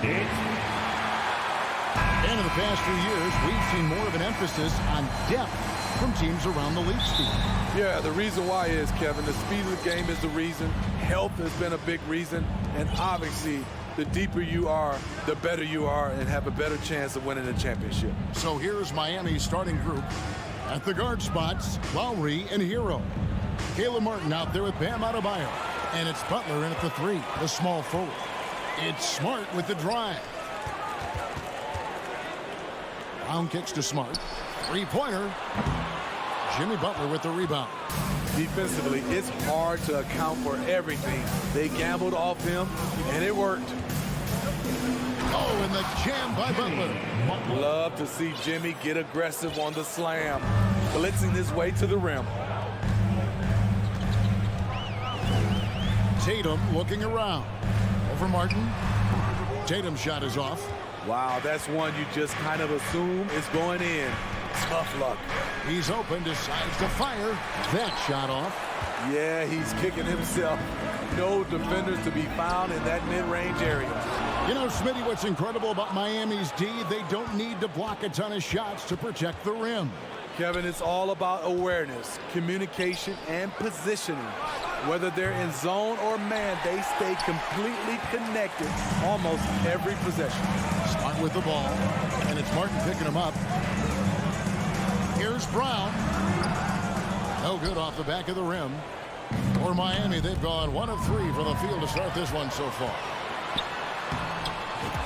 And in the past few years, we've seen more of an emphasis on depth from teams around the league, Steve. Yeah, the reason why is, Kevin, the speed of the game is the reason. Health has been a big reason. And obviously, the deeper you are, the better you are and have a better chance of winning the championship. So here's Miami's starting group. At the guard spots, Lowry and Hero. Caleb Martin out there with Bam Adebayo. And it's Butler in at the 3, the small forward. It's Smart with the drive. Brown kicks to Smart. Three-pointer. Jimmy Butler with the rebound. Defensively, it's hard to account for everything. They gambled off him, and it worked. Oh, and the jam by Butler. Love to see Jimmy get aggressive on the slam, blitzing his way to the rim. Tatum looking around. Over Martin. Tatum's shot is off. Wow, that's one you just kind of assume is going in. Tough luck. He's open, decides to fire. That shot off. Yeah, he's kicking himself. No defenders to be found in that mid-range area. You know, Smitty, what's incredible about Miami's D, they don't need to block a ton of shots to protect the rim. Kevin, it's all about awareness, communication, and positioning. Whether they're in zone or man, they stay completely connected almost every possession. Smart with the ball, and it's Martin picking him up. Here's Brown. No good off the back of the rim. For Miami, they've gone 1 of 3 from the field to start this one so far.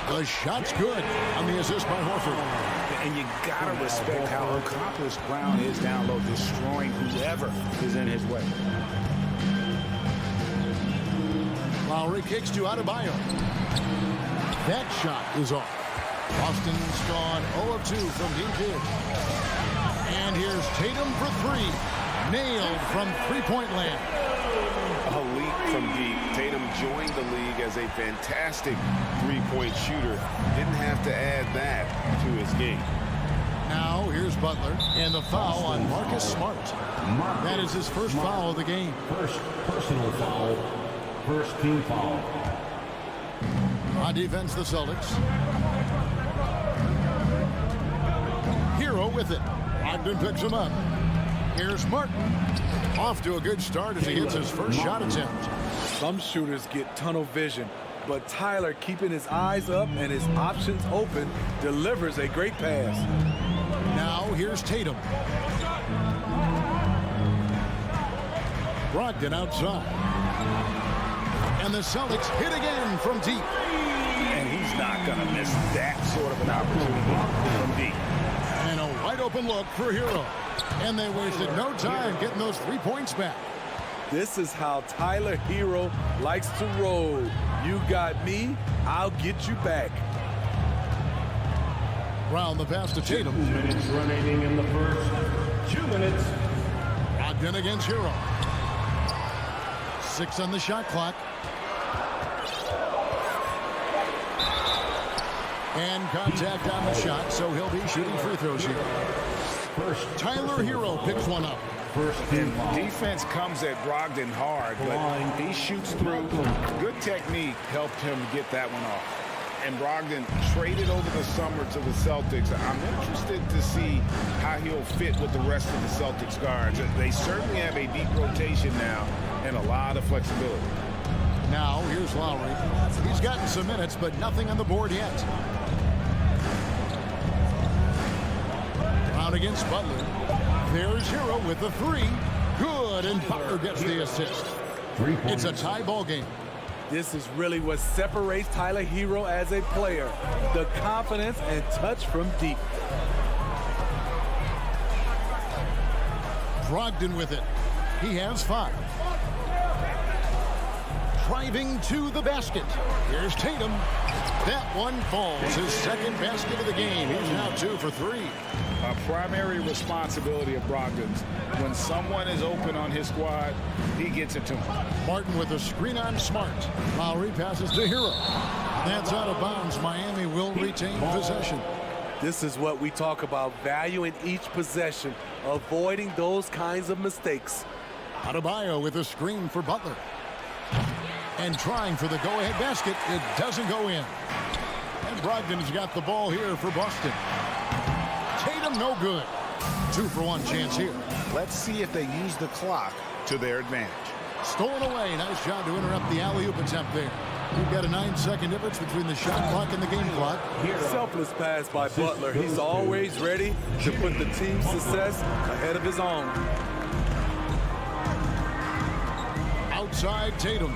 The shot's good on the assist by Horford. And you gotta respect how accomplished Brown is down low, destroying whoever is in his way. Lowry kicks to Adebayo. That shot is off. Boston's gone 0 of 2 from deep here. And here's Tatum for 3. Nailed from three-point land. A leap from deep. Tatum joined the league as a fantastic three-point shooter. Didn't have to add that to his game. Now here's Butler and the foul on Marcus Smart. That is his first foul of the game. First personal foul. First team foul. On defense, the Celtics. Hero with it. Ogden picks him up. Here's Martin. Off to a good start as he hits his first shot attempt. Some shooters get tunnel vision, but Tyler, keeping his eyes up and his options open, delivers a great pass. Now here's Tatum. Brogdon outside. And the Celtics hit again from deep. And he's not going to miss that sort of an opportunity from deep. And a wide open look for Hero. And they wasted no time getting those 3 points back. This is how Tyler Hero likes to roll. You got me, I'll get you back. Brown the pass to Tatum. 2 minutes remaining in the first. 2 minutes. Ogden against Hero. 6 on the shot clock. And contact on the shot, so he'll be shooting free throws here. First, Tyler Hero picks one up. First team foul. Defense comes at Brogdon hard, but he shoots through. Good technique helped him get that one off. And Brogdon traded over the summer to the Celtics. I'm interested to see how he'll fit with the rest of the Celtics guards. They certainly have a deep rotation now and a lot of flexibility. Now here's Lowry. He's gotten some minutes, but nothing on the board yet. Brown against Butler. There's Hero with the 3. Good, and Butler gets the assist. It's a tie ball game. This is really what separates Tyler Hero as a player. The confidence and touch from deep. Brogdon with it. He has 5. Driving to the basket. Here's Tatum. That one falls. His second basket of the game. He's now 2 for 3. A primary responsibility of Brogdon's. When someone is open on his squad, he gets it to him. Martin with a screen on Smart. Lowry passes to Hero. That's out of bounds. Miami will retain possession. This is what we talk about, valuing each possession, avoiding those kinds of mistakes. Adebayo with a screen for Butler. And trying for the go-ahead basket. It doesn't go in. And Brogdon's got the ball here for Boston. Tatum no good. 2-for-1 chance here. Let's see if they use the clock to their advantage. Stolen away. Nice job to interrupt the alley-oop attempt there. We've got a 9-second difference between the shot clock and the game clock. Selfless pass by Butler. He's always ready to put the team's success ahead of his own. Outside Tatum.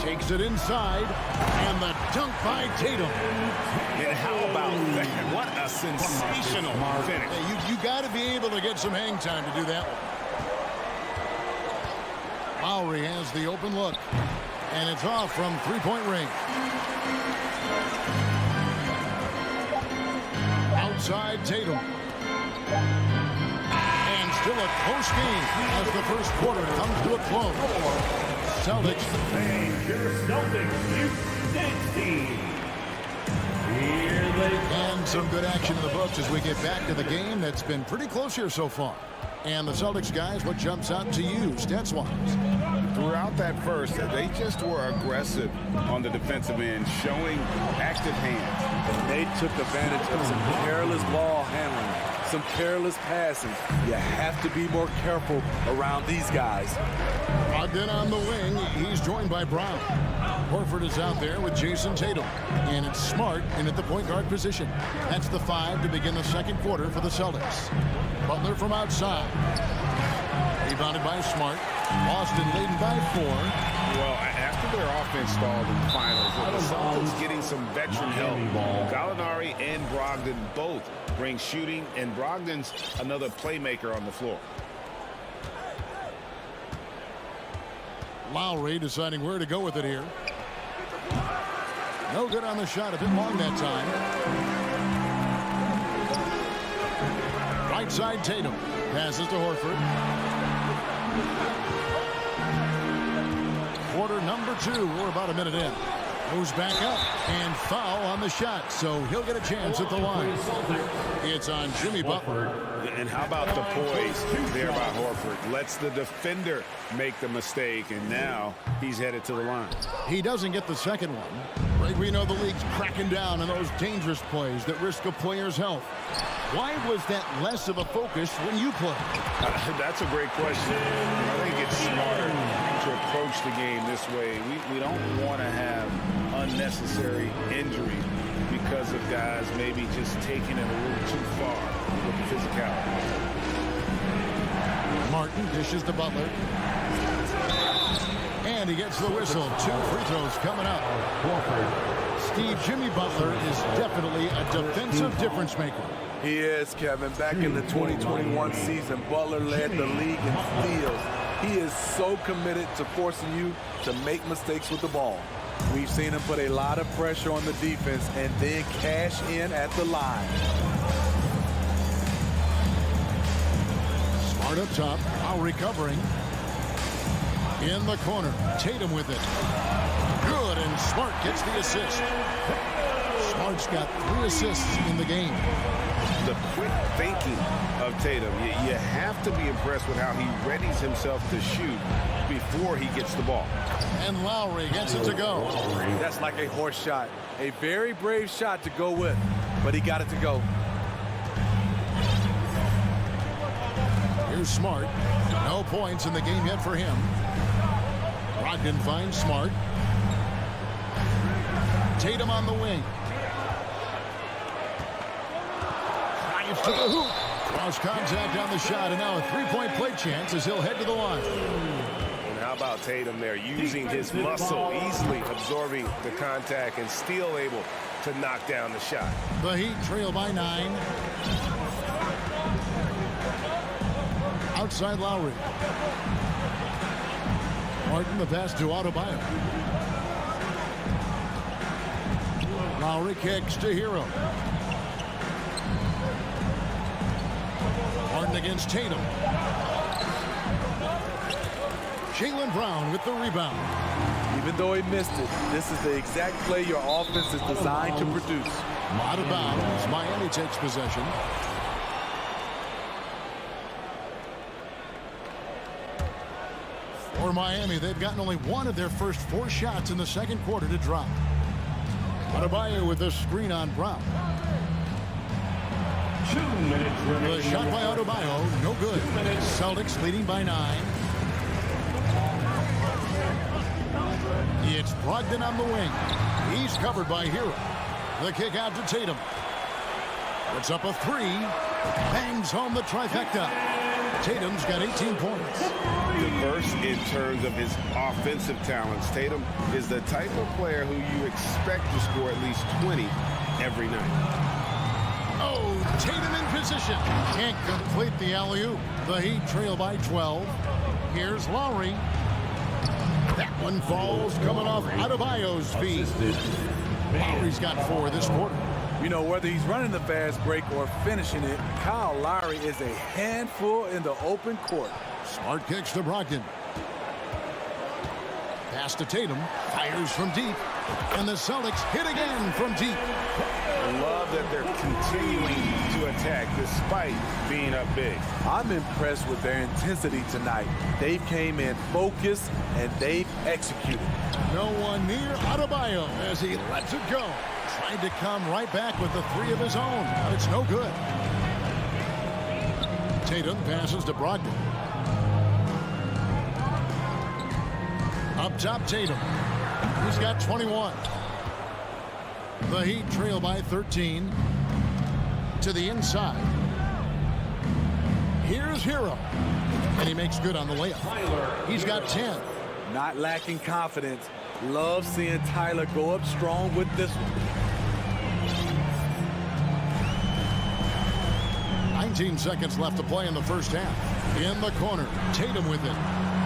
Takes it inside. And the dunk by Tatum. And how about that? What a sensational finish. Hey, you got to be able to get some hang time to do that one. Lowry has the open look. And it's off from three-point range. Outside Tatum. And still a close game as the first quarter comes to a close. Celtics. And some good action in the books as we get back to the game that's been pretty close here so far. And the Celtics guys, what jumps out to you stats-wise? Throughout that first, they just were aggressive on the defensive end, showing active hands. They took advantage of some careless ball handling, some careless passing. You have to be more careful around these guys. Brogdon on the wing. He's joined by Brown. Horford is out there with Jason Tatum. And it's Smart in at the point guard position. That's the 5 to begin the second quarter for the Celtics. Butler from outside. Rebounded by Smart. Boston leading by 4. Well, after their offense stalled in the finals, the Celtics getting some veteran help. Gallinari and Brogdon both bring shooting, and Brogdon's another playmaker on the floor. Lowry deciding where to go with it here. No good on the shot. A bit long that time. Right side Tatum. Passes to Horford. Quarter number 2. We're about a minute in. Goes back up and foul on the shot. So he'll get a chance at the line. It's on Jimmy Butler. And how about the poise there by Horford? Lets the defender make the mistake, and now he's headed to the line. He doesn't get the second one. Right, we know the league's cracking down on those dangerous plays that risk a player's health. Why was that less of a focus when you played? That's a great question. I think it's smarter to approach the game this way. We don't want to have unnecessary injury because of guys maybe just taking it a little too far with the physicality. Martin dishes to Butler. And he gets the whistle. 2 free throws coming up. Steve, Jimmy Butler is definitely a defensive difference maker. He is, Kevin. Back in the 2021 season, Butler led the league in steals. He is so committed to forcing you to make mistakes with the ball. We've seen him put a lot of pressure on the defense and then cash in at the line. Smart up top. Now recovering. In the corner. Tatum with it. Good, and Smart gets the assist. Smart's got 3 assists in the game. The quick thinking of Tatum. You have to be impressed with how he readies himself to shoot before he gets the ball. And Lowry gets it to go. That's like a horse shot. A very brave shot to go with, but he got it to go. Here's Smart. No points in the game yet for him. Brogdon finds Smart. Tatum on the wing. Drives to the hoop. Cross contact on the shot, and now a 3-point play chance as he'll head to the line. And how about Tatum there, using his muscle, easily absorbing the contact and still able to knock down the shot. The Heat trail by 9. Outside Lowry. Martin, the pass to Adebayo. Lowry kicks to Hero. Martin against Tatum. Jaylen Brown with the rebound. Even though he missed it, this is the exact play your offense is designed to produce. Out of bounds. Miami takes possession. For Miami, they've gotten only 1 of their first 4 shots in the second quarter to drop. Adebayo with a screen on Brown. 2 minutes The remaining. shot by Adebayo, no good. Celtics leading by 9. It's Brogdon on the wing. He's covered by Hero. The kick out to Tatum. Puts up a 3. Bangs home the trifecta. Tatum's got 18 points. Diverse in terms of his offensive talents. Tatum is the type of player who you expect to score at least 20 every night. Oh, Tatum in position. Can't complete the alley-oop. The Heat trail by 12. Here's Lowry. That one falls coming off Adebayo's feet. Lowry's got 4 this quarter. You know, whether he's running the fast break or finishing it, Kyle Lowry is a handful in the open court. Smart kicks to Brogdon. Pass to Tatum. Fires from deep. And the Celtics hit again from deep. I love that they're continuing to attack despite being up big. I'm impressed with their intensity tonight. They came in focused and they've executed. No one near Adebayo as he lets it go. Tried to come right back with the 3 of his own, but it's no good. Tatum passes to Brogdon. Up top, Tatum. He's got 21. The Heat trail by 13. To the inside. Here's Hero. And he makes good on the layup. He's got 10. Not lacking confidence. Love seeing Tyler go up strong with this one. 19 seconds left to play in the first half. In the corner, Tatum with it.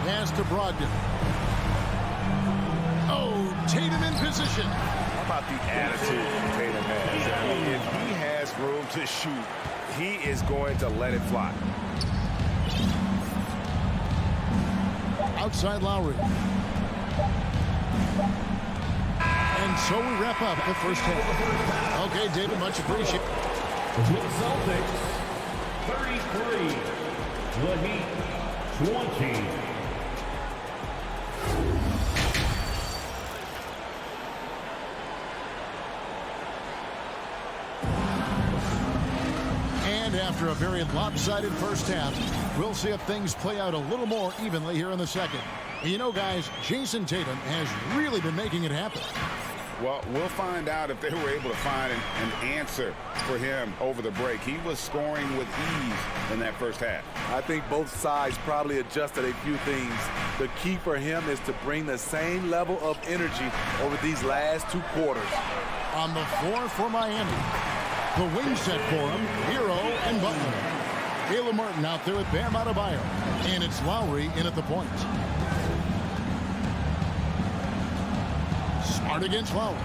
Pass to Brogdon. Oh, Tatum in position. How about the attitude Tatum has? I mean, if he has room to shoot, he is going to let it fly. Outside Lowry. And so we wrap up the first half. Okay, David, much appreciated. The Celtics 33. The Heat 20. And after a very lopsided first half, we'll see if things play out a little more evenly here in the second. And you know, guys, Jason Tatum has really been making it happen. Well, we'll find out if they were able to find an answer for him over the break. He was scoring with ease in that first half. I think both sides probably adjusted a few things. The key for him is to bring the same level of energy over these last 2 quarters. On the floor for Miami, the wing set for him, Hero and Butler. Caleb Martin out there with Bam Adebayo. And it's Lowry in at the point. Smart against Lowry.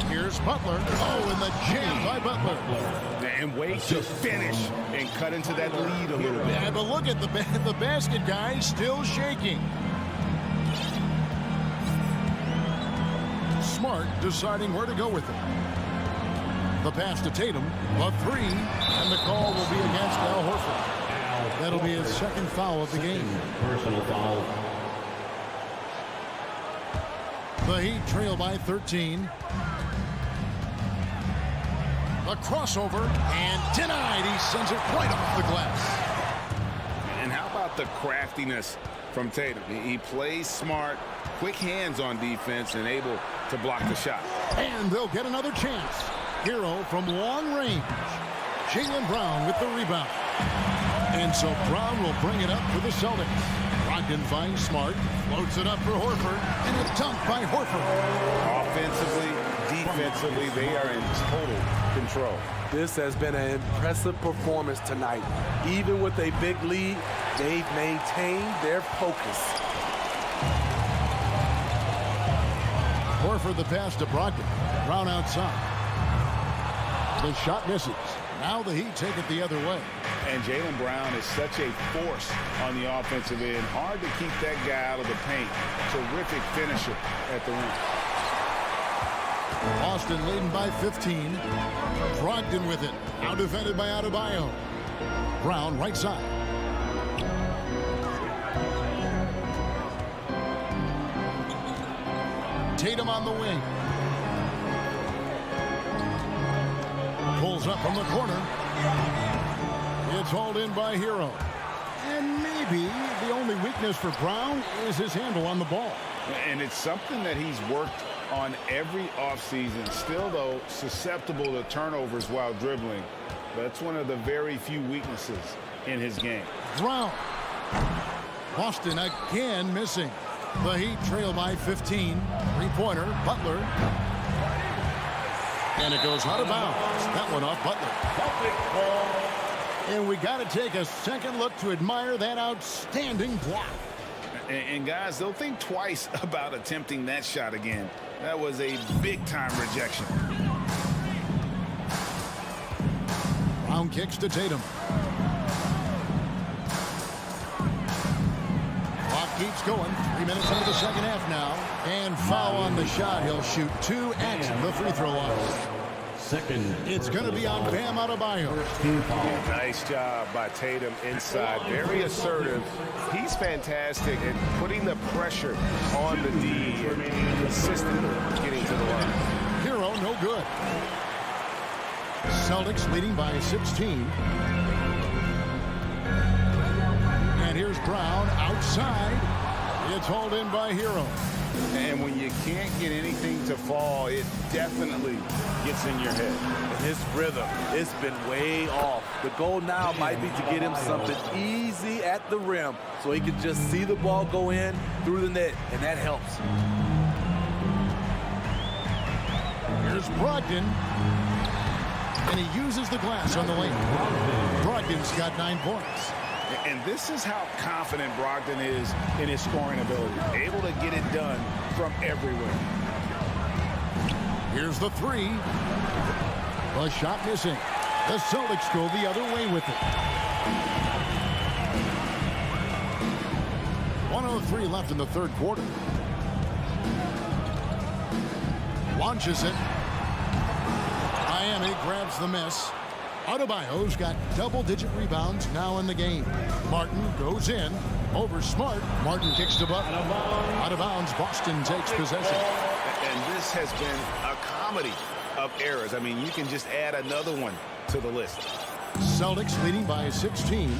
Here's Butler. Oh, and the jam by Butler. And wait to finish and cut into that lead a little bit. Yeah, but look at the basket guy still shaking. Smart deciding where to go with it. The pass to Tatum, the 3, and the call will be against Al Horford. That'll be his second foul of the game. Personal foul. The Heat trail by 13. A crossover and denied. He sends it right off the glass. And how about the craftiness from Tatum? He plays smart, quick hands on defense, and able to block the shot. And they'll get another chance. Hero from long range. Jaylen Brown with the rebound. And so Brown will bring it up for the Celtics. Brogdon finds Smart, floats it up for Horford, and a dunk by Horford. Offensively, defensively, they are in total control. This has been an impressive performance tonight. Even with a big lead, they've maintained their focus. Horford the pass to Brogdon. Brown outside. The shot misses. Now the Heat take it the other way. And Jaylen Brown is such a force on the offensive end. Hard to keep that guy out of the paint. Terrific finisher at the rim. Boston leading by 15. Brogdon with it. Now defended by Adebayo. Brown right side. Tatum on the wing. Pulls up from the corner. It's hauled in by Hero. And maybe the only weakness for Brown is his handle on the ball. And it's something that he's worked on every offseason. Still, though, susceptible to turnovers while dribbling. That's one of the very few weaknesses in his game. Brown. Boston again missing. The Heat trail by 15. Three-pointer, Butler. And it goes out of bounds. That one off Butler. And we got to take a second look to admire that outstanding block. And guys, they'll think twice about attempting that shot again. That was a big-time rejection. Brown kicks to Tatum. Clock keeps going. 3 minutes into the second half now. And foul on the shot. He'll shoot 2 at the free throw line. Second. It's going to be on Bam Adebayo. Nice job by Tatum inside. Very assertive. He's fantastic at putting the pressure on the D and consistently getting to the line. Hero, no good. Celtics leading by 16. And here's Brown outside. It's hauled in by Hero. And when you can't get anything to fall, it definitely gets in your head. And his rhythm, it's been way off. The goal now might be to get him something easy at the rim so he can just see the ball go in through the net, and that helps. Here's Brogdon. And he uses the glass on the lane. Brogdon's got 9 points. And this is how confident Brogdon is in his scoring ability. Able to get it done from everywhere. Here's the 3. The shot missing. The Celtics go the other way with it. 1:03 left in the third quarter. Launches it. Miami grabs the miss. Adebayo's got double-digit rebounds now in the game. Martin goes in. Over Smart. Martin kicks to Butler. Out of bounds. Boston takes possession. And this has been a comedy of errors. I mean, you can just add another one to the list. Celtics leading by 16.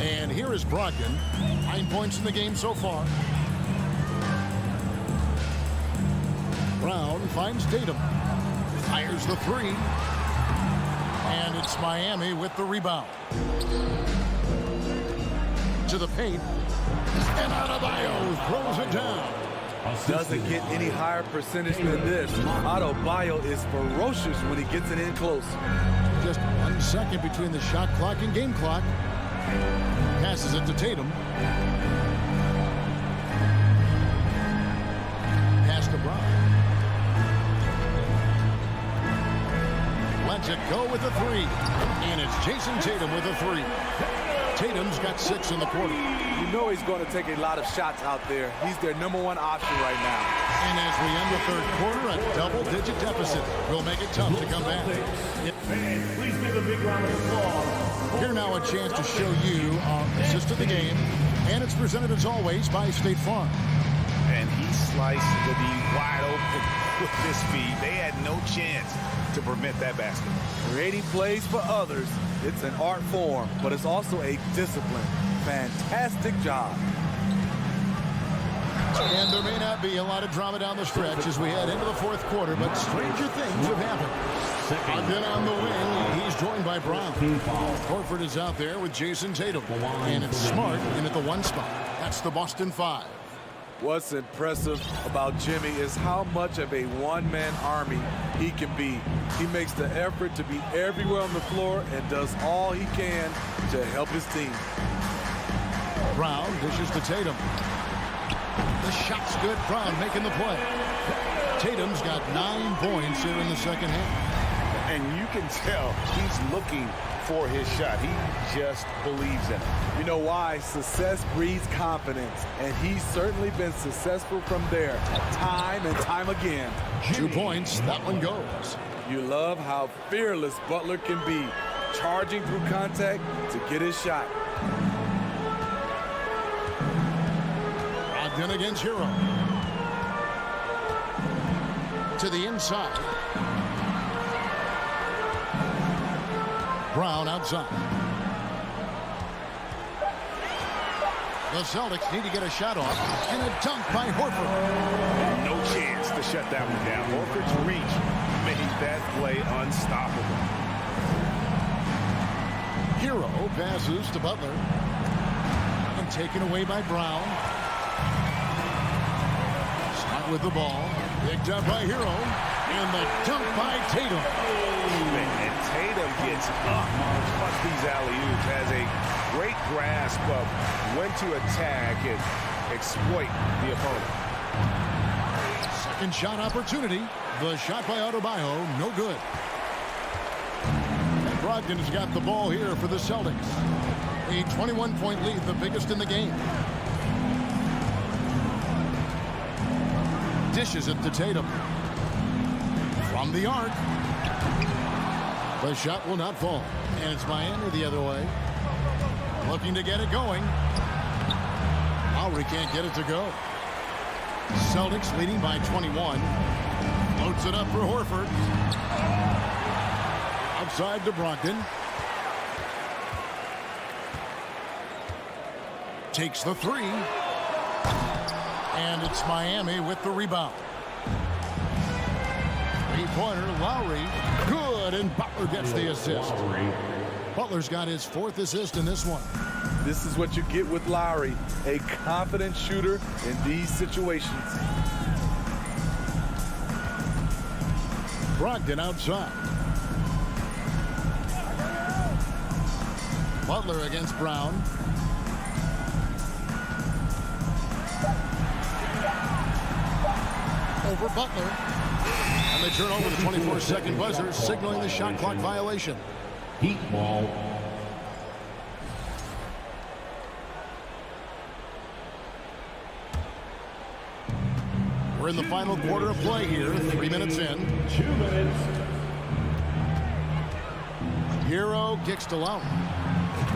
And here is Brogdon. 9 points in the game so far. Brown finds Tatum. Fires the 3. And it's Miami with the rebound. To the paint. And Adebayo throws it down. Doesn't get any higher percentage than this. Adebayo is ferocious when he gets it in close. Just 1 second between the shot clock and game clock. Passes it to Tatum. Pass to Brown. Lets it go with a 3. And it's Jason Tatum with a 3. Tatum's got 6 in the quarter. You know he's going to take a lot of shots out there. He's their #1 option right now. And as we end the third quarter, a double-digit deficit will make it tough to come back. Please give a big round of applause. Here now a chance to show you our assist of the game. And it's presented as always by State Farm. And he sliced the D wide open with this speed. They had no chance to prevent that basket. Creating plays for others, it's an art form, but it's also a discipline. Fantastic job. And there may not be a lot of drama down the stretch as we head into the fourth quarter, but stranger things have happened. Again on the wing, he's joined by Brown. Horford is out there with Jason Tatum. And it's Smart in at the 1 spot. That's the Boston 5. What's impressive about Jimmy is how much of a one-man army he can be. He makes the effort to be everywhere on the floor and does all he can to help his team. Brown dishes to Tatum. The shot's good. Brown making the play. Tatum's got 9 points here in the second half. And you can tell he's looking for his shot. He just believes in it. You know why? Success breeds confidence, and he's certainly been successful from there time and time again. 2 points. That one goes. You love how fearless Butler can be, charging through contact to get his shot. Brogdon against Hero. To the inside. Brown outside. The Celtics need to get a shot off, and a dunk by Horford. No chance to shut that one down. Horford's reach made that play unstoppable. Hero passes to Butler. And taken away by Brown. Scott with the ball. Picked up by Hero. And the dunk by Tatum. And Tatum gets up, plus these alley-oops, has a great grasp of when to attack and exploit the opponent. Second shot opportunity. The shot by Adebayo, no good. And Brogdon has got the ball here for the Celtics. A 21-point lead, the biggest in the game. Dishes it to Tatum. From the arc. The shot will not fall. And it's Miami the other way. Looking to get it going. Lowry can't get it to go. Celtics leading by 21. Floats it up for Horford. Outside to Brogdon. Takes the three. And it's Miami with the rebound. Three-pointer, Lowry. Good, and Butler gets the assist. Butler's got his fourth assist in this one. This is what you get with Lowry, a confident shooter in these situations. Brogdon outside. Butler against Brown. Over Butler. And they turn over the 24-second buzzer, signaling the shot clock violation. Heat ball. We're in the final quarter of play here, 3 minutes in. 2 minutes. Hero kicks to Lowry.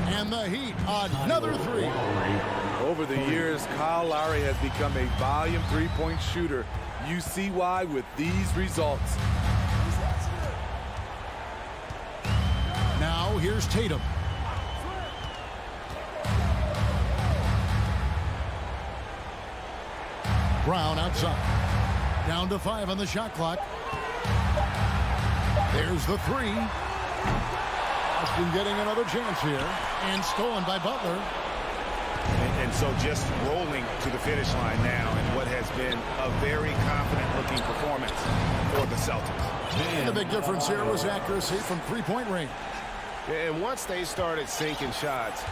And the Heat, another three. Over the years, Kyle Lowry has become a volume three-point shooter. You see why with these results. Now here's Tatum. Brown outside. Down to 5 on the shot clock. There's the three. Austin getting another chance here. And stolen by Butler. And so just rolling to the finish line now in what has been a very confident-looking performance for the Celtics. And the big difference here was accuracy from three-point range. And once they started sinking shots,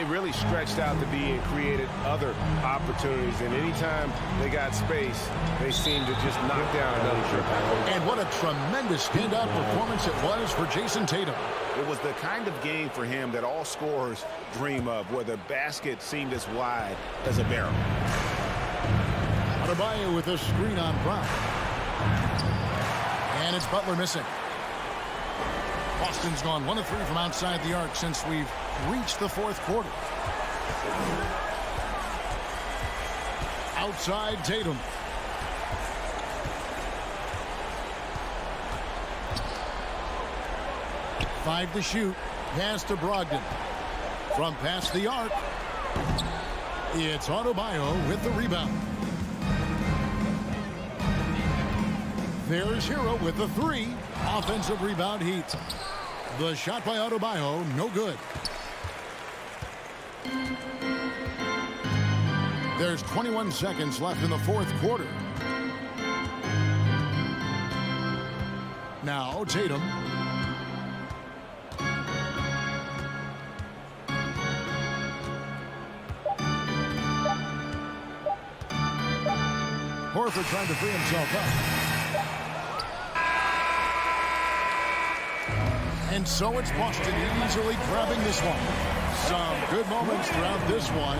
it really stretched out to be and created other opportunities. And anytime they got space, they seemed to just knock down another triple. And what a tremendous standout performance it was for Jason Tatum. It was the kind of game for him that all scorers dream of, where the basket seemed as wide as a barrel. Adebayo with a screen on Brown. And it's Butler missing. Boston's gone 1 of 3 from outside the arc since we've reached the fourth quarter. Outside Tatum. Five to shoot. Pass to Brogdon. From past the arc. It's Adebayo with the rebound. There's Hero with the three. Offensive rebound Heat. The shot by Adebayo, no good. There's 21 seconds left in the fourth quarter. Now Tatum. Horford trying to free himself up. And so it's Boston easily grabbing this one. Some good moments throughout this one.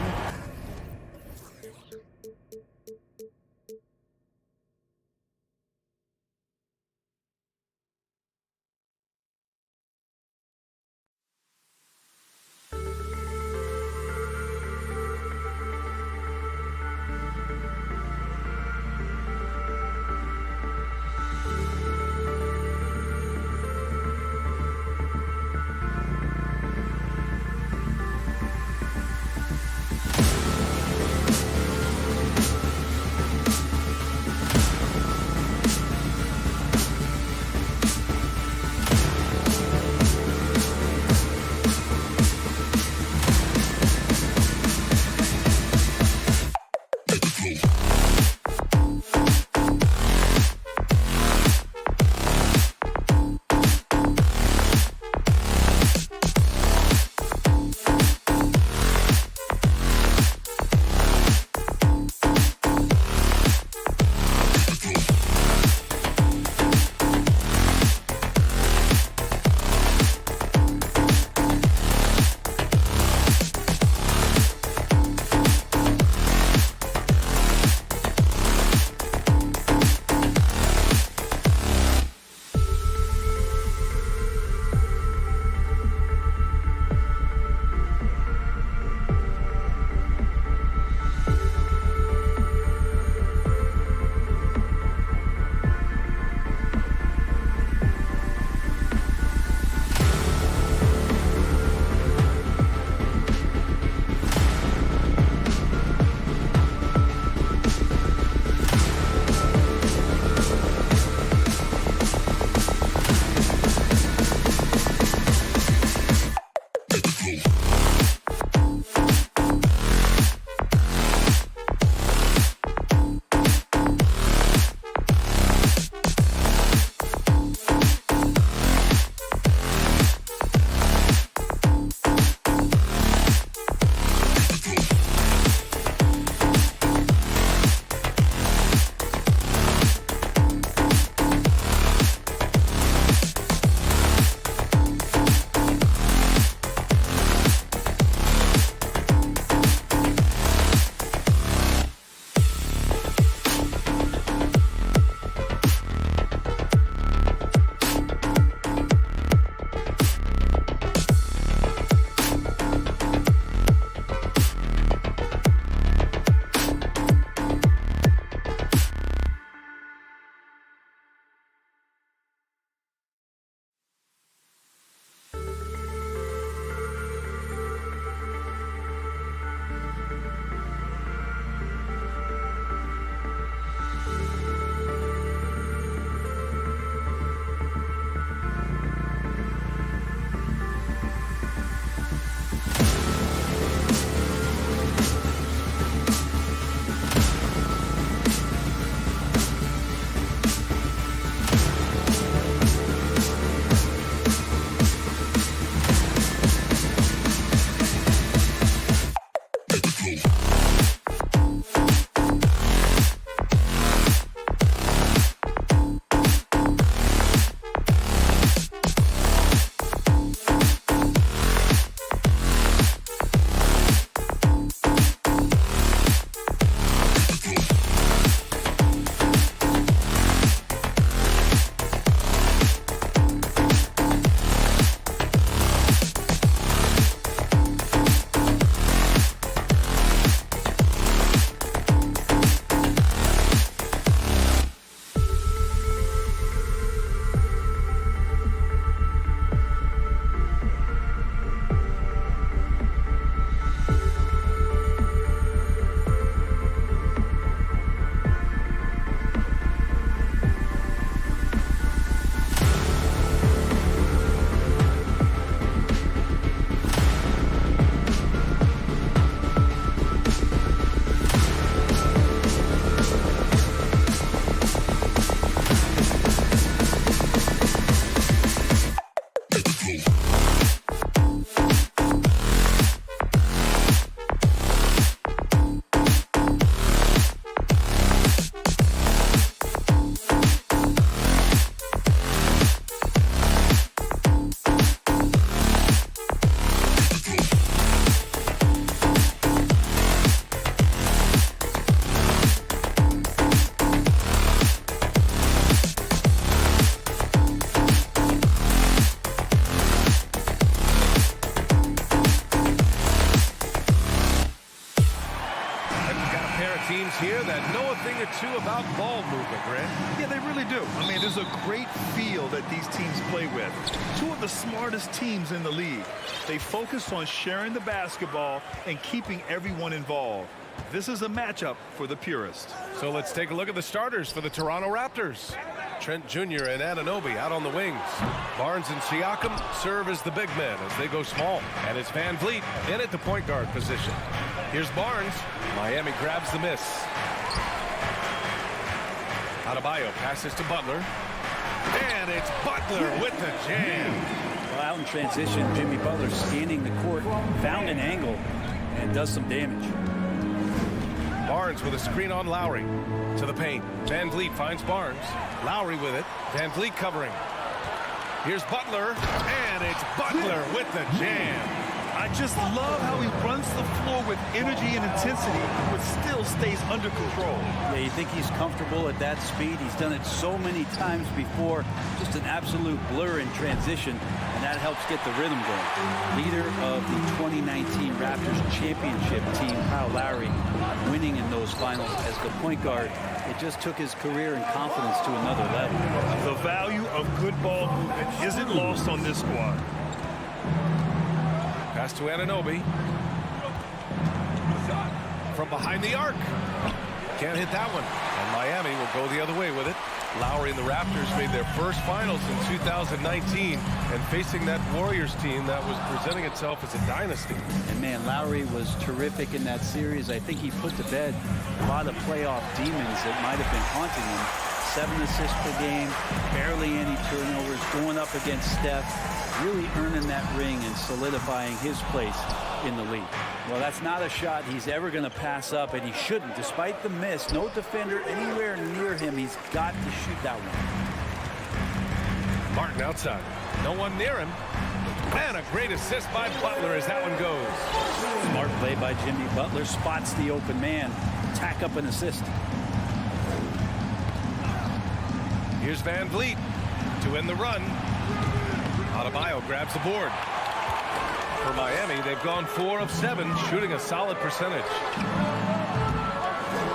here that know a thing or two about ball movement, Grant. Yeah, they really do. I mean, there's a great feel that these teams play with. Two of the smartest teams in the league. They focus on sharing the basketball and keeping everyone involved. This is a matchup for the purist. So let's take a look at the starters for the Toronto Raptors. Trent Jr. and Anunoby out on the wings. Barnes and Siakam serve as the big men as they go small. And it's Van Vliet in at the point guard position. Here's Barnes. Miami grabs the miss. Adebayo passes to Butler. And it's Butler with the jam. Well, out in transition, Jimmy Butler scanning the court, found an angle, and does some damage. Barnes with a screen on Lowry. To the paint. Van Vliet finds Barnes. Lowry with it. Van Vliet covering. Here's Butler. And it's Butler with the jam. I just love how he runs the floor with energy and intensity, but still stays under control. Yeah, you think he's comfortable at that speed. He's done it so many times before. Just an absolute blur in transition, and that helps get the rhythm going. Leader of the 2019 Raptors championship team, Kyle Lowry, winning in those finals as the point guard. It just took his career and confidence to another level. The value of good ball movement isn't lost on this squad. Pass to Anunoby. From behind the arc. Can't hit that one. And Miami will go the other way with it. Lowry and the Raptors made their first finals in 2019 and facing that Warriors team that was presenting itself as a dynasty. And man, Lowry was terrific in that series. I think he put to bed a lot of playoff demons that might have been haunting him. 7 assists per game, barely any turnovers, going up against Steph, really earning that ring and solidifying his place in the league. Well, that's not a shot he's ever going to pass up, and he shouldn't. Despite the miss, no defender anywhere near him. He's got to shoot that one. Martin outside. No one near him. And a great assist by Butler as that one goes. Smart play by Jimmy Butler. Spots the open man. Tack up an assist. Here's Van Vliet to end the run. Adebayo grabs the board. For Miami, they've gone 4 of 7, shooting a solid percentage.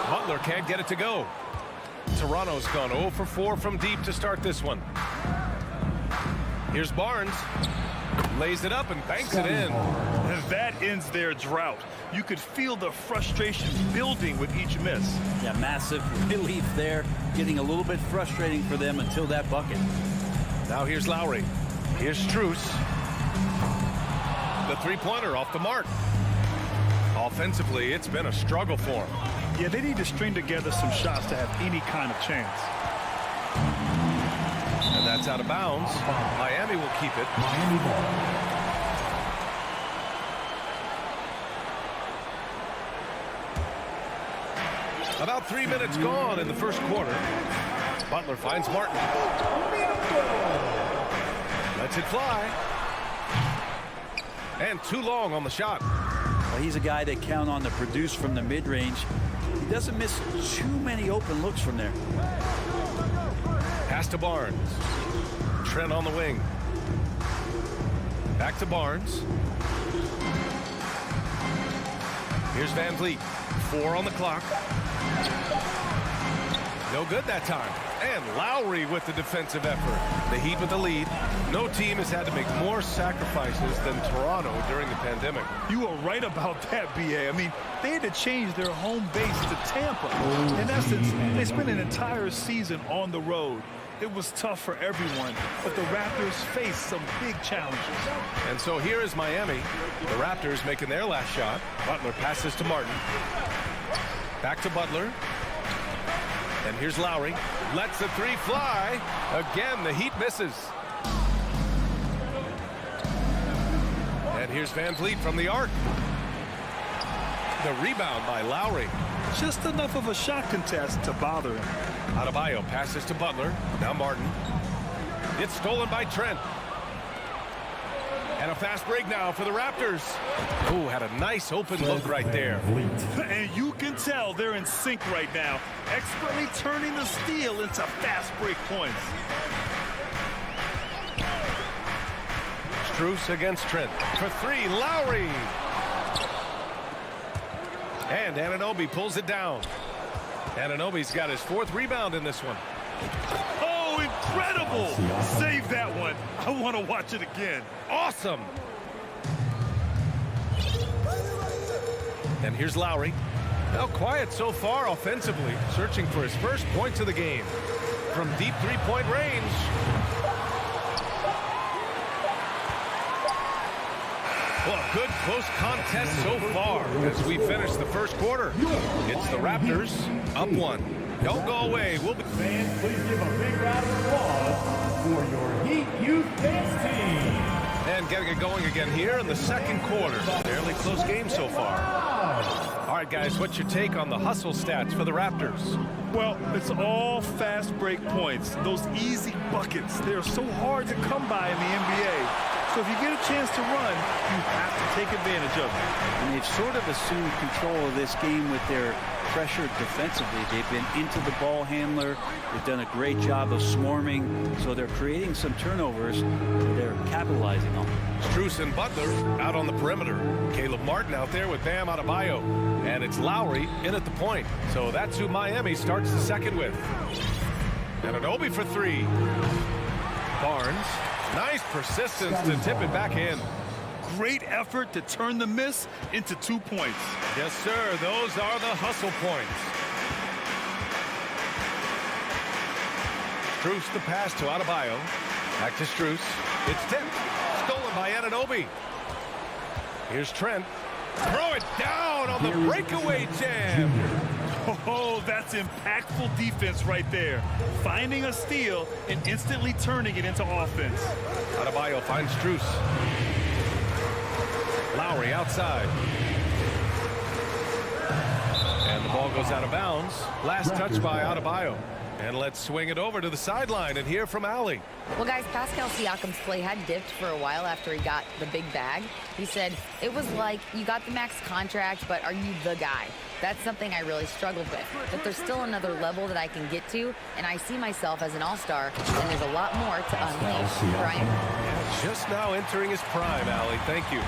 Butler can't get it to go. Toronto's gone 0 for 4 from deep to start this one. Here's Barnes. Lays it up and banks it in. And that ends their drought. You could feel the frustration building with each miss. Yeah, massive relief there. Getting a little bit frustrating for them until that bucket. Now here's Lowry. Here's Strus. The three-pointer off the mark. Offensively, it's been a struggle for him. Yeah, they need to string together some shots to have any kind of chance. And that's out of bounds. Miami will keep it. Miami ball. About 3 minutes gone in the first quarter. Butler finds Martin. Lets it fly. And too long on the shot. Well, he's a guy that count on to produce from the mid-range. He doesn't miss too many open looks from there. Pass to Barnes. Trent on the wing. Back to Barnes. Here's Van Vliet. 4 on the clock. No good that time. And Lowry with the defensive effort. The Heat with the lead. No team has had to make more sacrifices than Toronto during the pandemic. You are right about that, B.A. I mean, they had to change their home base to Tampa. In essence, they spent an entire season on the road. It was tough for everyone, but the Raptors faced some big challenges. And so here is Miami. The Raptors making their last shot. Butler passes to Martin. Back to Butler. And here's Lowry. Lets the three fly. Again, the Heat misses. And here's Van Vliet from the arc. The rebound by Lowry. Just enough of a shot contest to bother him. Adebayo passes to Butler. Now Martin. It's stolen by Trent. And a fast break now for the Raptors. Oh, had a nice open look right there. And you can tell they're in sync right now, expertly turning the steal into fast break points. Strus against Trent. For 3, Lowry. And Anunoby pulls it down. Anunoby's got his 4th rebound in this one. Oh, incredible! Save that one. I want to watch it again. Awesome. And here's Lowry. Now quiet so far offensively, searching for his first points of the game. From deep 3-point range. Well, good close contest so far as we finish the first quarter. It's the Raptors up 1. Don't go away. We'll be... Fans, please give a big round of applause for your Heat Youth Dance Team. And getting it going again here in the second quarter. Fairly close game so far. All right, guys, what's your take on the hustle stats for the Raptors? Well, it's all fast break points. Those easy buckets, they're so hard to come by in the NBA. So if you get a chance to run, you have to take advantage of it. And they've sort of assumed control of this game with their pressure defensively. They've been into the ball handler. They've done a great job of swarming. So they're creating some turnovers. They're capitalizing on them. Strus and Butler out on the perimeter. Caleb Martin out there with Bam Adebayo. And it's Lowry in at the point. So that's who Miami starts the second with. And Anunoby for 3. Barnes. Nice persistence to tip it back in. Great effort to turn the miss into 2 points. Yes, sir. Those are the hustle points. Strus the pass to Adebayo. Back to Strus. It's tipped. Stolen by Anunoby. Here's Trent. Throw it down on the breakaway jam. Oh, that's impactful defense right there. Finding a steal and instantly turning it into offense. Adebayo finds Strus. Lowry outside. And the ball goes out of bounds. Last touch by Adebayo. And let's swing it over to the sideline and hear from Allie. Well, guys, Pascal Siakam's play had dipped for a while after he got the big bag. He said, it was like, you got the max contract, but are you the guy? That's something I really struggled with. But there's still another level that I can get to, and I see myself as an all-star, and there's a lot more to unleash. Brian? Just now entering his prime, Allie. Thank you.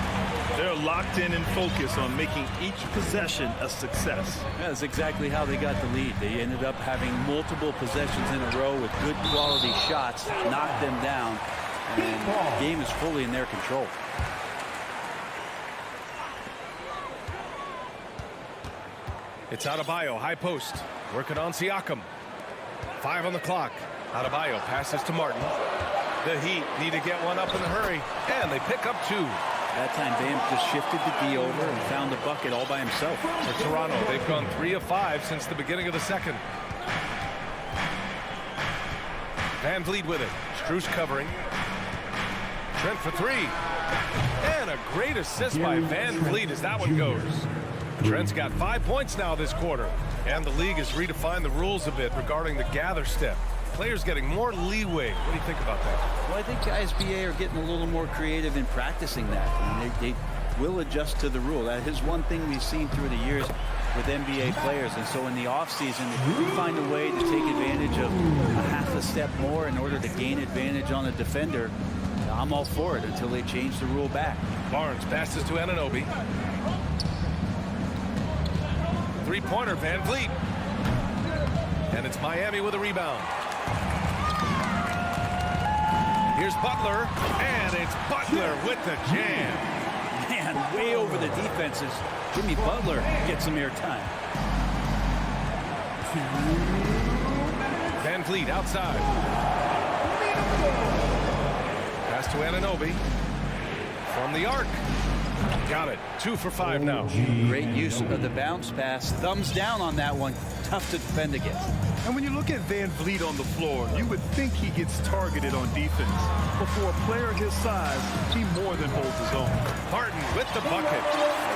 They're locked in and focused on making each possession a success. Yeah, that's exactly how they got the lead. They ended up having multiple possessions in a row with good quality shots, knocked them down, and the game is fully in their control. It's Adebayo, high post, working on Siakam. 5 on the clock. Adebayo passes to Martin. The Heat need to get one up in a hurry, and they pick up 2. That time, Bam just shifted the D over and found the bucket all by himself. For Toronto, they've gone 3 of 5 since the beginning of the second. Van Vliet with it. Strus covering. Trent for 3. And a great assist by Van Vliet as that one goes. Trent's got 5 points now this quarter. And the league has redefined the rules a bit regarding the gather step. Players getting more leeway. What do you think about that? Well, I think ISBA are getting a little more creative in practicing that. I mean, they will adjust to the rule. That is one thing we've seen through the years with NBA players. And so in the offseason, if we find a way to take advantage of a half a step more in order to gain advantage on a defender, I'm all for it until they change the rule back. Barnes passes to Anunoby. 3-pointer, Van Vliet. And it's Miami with a rebound. Here's Butler, and it's Butler with the jam. Man, way over the defenses. Jimmy Butler gets some airtime. Van Vliet outside. Pass to Anunoby. From the arc. Got it. 2 for 5 now. Great use of the bounce pass. Thumbs down on that one. Tough to defend against. And when you look at Van Vliet on the floor, you would think he gets targeted on defense. But for a player his size, he more than holds his own. Martin with the bucket.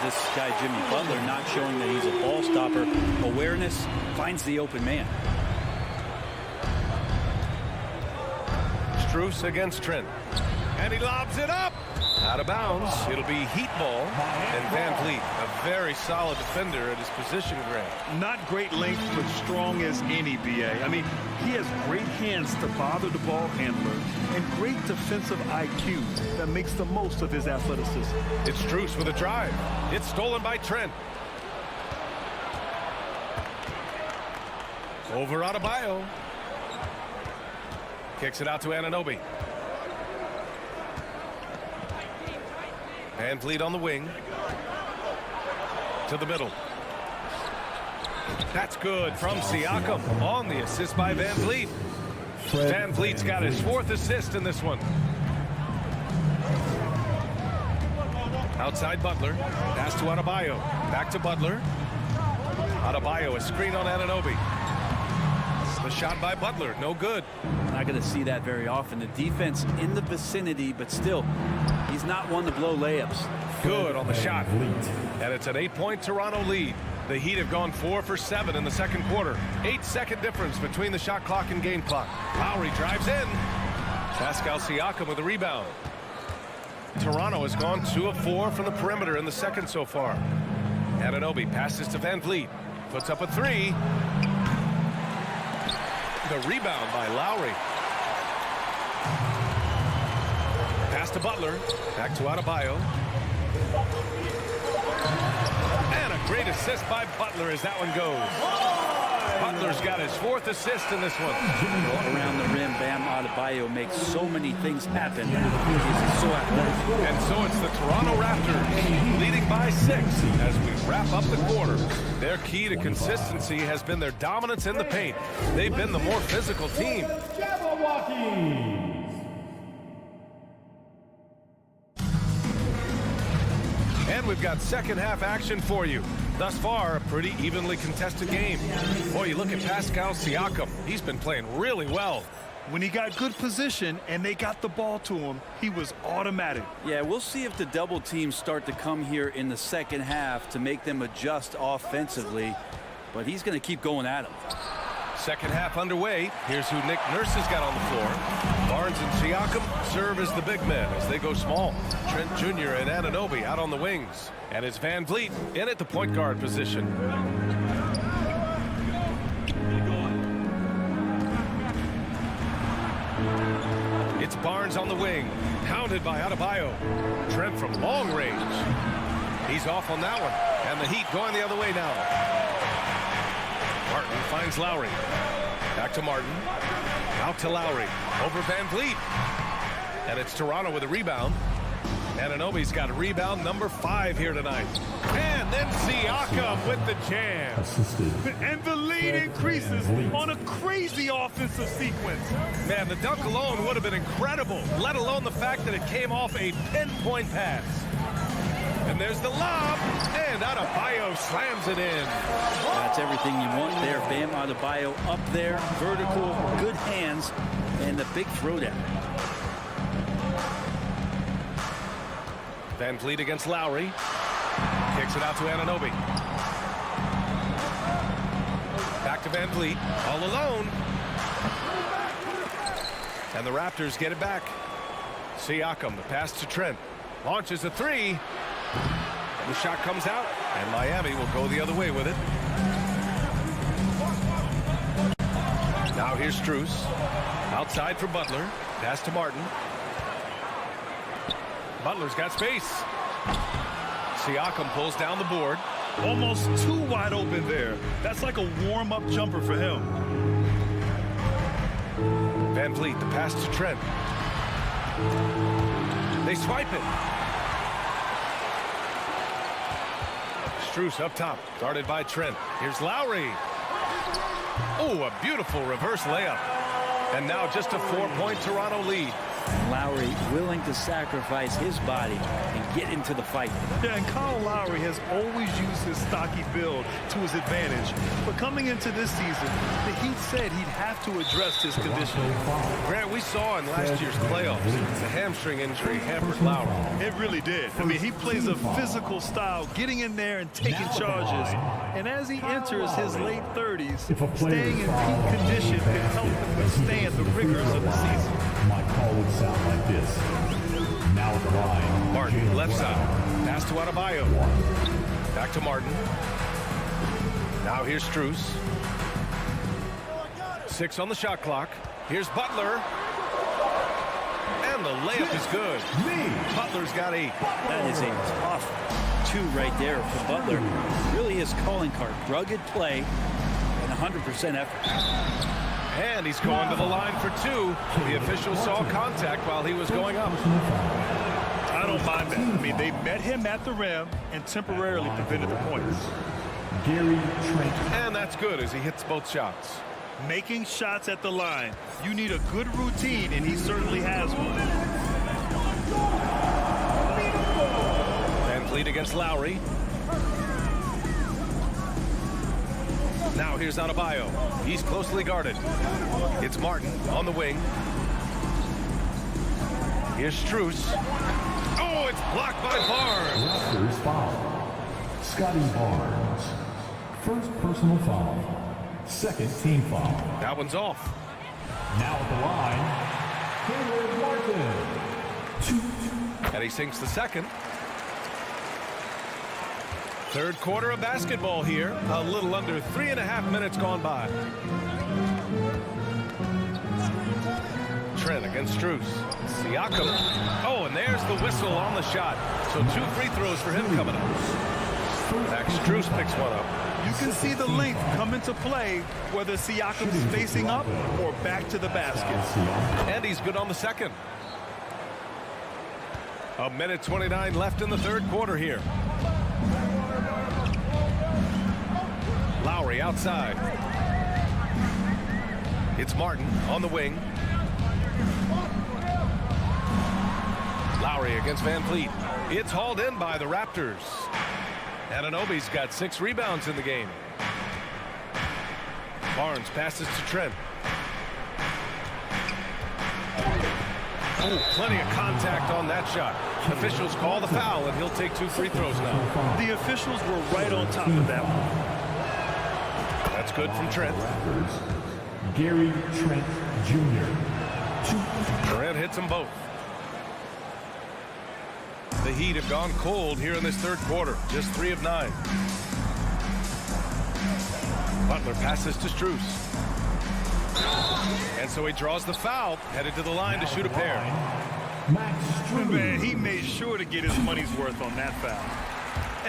This guy, Jimmy Butler, not showing that he's a ball stopper. Awareness, finds the open man. Strus against Trent. And he lobs it up. Out of bounds. It'll be Heat ball. And Van Vliet, a very solid defender at his position grab. Not great length, but strong as any, BA. I mean, he has great hands to bother the ball handler and great defensive IQ that makes the most of his athleticism. It's Strus with a drive. It's stolen by Trent. Over Adebayo. Kicks it out to Anunoby. Van Vliet on the wing. To the middle. That's good from Siakam on the assist by Van Vliet. Van Vliet's got his 4th assist in this one. Outside Butler. Pass to Adebayo. Back to Butler. Adebayo, a screen on Anunoby. The shot by Butler, no good. Not going to see that very often. The defense in the vicinity, but still, he's not one to blow layups. Good on the shot. And it's an 8-point Toronto lead. The Heat have gone 4 for 7 in the second quarter. 8-second difference between the shot clock and game clock. Lowry drives in. Pascal Siakam with a rebound. Toronto has gone 2 of 4 from the perimeter in the second so far. Anunoby passes to Van Vliet. Puts up a 3. The rebound by Lowry. Pass to Butler. Back to Adebayo. And a great assist by Butler as that one goes. Butler's got his 4th assist in this one. Around the rim, Bam Adebayo makes so many things happen. He's so athletic. And so it's the Toronto Raptors leading by 6 as we wrap up the quarter. Their key to consistency has been their dominance in the paint. They've been the more physical team. And we've got second half action for you. Thus far, a pretty evenly contested game. Boy, you look at Pascal Siakam. He's been playing really well. When he got good position and they got the ball to him, he was automatic. Yeah, we'll see if the double teams start to come here in the second half to make them adjust offensively. But he's going to keep going at him. Second half underway. Here's who Nick Nurse has got on the floor. Barnes and Siakam serve as the big men as they go small. Trent Jr. and Anunoby out on the wings. And it's Van Vliet in at the point guard position. It's Barnes on the wing. Pounded by Adebayo. Trent from long range. He's off on that one. And the Heat going the other way now. Martin finds Lowry. Back to Martin. Out to Lowry. Over Van Vliet. And it's Toronto with a rebound. Anunoby's got a rebound number 5 here tonight. And then Siakam with the jam. And the lead increases on a crazy offensive sequence. Man, the dunk alone would have been incredible, let alone the fact that it came off a pinpoint pass. And there's the lob, and Adebayo slams it in. That's everything you want there. Bam Adebayo up there, vertical, good hands, and the big throwdown. Van Vliet against Lowry. Kicks it out to Anunoby. Back to Van Vliet, all alone. And the Raptors get it back. Siakam, the pass to Trent. Launches a 3. The shot comes out, and Miami will go the other way with it. Now here's Strus. Outside for Butler. Pass to Martin. Butler's got space. Siakam pulls down the board. Almost too wide open there. That's like a warm-up jumper for him. Van Vliet, the pass to Trent. They swipe it. Strus up top, guarded by Trent. Here's Lowry. Oh, a beautiful reverse layup. And now just a 4-point Toronto lead. Lowry willing to sacrifice his body and get into the fight. Yeah, and Kyle Lowry has always used his stocky build to his advantage. But coming into this season, the Heat said he'd have to address his conditioning. Grant, we saw in last year's playoffs, the hamstring injury hampered Lowry. It really did. I mean, he plays a physical style, getting in there and taking charges. And as he enters his late 30s, staying in peak condition can help him withstand the rigors of the season. My call would sound like this. Now at the line. Martin, left side. Pass to Adebayo. Back to Martin. Now here's Strus. 6 on the shot clock. Here's Butler. And the layup is good. Butler's got 8. That is a tough 2 right there for Butler. Really his calling card. Rugged play and 100% effort. And he's going to the line for two. The official saw contact while he was going up. I don't mind that. I mean, they met him at the rim and temporarily prevented the points. Gary Trent. And that's good as he hits both shots. Making shots at the line. You need a good routine, and he certainly has one. Van Vliet against Lowry. Now here's Adebayo. He's closely guarded. It's Martin on the wing. Here's Strus. Oh, it's blocked by Barnes. Raptors foul. Scotty Barnes. First personal foul. Second team foul. That one's off. Now at the line, Caleb Martin. And he sinks the second. Third quarter of basketball here. A little under 3.5 minutes gone by. Trent against Strus. Siakam. Oh, and there's the whistle on the shot. So 2 free throws for him coming up. Max Strus picks one up. You can see the length come into play, whether Siakam's facing up or back to the basket. And he's good on the second. 1:29 left in the third quarter here. Lowry outside. It's Martin on the wing. Lowry against Van Vliet. It's hauled in by the Raptors. Anunoby's got 6 rebounds in the game. Barnes passes to Trent. Oh, plenty of contact on that shot. Officials call the foul, and he'll take 2 free throws now. The officials were right on top of that one. That's good from Trent. Gary Trent Jr. Trent hits them both. The Heat have gone cold here in this third quarter. Just 3 of 9. Butler passes to Strus. And so he draws the foul, headed to the line to shoot a pair. Man, he made sure to get his money's worth on that foul.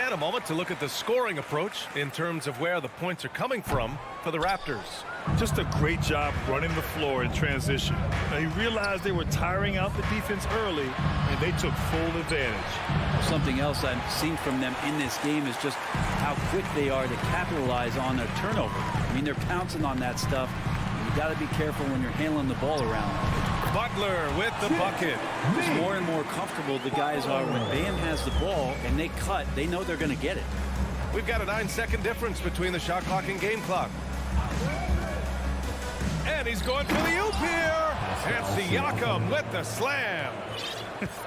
And a moment to look at the scoring approach in terms of where the points are coming from for the Raptors. Just a great job running the floor in transition. Now, he realized they were tiring out the defense early, and they took full advantage. Something else I've seen from them in this game is just how quick they are to capitalize on their turnover. I mean, they're pouncing on that stuff. You got to be careful when you're handling the ball around. Butler with the bucket. Just more and more comfortable the guys are when Bam has the ball and they cut. They know they're going to get it. We've got a 9-second difference between the shot clock and game clock. And he's going for the oop here. And Siakam with the slam.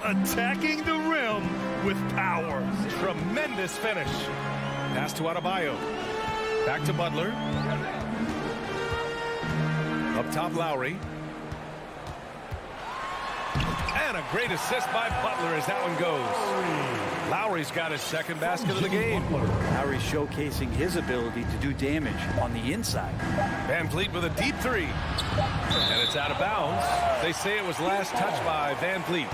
Attacking the rim with power. Tremendous finish. Pass to Adebayo. Back to Butler. Up top, Lowry. And a great assist by Butler as that one goes. Lowry's got his second basket of the game. Lowry showcasing his ability to do damage on the inside. Van Vliet with a deep 3. And it's out of bounds. They say it was last touched by Van Vliet.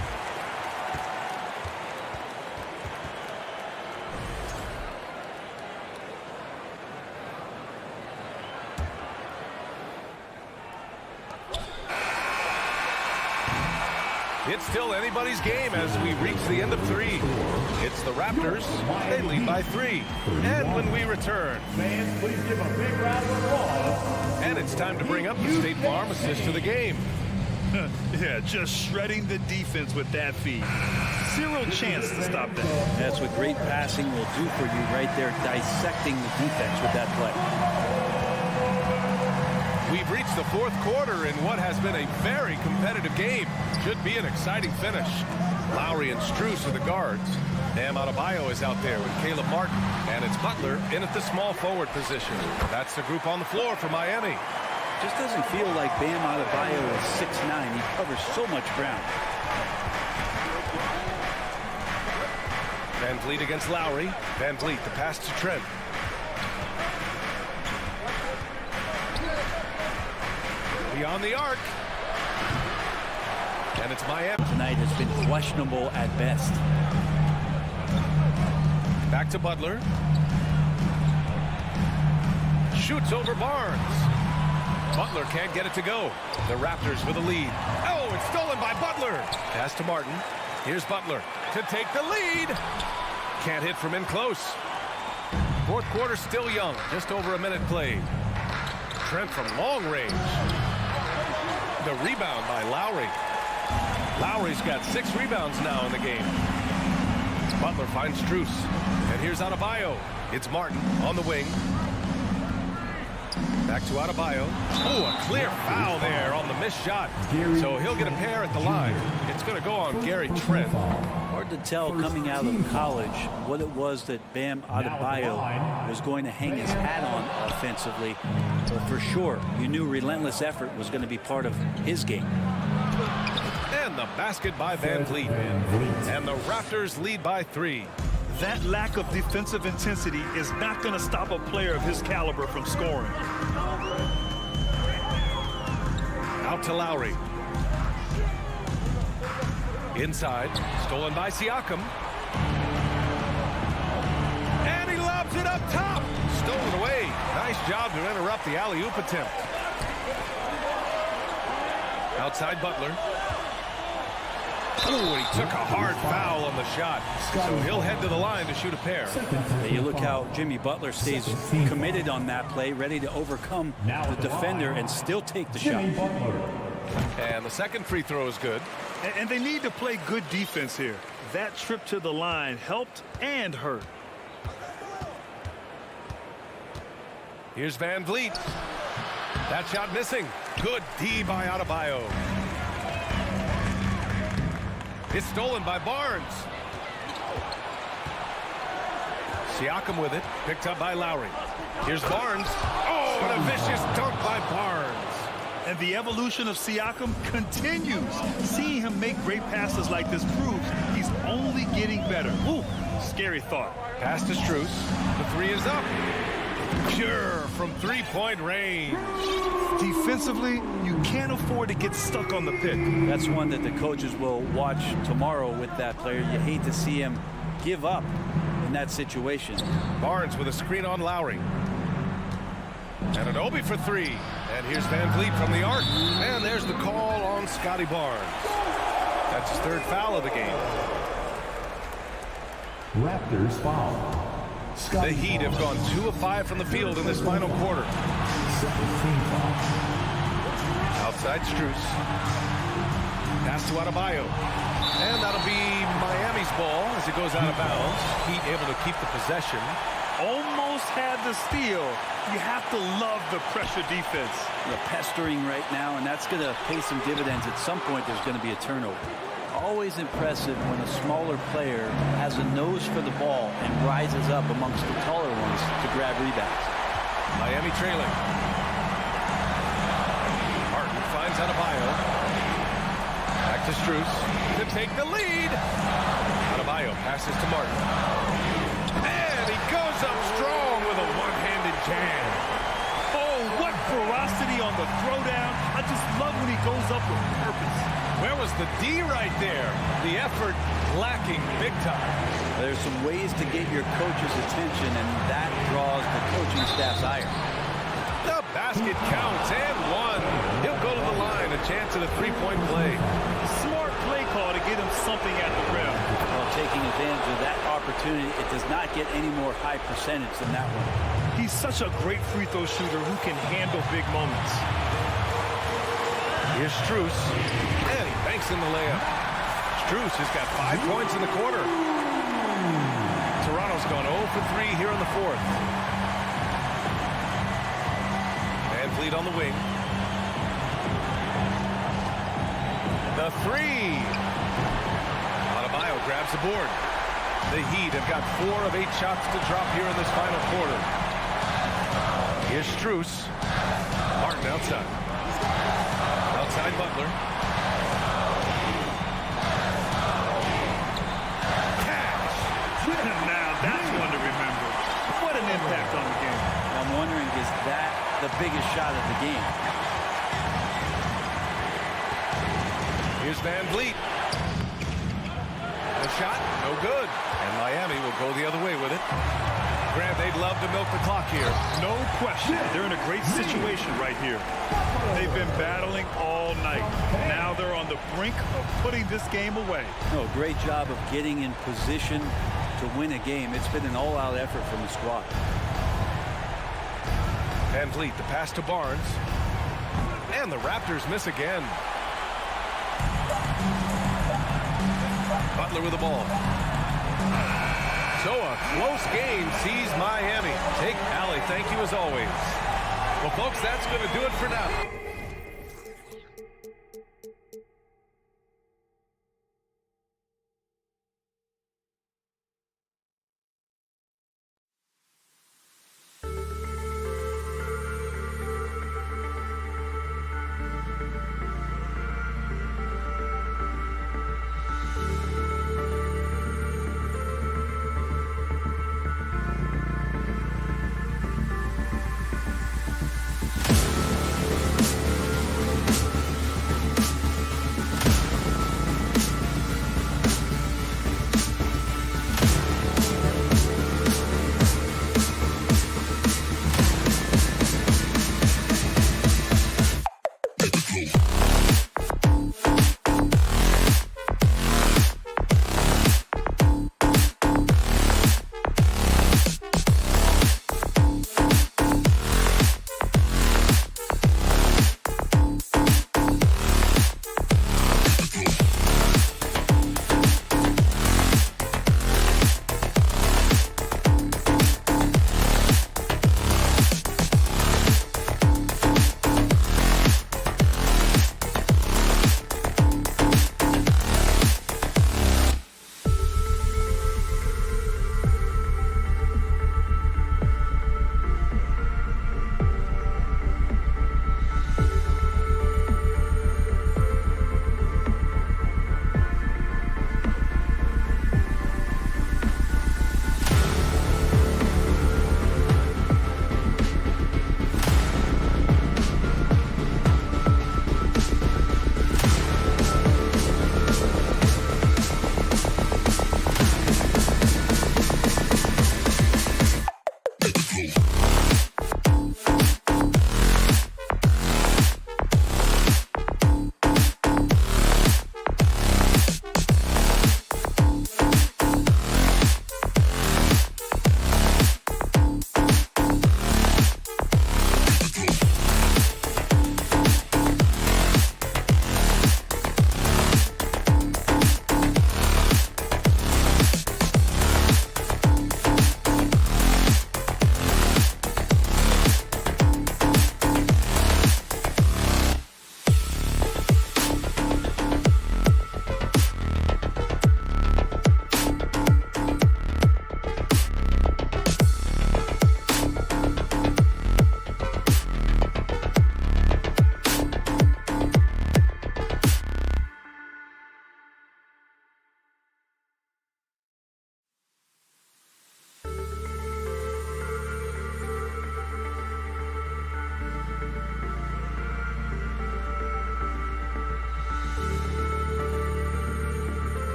It's still anybody's game as we reach the end of 3. It's the Raptors. They lead by 3. And when we return, Fans, please give a big round of applause. and it's time to bring up the State Farm assist to the game. Yeah, just shredding the defense with that feed. Zero chance to stop that. That's what great passing will do for you right there, dissecting the defense with that play. We've reached the fourth quarter in what has been a very competitive game. Should be an exciting finish. Lowry and Strus are the guards. Bam Adebayo is out there with Caleb Martin. And it's Butler in at the small forward position. That's the group on the floor for Miami. Just doesn't feel like Bam Adebayo is 6'9". He covers so much ground. Van Vliet against Lowry. Van Vliet, the pass to Trent. Beyond the arc. And it's Miami. Tonight has been questionable at best. Back to Butler. Shoots over Barnes. Butler can't get it to go. The Raptors with a lead. Oh, it's stolen by Butler. Pass to Martin. Here's Butler to take the lead. Can't hit from in close. Fourth quarter still young. Just over a minute played. Trent from long range. The rebound by Lowry. Lowry's got 6 rebounds now in the game. Butler finds Strus. And here's Adebayo. It's Martin on the wing. Back to Adebayo. Oh, a clear foul there on the missed shot. So he'll get a pair at the line. It's going to go on Gary Trent. Hard to tell coming out of college what it was that Bam Adebayo was going to hang his hat on offensively. But for sure, you knew relentless effort was going to be part of his game. And the basket by Van Vliet. And the Raptors lead by 3. That lack of defensive intensity is not going to stop a player of his caliber from scoring. Out to Lowry. Inside, stolen by Siakam. And he lobs it up top. Stolen away. Nice job to interrupt the alley-oop attempt. Outside Butler. Oh, he took a hard foul on the shot. So he'll head to the line to shoot a pair. You look how Jimmy Butler stays committed on that play, ready to overcome the defender and still take the shot. And the second free throw is good. And they need to play good defense here. That trip to the line helped and hurt. Here's Van Vliet. That shot missing. Good D by Adebayo. It's stolen by Barnes. Siakam with it. Picked up by Lowry. Here's Barnes. Oh, what a vicious dunk by Barnes. And the evolution of Siakam continues. Seeing him make great passes like this proves he's only getting better. Ooh, scary thought. Pass to Strus. The 3 is up. Pure from three-point range. Defensively, you can't afford to get stuck on the pick. That's one that the coaches will watch tomorrow with that player. You hate to see him give up in that situation. Barnes with a screen on Lowry. And an Obi for 3. And here's Van Vliet from the arc. And there's the call on Scotty Barnes. That's his 3rd foul of the game. Raptors foul. The Heat have gone 2 of 5 from the field in this final quarter. Outside Strus. Pass to Adebayo. And that'll be Miami's ball as it goes out of bounds. Heat able to keep the possession. Almost had the steal. You have to love the pressure defense. The pestering right now, and that's going to pay some dividends. At some point, there's going to be a turnover. Always impressive when a smaller player has a nose for the ball and rises up amongst the taller ones to grab rebounds. Miami trailing. Martin finds Adebayo. Back to Strus to take the lead. Adebayo passes to Martin. And he goes up strong with a one-handed jam. Oh, what ferocity on the throwdown. I just love when he goes up with purpose. Where was the D right there? The effort lacking big time. There's some ways to get your coach's attention, and that draws the coaching staff's ire. The basket counts and 1. He'll go to the line, a chance at a 3-point play. Smart play call to get him something at the rim. Well, taking advantage of that opportunity, it does not get any more high percentage than that one. He's such a great free throw shooter who can handle big moments. Here's Strus, and he banks in the layup. Strus has got 5 points in the quarter. Toronto's gone 0 for 3 here in the 4th. Van Vliet on the wing. The 3. Adebayo grabs the board. The Heat have got 4 of 8 shots to drop here in this final quarter. Here's Strus. Martin outside. Outside Butler. Cash. Now that's one to remember. What an impact on the game. I'm wondering, is that the biggest shot of the game? Here's Van Vliet. The shot, no good. And Miami will go the other way with it. Grant, they'd love to milk the clock here. No question. They're in a great situation right here. They've been battling all night. Now they're on the brink of putting this game away. No, great job of getting in position to win a game. It's been an all-out effort from the squad. Van Vliet, the pass to Barnes. And the Raptors miss again. Butler with the ball. So a close game sees Miami. Take Allie, thank you as always. Well, folks, that's going to do it for now.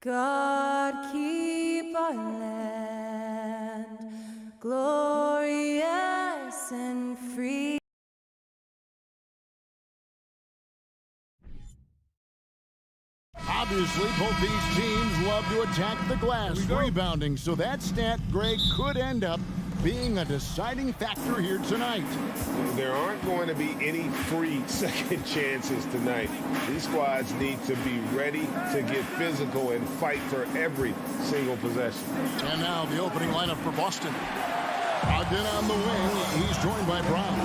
God keep our land glorious and free. Obviously, both these teams love to attack the glass, rebounding, so that stat, Greg, could end up being a deciding factor here tonight. There aren't going to be any free second chances tonight. These squads need to be ready to get physical and fight for every single possession. And now the opening lineup for Boston. Ogden on the wing. He's joined by Brown.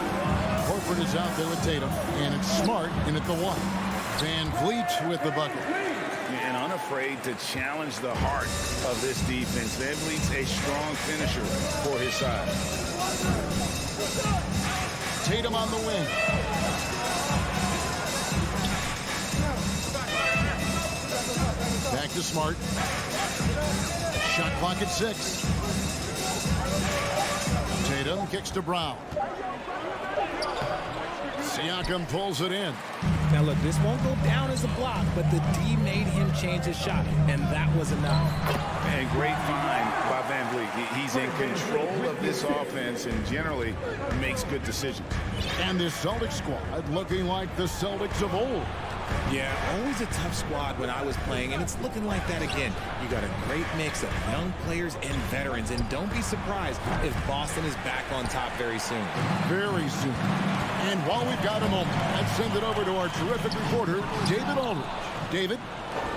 Horford is out there with Tatum, and it's Smart in at the 1. Van Vliet with the bucket. And unafraid to challenge the heart of this defense. Van Vliet's a strong finisher for his side. Tatum on the wing. Back to Smart. Shot clock at 6. Tatum kicks to Brown. Siakam pulls it in. Now look, this won't go down as a block, but the D made him change his shot, and that was enough. And great find by Van Vliet. He's in control of this offense and generally makes good decisions. And this Celtics squad looking like the Celtics of old. Yeah, always a tough squad when I was playing, and it's looking like that again. You got a great mix of young players and veterans, and don't be surprised if Boston is back on top very soon. Very soon. And while we've got a moment, let's send it over to our terrific reporter, David Aldridge. David?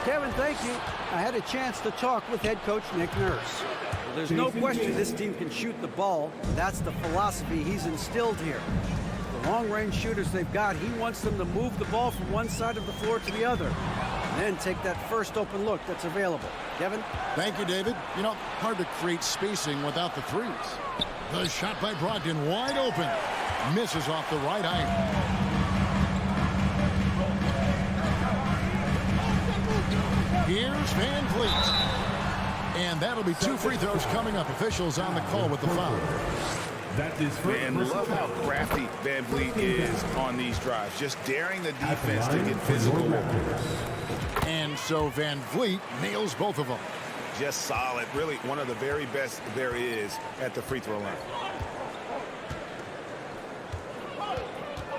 Kevin, thank you. I had a chance to talk with head coach Nick Nurse. Well, there's no question this team can shoot the ball. That's the philosophy he's instilled here. The long-range shooters they've got, he wants them to move the ball from one side of the floor to the other, and then take that first open look that's available. Kevin? Thank you, David. You know, hard to create spacing without the threes. The shot by Brogdon, wide open. Misses off the right iron. Here's Van Vliet. And that'll be 2 free throws coming up. Officials on the call with the foul. And love how crafty Van Vliet is on these drives. Just daring the defense to get physical. And so Van Vliet nails both of them. Just solid. Really one of the very best there is at the free throw line.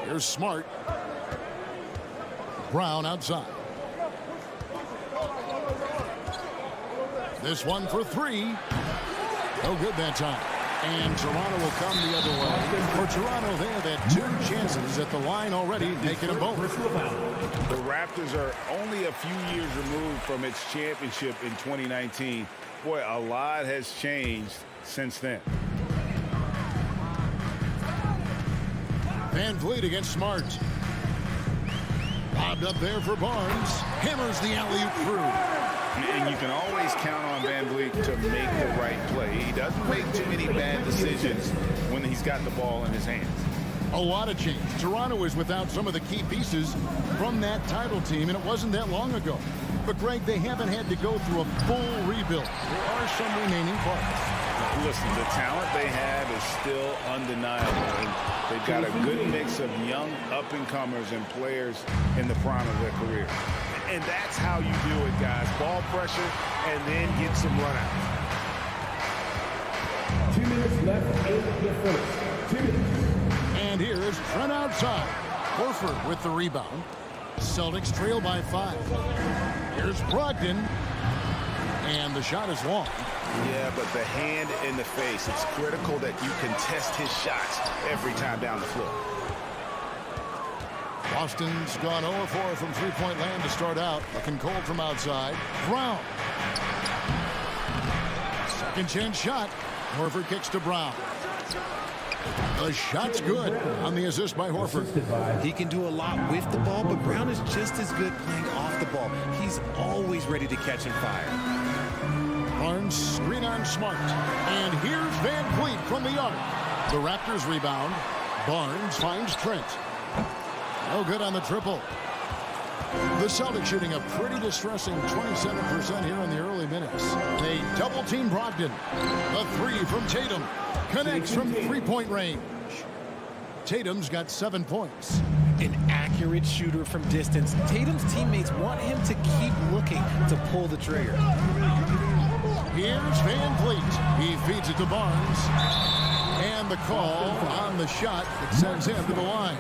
Here's Smart. Brown outside. This one for 3. No good that time. And Toronto will come the other way. For Toronto, they have had 2 chances at the line already, making them both. The Raptors are only a few years removed from its championship in 2019. Boy, a lot has changed since then. Van Vliet against Smart. Lobbed up there for Barnes. Hammers the alley-oop through. And you can always count on Van Vliet to make the right play. He doesn't make too many bad decisions when he's got the ball in his hands. A lot of change. Toronto is without some of the key pieces from that title team, and it wasn't that long ago. But, Greg, they haven't had to go through a full rebuild. There are some remaining parts. Listen, the talent they have is still undeniable. And they've got a good mix of young up-and-comers and players in the prime of their career. And that's how you do it, guys. Ball pressure and then get some run-out. 2 minutes left in the first. 2 minutes. And here is Trent outside. Horford with the rebound. Celtics trail by 5. Here's Brogdon. And the shot is long. Yeah, but the hand in the face. It's critical that you contest his shots every time down the floor. Boston's gone 0-4 from three-point land to start out. Looking cold from outside. Brown. Second chance shot. Horford kicks to Brown. The shot's good on the assist by Horford. He can do a lot with the ball, but Brown is just as good playing off the ball. He's always ready to catch and fire. Barnes screen on Smart. And here's Van Vliet from the arc. The Raptors rebound. Barnes finds Trent. No good on the triple. The Celtics shooting a pretty distressing 27% here in the early minutes. They double-team Brogdon. A 3 from Tatum. Connects from three-point range. Tatum's got 7 points. an accurate shooter from distance. Tatum's teammates want him to keep looking to pull the trigger. Here's Van Vliet. He feeds it to Barnes. And the call on the shot that sends him to the line.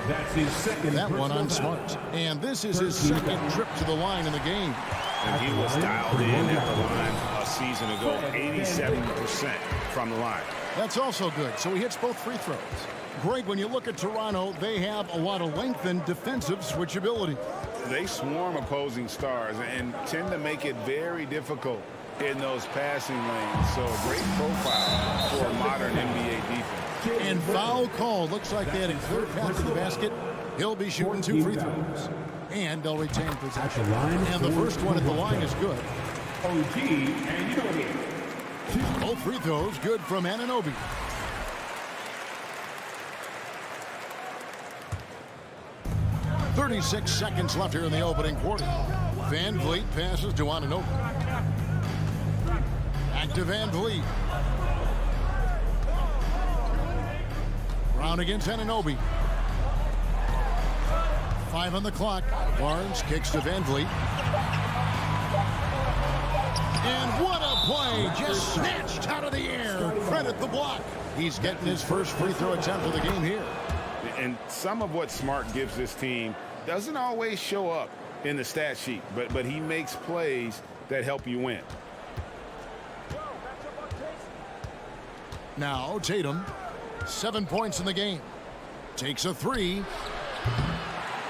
That's his second. That one on Smart. And this is his second trip to the line in the game. And he was dialed in at the line a season ago, 87% from the line. That's also good. So he hits both free throws. Greg, when you look at Toronto, they have a lot of length and defensive switchability. They swarm opposing stars and tend to make it very difficult in those passing lanes. So a great profile for a modern NBA defense. And foul call. Looks like they had a clear path to the basket. He'll be shooting 2 free throws. And they'll retain possession. And the first one at the line is good. OG Anunoby. Both free throws good from Anunoby. .36 seconds left here in the opening quarter. Van Vliet passes to Anunoby. Back to Van Vliet. Brown against Anunoby. 5 on the clock. Barnes kicks to Van Vliet. And what a play! Just snatched out of the air. Credit the block. He's getting his first free throw attempt of the game here. And some of what Smart gives this team doesn't always show up in the stat sheet, but he makes plays that help you win. Now Tatum, 7 points in the game. Takes a 3.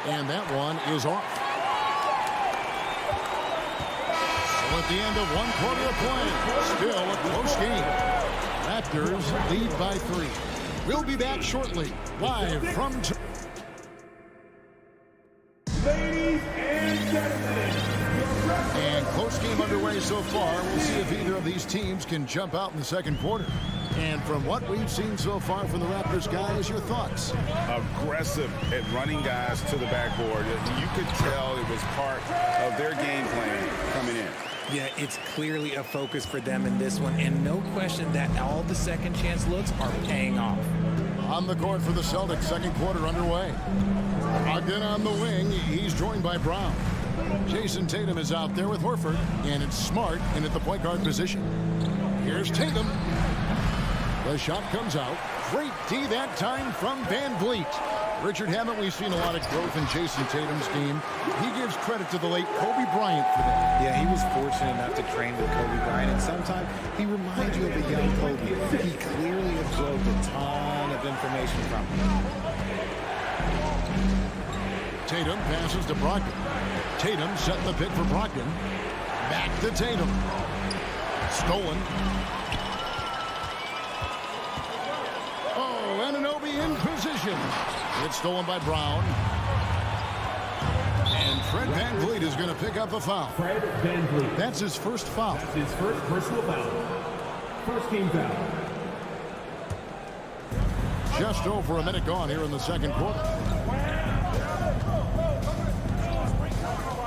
And that one is off. So at the end of 1 quarter of play, still a close game. Raptors lead by 3. We'll be back shortly, live from... Ladies and gentlemen. And close game underway so far. We'll see if either of these teams can jump out in the second quarter. And from what we've seen so far from the Raptors, guys, your thoughts? Aggressive at running guys to the backboard. You could tell it was part of their game plan coming in. Yeah, it's clearly a focus for them in this one, and no question that all the second chance looks are paying off. On the court for the Celtics, second quarter underway. Brogdon on the wing. He's joined by Brown. Jason Tatum is out there with Horford, and it's Smart in at the point guard position. Here's Tatum. The shot comes out. Great D that time from Van Vliet. Richard, haven't we seen a lot of growth in Jason Tatum's game? He gives credit to the late Kobe Bryant for that. Yeah, he was fortunate enough to train with Kobe Bryant, and sometimes he reminds you of a young Kobe. He clearly absorbed a ton of information from him. Tatum passes to Brogdon. Tatum setting the pick for Brogdon. Back to Tatum. Stolen. Oh, Anunoby in position. It's stolen by Brown. And Fred Van Vliet is going to pick up the foul. Fred Van Vliet. That's his first foul. That's his first personal foul. First team foul. Just over a minute gone here in the second quarter.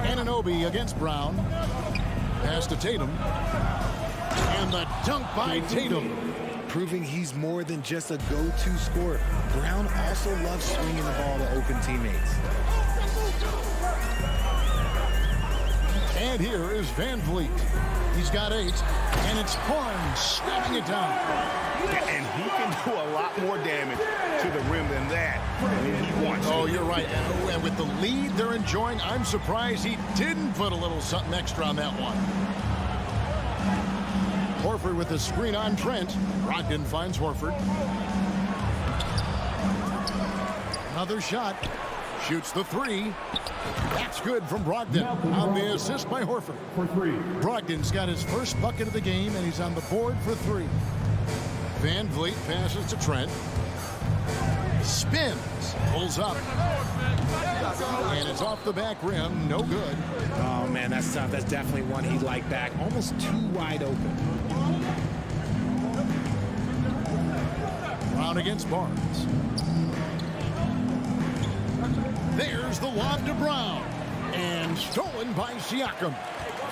Anunoby against Brown. Pass to Tatum. And the dunk by Tatum. Proving he's more than just a go-to scorer. Brown also loves swinging the ball to open teammates. And here is Van Vliet. He's got 8, and it's Barnes snapping it down. And he can do a lot more damage to the rim than that when he wants to. Oh, you're right. And with the lead they're enjoying, I'm surprised he didn't put a little something extra on that one. Horford with the screen on Trent. Brogdon finds Horford. Another shot. Shoots the 3. That's good from Brogdon on the assist by Horford. For 3. Brogdon's got his first bucket of the game, and he's on the board for 3. Van Vliet passes to Trent. Spins. Pulls up. And it's off the back rim. No good. Oh, man, that's tough. That's definitely one he'd like back. Almost too wide open. Brown against Barnes. There's the lob to Brown. And stolen by Siakam.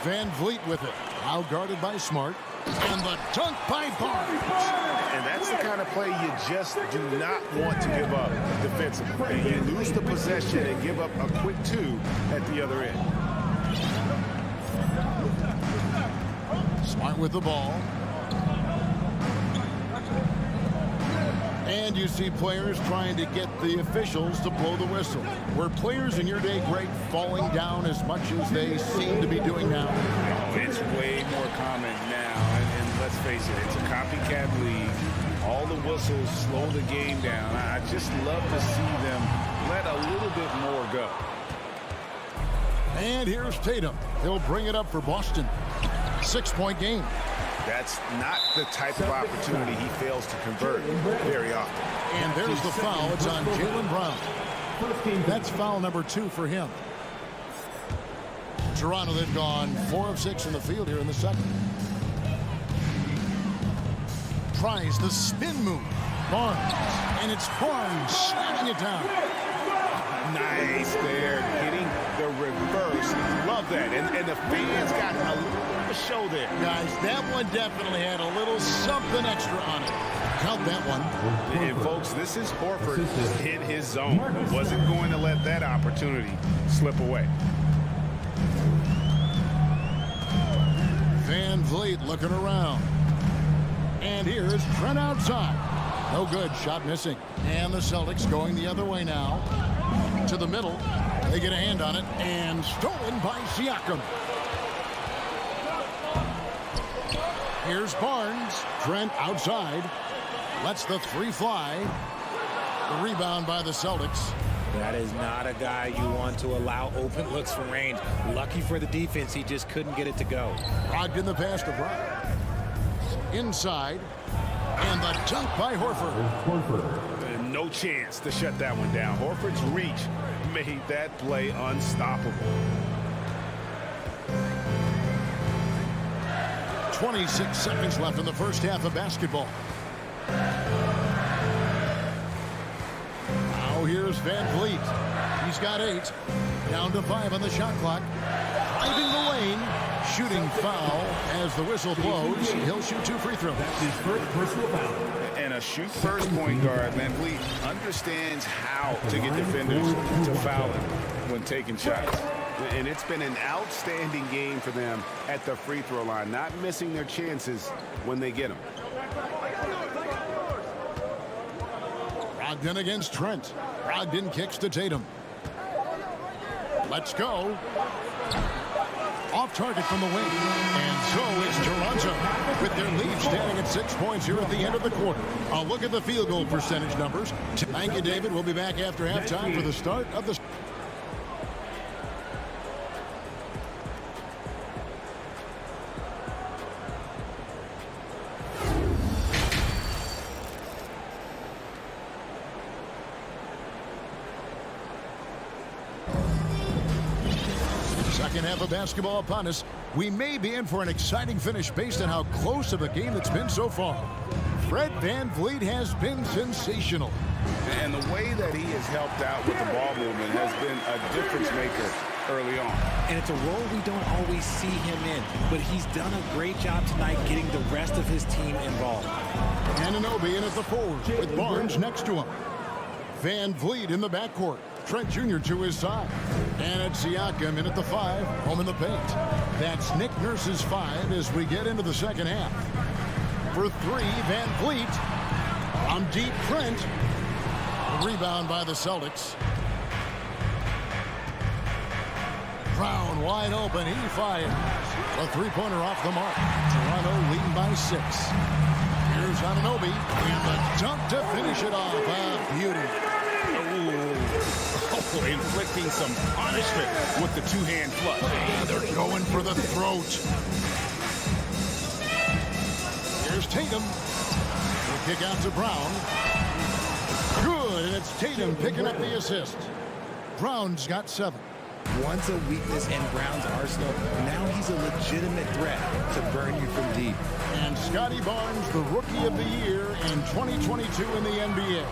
Van Vliet with it. Now guarded by Smart. And the dunk by Barnes. And that's the kind kind of play you just do not want to give up defensively. You lose the possession and give up a quick 2 at the other end. Smart with the ball. And you see players trying to get the officials to blow the whistle. Were players in your day great falling down as much as they seem to be doing now? It's way more common now, and let's face it, it's a copycat league. All the whistles slow the game down. I just love to see them let a little bit more go. And here's Tatum. He'll bring it up for Boston. 6-point game. That's not the type of opportunity he fails to convert very often. And there's the foul. It's on Jaylen Brown. That's foul number 2 for him. Toronto, they've gone 4 of 6 in the field here in the second. Tries the spin move. Barnes. And it's Barnes slamming it down. Nice there, getting the reverse. Love that. And the fans got a little bit of a show there. Guys, that one definitely had a little something extra on it. Count that one. And folks, this is Horford hit his zone. Wasn't going to let that opportunity slip away. Van Vliet looking around. And here's Trent outside. No good. Shot missing. And the Celtics going the other way now. To the middle. They get a hand on it. And stolen by Siakam. Here's Barnes. Trent outside. Lets the 3 fly. The rebound by the Celtics. That is not a guy you want to allow open looks from range. Lucky for the defense, he just couldn't get it to go. Brogdon the pass to Brown. Inside. And the dunk by Horford. No chance to shut that one down. Horford's reach made that play unstoppable. 26 seconds left in the first half of basketball. Now here's Van Vliet. He's got 8. Down to 5 on the shot clock. Driving the lane. Shooting foul as the whistle blows. He'll shoot 2 free throws. That's his first personal foul. And a shoot-first point guard, Van Vliet, understands how to get defenders to foul him when taking shots. And it's been an outstanding game for them at the free throw line, not missing their chances when they get them. Brogdon against Trent. Brogdon kicks to Tatum. Let's go. Off target from the wing. And so it's Toronto with their lead standing at 6 points here at the end of the quarter. A look at the field goal percentage numbers. Thank you, David. We'll be back after halftime for the start of the... Second half of basketball upon us. We may be in for an exciting finish based on how close of a game it's been so far. Fred Van Vliet has been sensational. And the way that he has helped out with the ball movement has been a difference maker early on. And it's a role we don't always see him in, but he's done a great job tonight getting the rest of his team involved. Anunoby in at the forward with Barnes next to him. Van Vliet in the backcourt. Trent Jr. to his side. And it's Siakam in at the 5, home in the paint. That's Nick Nurse's 5 as we get into the second half. For 3, Van Vliet. On deep, Trent. Rebound by the Celtics. Brown wide open. He fires. A 3-pointer off the mark. Toronto leading by 6. Here's Anunoby. And the dunk to finish it off. Beauty. Oh, inflicting some punishment with the 2-hand flush. They're going for the throat. Here's Tatum. He'll kick out to Brown. Good, and it's Tatum picking up the assist. Brown's got 7. Once a weakness in Brown's arsenal, now he's a legitimate threat to burn you from deep. And Scotty Barnes, the Rookie of the Year in 2022 in the NBA.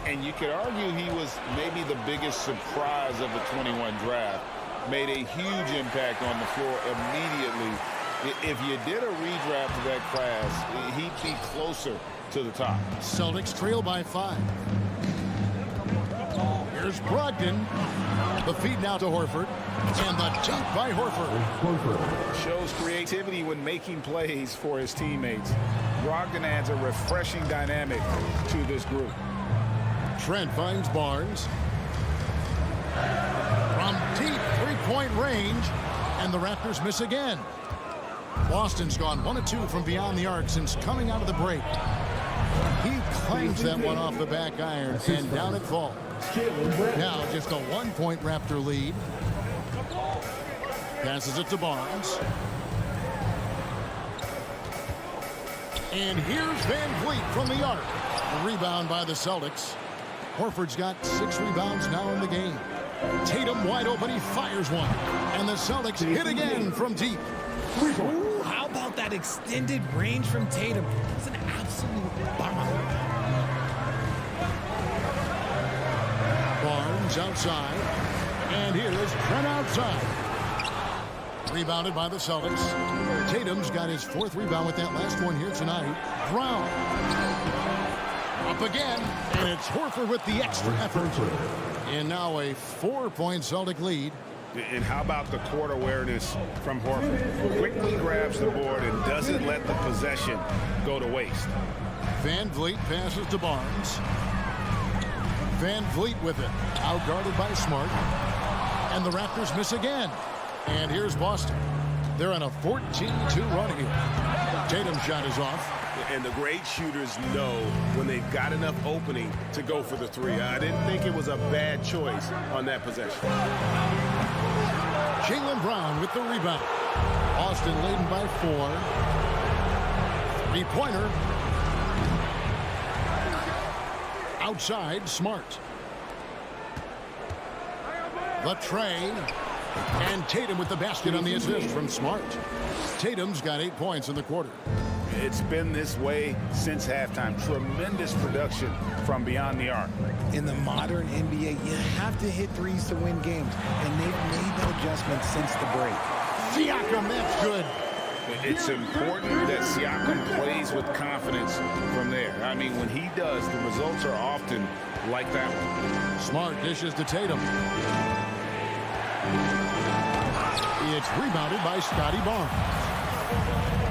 And you could argue he was maybe the biggest surprise of the 21 draft. Made a huge impact on the floor immediately. If you did a redraft of that class, he'd be closer to the top. Celtics trail by 5. Here's Brogdon. The feed now to Horford. And the dunk by Horford. Shows creativity when making plays for his teammates. Brogdon adds a refreshing dynamic to this group. Trent finds Barnes. From deep three-point range. And the Raptors miss again. Boston's gone 1 of 2 from beyond the arc since coming out of the break. He clangs that one off the back iron, and down it falls. Now just a 1-point Raptor lead. Passes it to Barnes. And here's Van Vliet from the arc. A rebound by the Celtics. Horford's got 6 rebounds now in the game. Tatum wide open, he fires one. And the Celtics hit again from deep. Ooh, how about that extended range from Tatum? It's an absolute bomb. Barnes outside. And here is Trent outside. Rebounded by the Celtics. Tatum's got his 4th rebound with that last one here tonight. Brown. Up again. And it's Horford with the extra effort. And now a 4-point Celtic lead. And how about the court awareness from Horford? Quickly grabs the board and doesn't let the possession go to waste. Van Vliet passes to Barnes. Van Vliet with it. Outguarded by Smart. And the Raptors miss again. And here's Boston. They're on a 14-2 run here. Tatum's shot is off. And the great shooters know when they've got enough opening to go for the 3. I didn't think it was a bad choice on that possession. Jaylen Brown with the rebound. Boston leading by 4. 3-pointer. Outside, Smart. The tray. And Tatum with the basket on the assist from Smart. Tatum's got 8 points in the quarter. It's been this way since halftime. Tremendous production from beyond the arc. In the modern NBA, you have to hit threes to win games, and they've made that adjustment since the break. Siakam, that's good. It's important that Siakam plays with confidence from there. I mean, when he does, the results are often like that one. Smart dishes to Tatum. It's rebounded by Scotty Barnes.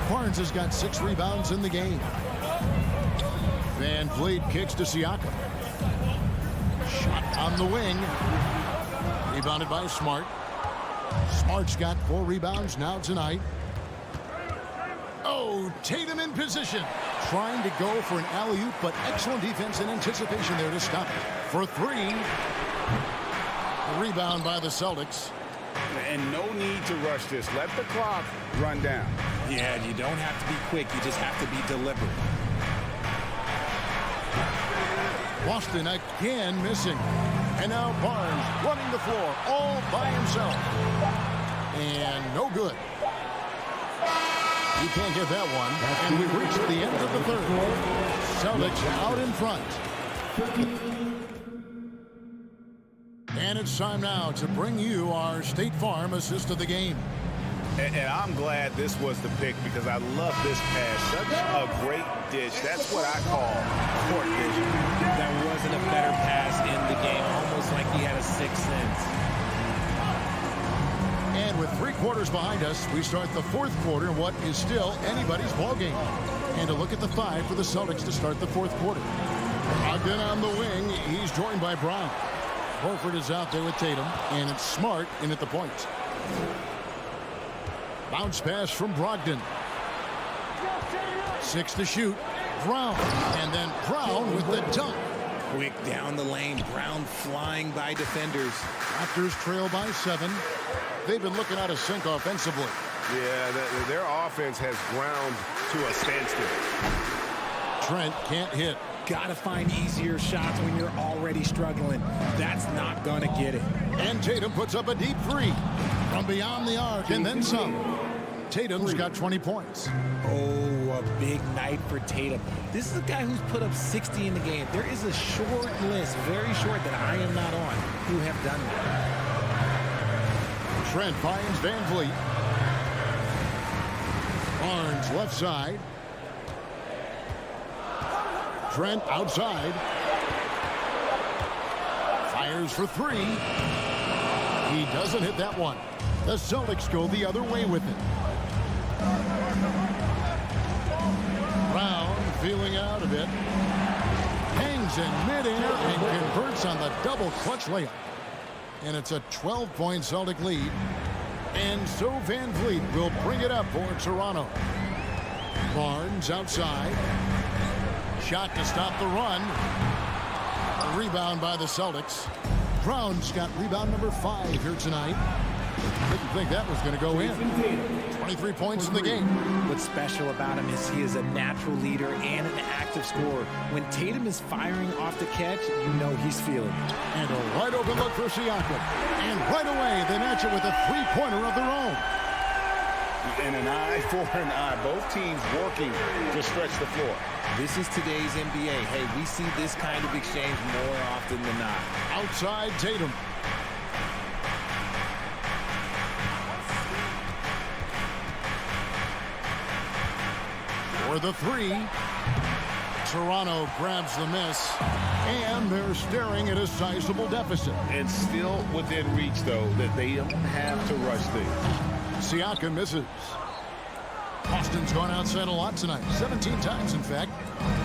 Barnes has got 6 rebounds in the game. Van Vliet kicks to Siakam. Shot on the wing. Rebounded by Smart. Smart's got 4 rebounds now tonight. Oh, Tatum in position. Trying to go for an alley-oop, but excellent defense and anticipation there to stop it. For 3. A rebound by the Celtics. And no need to rush this. Let the clock run down. Yeah, you don't have to be quick. You just have to be deliberate. Boston again missing. And now Barnes running the floor all by himself. And no good. You can't get that one. And we've reached the end of the 3rd. Celtics out in front. And it's time now to bring you our State Farm assist of the game. And I'm glad this was the pick because I love this pass. Such a great dish. That's what I call court vision. There wasn't a better pass in the game. Almost like he had a 6th sense. And with 3 quarters behind us, we start the 4th quarter in what is still anybody's ballgame. And a look at the 5 for the Celtics to start the 4th quarter. Brogdon on the wing. He's joined by Brown. Horford is out there with Tatum, and it's Smart in at the point. Bounce pass from Brogdon. 6 to shoot. Brown, and then Brown with the dunk. Quick down the lane. Brown flying by defenders. Raptors trail by 7. They've been looking out of sync offensively. Yeah, their offense has ground to a standstill. Trent can't hit. Gotta find easier shots when you're already struggling. That's not gonna get it. And Tatum puts up a deep 3 from beyond the arc and then some. Tatum's got 20 points. Oh, a big night for Tatum. This is a guy who's put up 60 in the game. There is a short list, very short, that I am not on, who have done that. Trent finds Van Vliet. Barnes left side. Trent outside. Fires for three. He doesn't hit that one. The Celtics go the other way with it. Brown feeling out a bit. Hangs in midair and converts on the double clutch layup. And it's a 12-point Celtic lead. And so Van Vliet will bring it up for Toronto. Barnes outside. Shot to stop the run. A rebound by the Celtics. Brown's got rebound number 5 here tonight. Didn't think that was going to go in. 23 points in the game. What's special about him is he is a natural leader and an active scorer. When Tatum is firing off the catch, you know he's feeling it. And a wide open look for Siakam. And right away, they match it with a three-pointer of their own. And an eye for an eye. Both teams working to stretch the floor. This is today's NBA. Hey, we see this kind of exchange more often than not. Outside Tatum. For the three. Toronto grabs the miss. And they're staring at a sizable deficit. And still within reach, though, that they don't have to rush things. Siakam misses. Boston's gone outside a lot tonight. 17 times, in fact.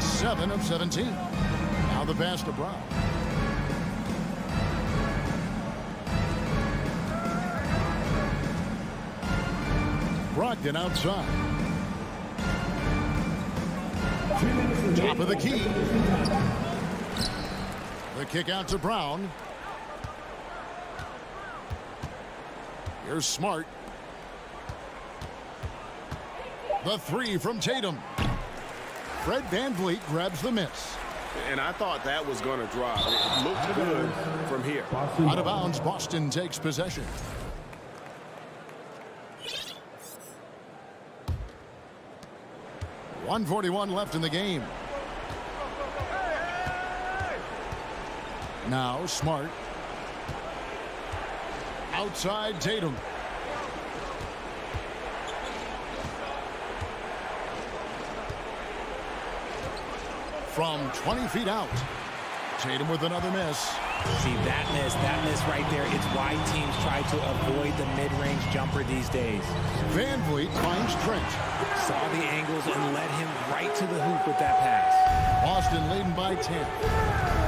7 of 17. Now the pass to Brown. Brogdon outside. Top of the key. The kick out to Brown. Here's Smart. The three from Tatum. Fred VanVleet grabs the miss. And I thought that was going to drop. It looked good from here. Out of bounds, Boston takes possession. .141 left in the game. Now Smart. Outside Tatum. From 20 feet out. Tatum with another miss. See, that miss right there, it's why teams try to avoid the mid-range jumper these days. VanVleet finds Trent. Saw the angles and led him right to the hoop with that pass. Boston leading by 10.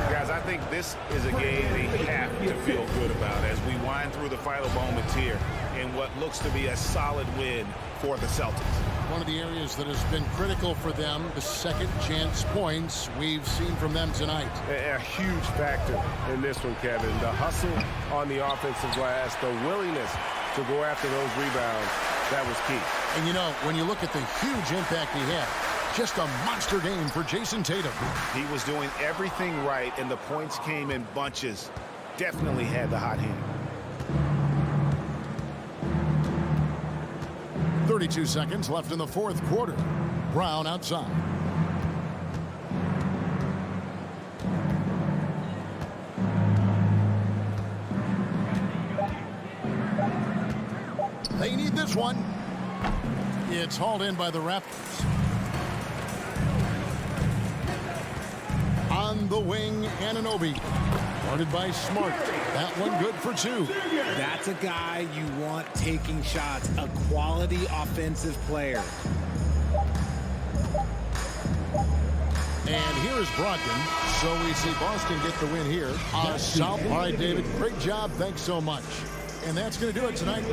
Guys, I think this is a game they have to feel good about as we wind through the final moments here in what looks to be a solid win for the Celtics. One of the areas that has been critical for them, the second chance points we've seen from them tonight. A huge factor in this one, Kevin. The hustle on the offensive glass, the willingness to go after those rebounds, that was key. And you know, when you look at the huge impact he had, just a monster game for Jason Tatum. He was doing everything right, and the points came in bunches. Definitely had the hot hand. 32 seconds left in the fourth quarter. Brown outside. They need this one. It's hauled in by the Raptors. On the wing, Anunoby. Guarded by Smart. That one good for 2. That's a guy you want taking shots, a quality offensive player. And here is Brogdon. So we see Boston get the win here. South. All right, David, great job. Thanks so much. And that's going to do it tonight.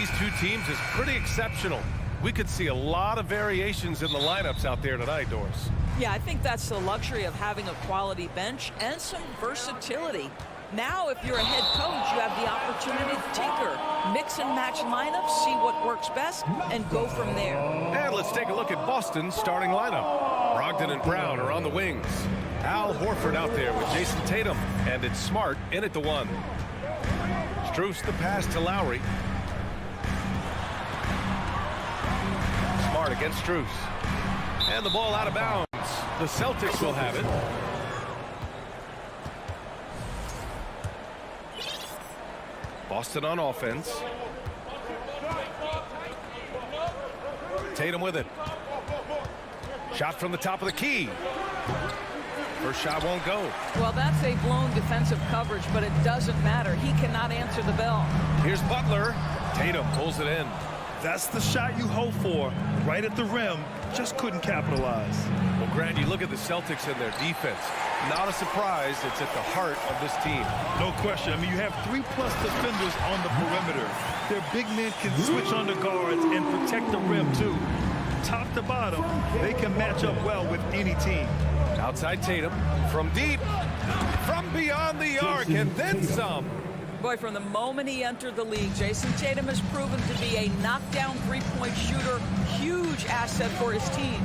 these two teams is pretty exceptional. We could see a lot of variations in the lineups out there tonight, Doris. Yeah, I think that's the luxury of having a quality bench and some versatility. Now, if you're a head coach, you have the opportunity to tinker, mix and match lineups, see what works best, and go from there. And let's take a look at Boston's starting lineup. Brogdon and Brown are on the wings. Al Horford out there with Jason Tatum, and it's Smart in at the 1. Strus the pass to Lowry. Smart against Strus. And the ball out of bounds. The Celtics will have it. Boston on offense. Tatum with it. Shot from the top of the key. First shot won't go. Well, that's a blown defensive coverage, but it doesn't matter. He cannot answer the bell. Here's Butler. Tatum pulls it in. That's the shot you hope for. Right at the rim. Just couldn't capitalize. Well, Grant, you look at the Celtics and their defense. Not a surprise. It's at the heart of this team. No question. I mean, you have 3+ defenders on the perimeter. Their big men can switch on the guards and protect the rim, too. Top to bottom, they can match up well with any team. Outside Tatum from deep, from beyond the arc, and then some. Boy, from the moment he entered the league, Jason Tatum has proven to be a knockdown three-point shooter. Huge asset for his team.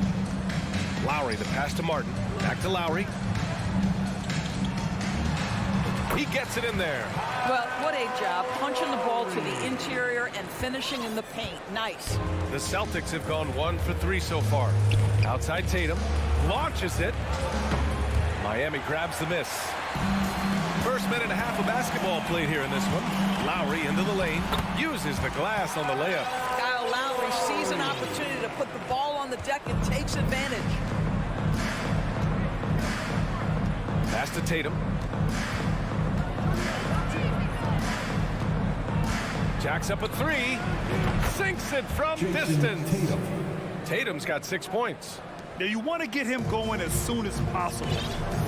Lowry, the pass to Martin. Back to Lowry. He gets it in there. Well, what a job. Punching the ball to the interior and finishing in the paint. Nice. The Celtics have gone 1 for 3 so far. Outside Tatum. Launches it. Miami grabs the miss. First minute and a half of basketball played here in this one. Lowry into the lane. Uses the glass on the layup. Kyle Lowry sees an opportunity to put the ball on the deck and takes advantage. Pass to Tatum. Jacks up a 3. Sinks it from distance. Tatum's got 6 points. Now, you want to get him going as soon as possible.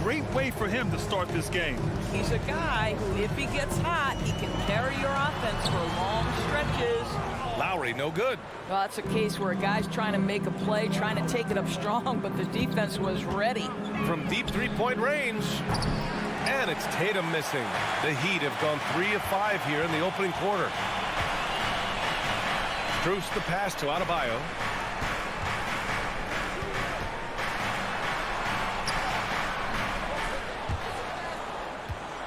Great way for him to start this game. He's a guy who, if he gets hot, he can carry your offense for long stretches. Lowry, no good. Well, that's a case where a guy's trying to make a play, trying to take it up strong, but the defense was ready. From deep three-point range. And it's Tatum missing. The Heat have gone 3 of 5 here in the opening quarter. Strus the pass to Adebayo.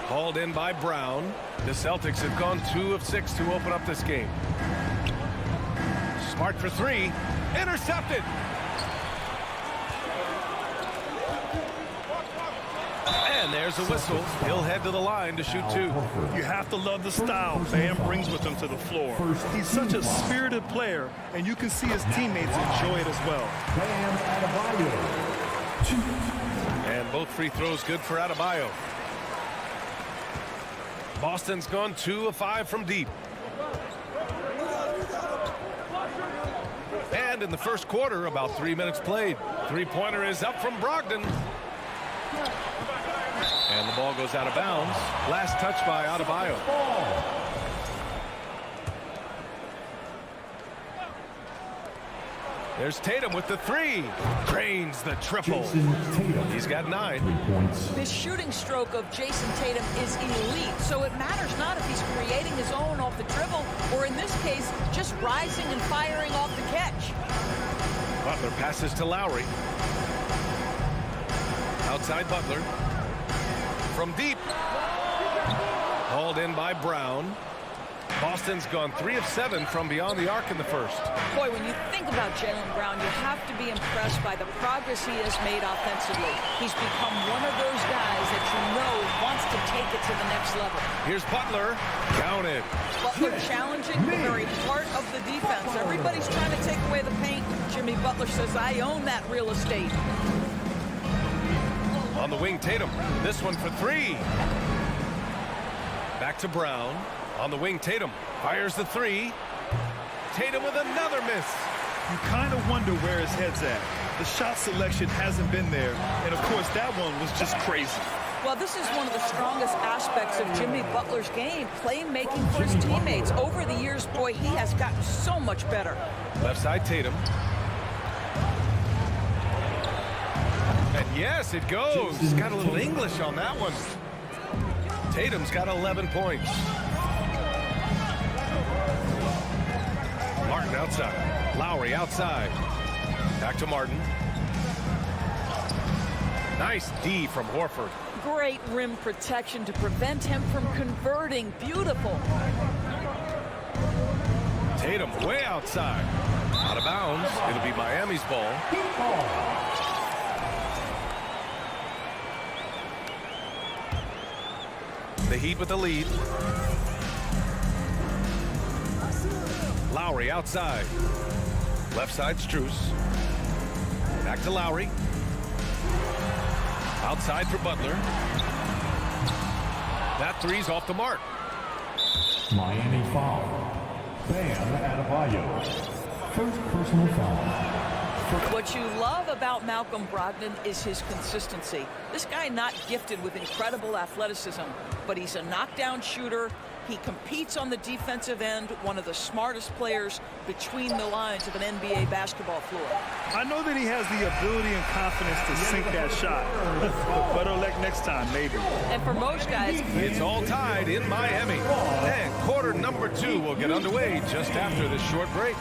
Hauled in by Brown. The Celtics have gone 2 of 6 to open up this game. Smart for 3. Intercepted. And there's a whistle. He'll head to the line to shoot 2. You have to love the style Bam brings with him to the floor. He's such a spirited player, and you can see his teammates enjoy it as well. And both free throws good for Adebayo. Boston's gone 2 of 5 from deep. And in the first quarter, about 3 minutes played. Three-pointer is up from Brogdon. And the ball goes out of bounds. Last touch by Adebayo. There's Tatum with the 3. Drains the triple. He's got 9. This shooting stroke of Jason Tatum is elite, so it matters not if he's creating his own off the dribble or, in this case, just rising and firing off the catch. Butler passes to Lowry. Outside Butler. From deep. Hauled in by Brown. Boston's gone 3 of 7 from beyond the arc in the first. Boy, when you think about Jaylen Brown, you have to be impressed by the progress he has made offensively. He's become one of those guys that you know wants to take it to the next level. Here's Butler. Count it. Butler challenging the very heart of the defense. Everybody's trying to take away the paint. Jimmy Butler says, I own that real estate. On the wing, Tatum. This one for 3. Back to Brown. On the wing, Tatum fires the 3. Tatum with another miss. You kind of wonder where his head's at. The shot selection hasn't been there. And, of course, that one was just crazy. Well, this is one of the strongest aspects of Jimmy Butler's game, playmaking for his teammates. Over the years, boy, he has gotten so much better. Left side, Tatum. And yes, it goes. He's got a little English on that one. Tatum's got 11 points. Martin outside. Lowry outside. Back to Martin. Nice D from Horford. Great rim protection to prevent him from converting. Beautiful. Tatum way outside. Out of bounds. It'll be Miami's ball. The Heat with the lead. Lowry outside. Left side, Strus. Back to Lowry. Outside for Butler. That three's off the mark. Miami foul. Bam Adebayo. First personal foul. What you love about Malcolm Brogdon is his consistency. This guy not gifted with incredible athleticism, but he's a knockdown shooter. He competes on the defensive end, one of the smartest players between the lines of an NBA basketball floor. I know that he has the ability and confidence to sink that shot. Better luck next time, maybe. And for most guys, it's all tied in Miami. And quarter number 2 will get underway just after this short break.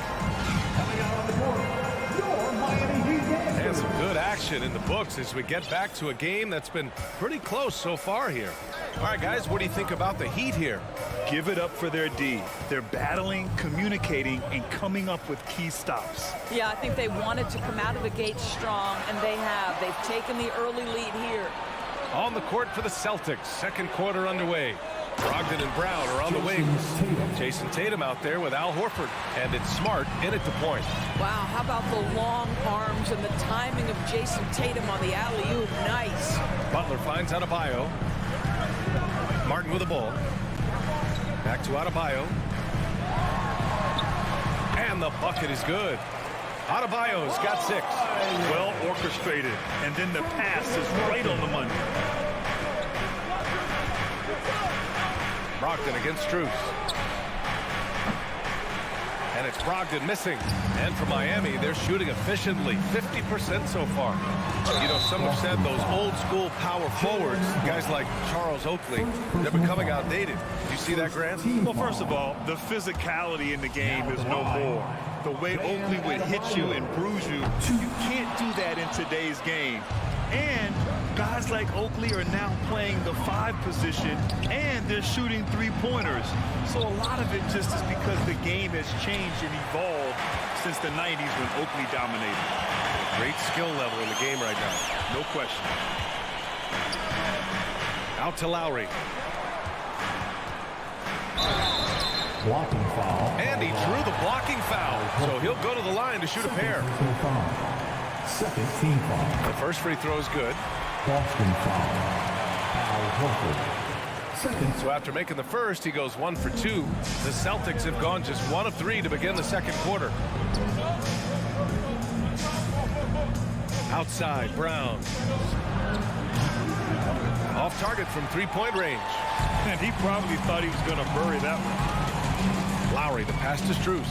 And some good action in the books as we get back to a game that's been pretty close so far here. All right, guys, what do you think about the Heat here? Give it up for their D. They're battling, communicating, and coming up with key stops. Yeah, I think they wanted to come out of the gate strong, and they have. They've taken the early lead here. On the court for the Celtics, second quarter underway. Brogdon and Brown are on the wings. Jason Tatum out there with Al Horford. And it's Smart in at the point. Wow, how about the long arms and the timing of Jason Tatum on the alley-oop? Nice. Butler finds Adebayo. Martin with the ball. Back to Adebayo. And the bucket is good. Adebayo's got 6. Well orchestrated. And then the pass is right on the money. Brogdon against Strus. And it's Brogdon missing. And for Miami, they're shooting efficiently, 50% so far. You know, some have said those old school power forwards, guys like Charles Oakley, they're becoming outdated. Do you see that, Grant? Well, first of all, the physicality in the game is no more. The way Oakley would hit you and bruise you, you can't do that in today's game. And guys like Oakley are now playing the 5 position, and they're shooting 3-pointers. So a lot of it just is because the game has changed and evolved since the 90s when Oakley dominated. Great skill level in the game right now. No question. Out to Lowry. Blocking foul. And he drew the blocking foul. So he'll go to the line to shoot a pair. Second team foul. The first free throw is good. Boston foul. Al Horford. Second. So after making the first, he goes 1 for 2. The Celtics have gone just 1 of 3 to begin the second quarter. Outside, Brown. Off target from 3-point range. And he probably thought he was going to bury that one. Lowry, the pass to Strus.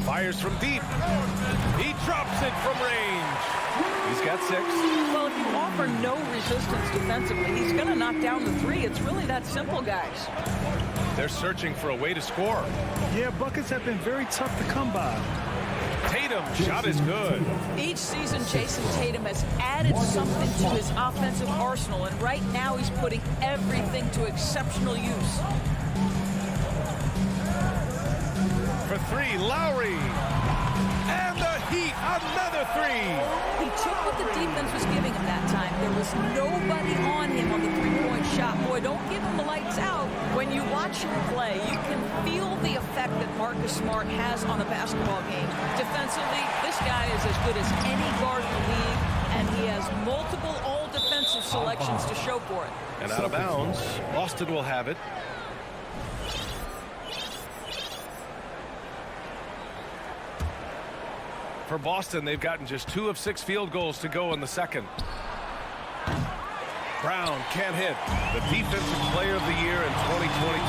Fires from deep. He drops it from range. He's got 6. Well, if you offer no resistance defensively, he's going to knock down the 3. It's really that simple, guys. They're searching for a way to score. Yeah, buckets have been very tough to come by. Tatum, shot is good. Each season, Jason Tatum has added something to his offensive arsenal, and right now he's putting everything to exceptional use. For 3, Lowry. And the Heat, another 3. He took what the defense was giving him that time. There was nobody on him on the 3-point shot. Boy, don't give him the lights out. When you watch him play, you can feel the effect that Marcus Smart has on a basketball game. Defensively, this guy is as good as any guard in the league, and he has multiple all-defensive selections to show for it. And out of bounds, Boston will have it. For Boston, they've gotten just 2 of 6 field goals to go in the second. Brown can't hit. The defensive player of the year in 2022.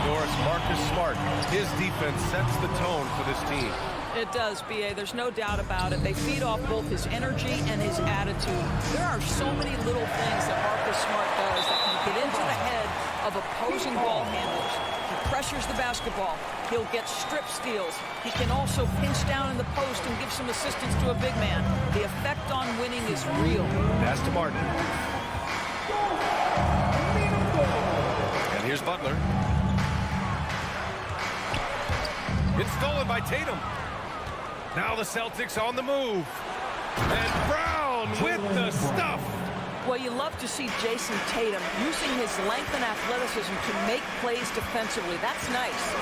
Doris Marcus Smart. His defense sets the tone for this team. It does, B.A. There's no doubt about it. They feed off both his energy and his attitude. There are so many little things that Marcus Smart does that can get into the head of opposing ball handlers. He pressures the basketball. He'll get strip steals. He can also pinch down in the post and give some assistance to a big man. The effect on winning is real. Pass to Martin. And here's Butler. It's stolen by Tatum. Now the Celtics on the move. And Brown with the stuff. Well, you love to see Jason Tatum using his length and athleticism to make plays defensively. That's nice.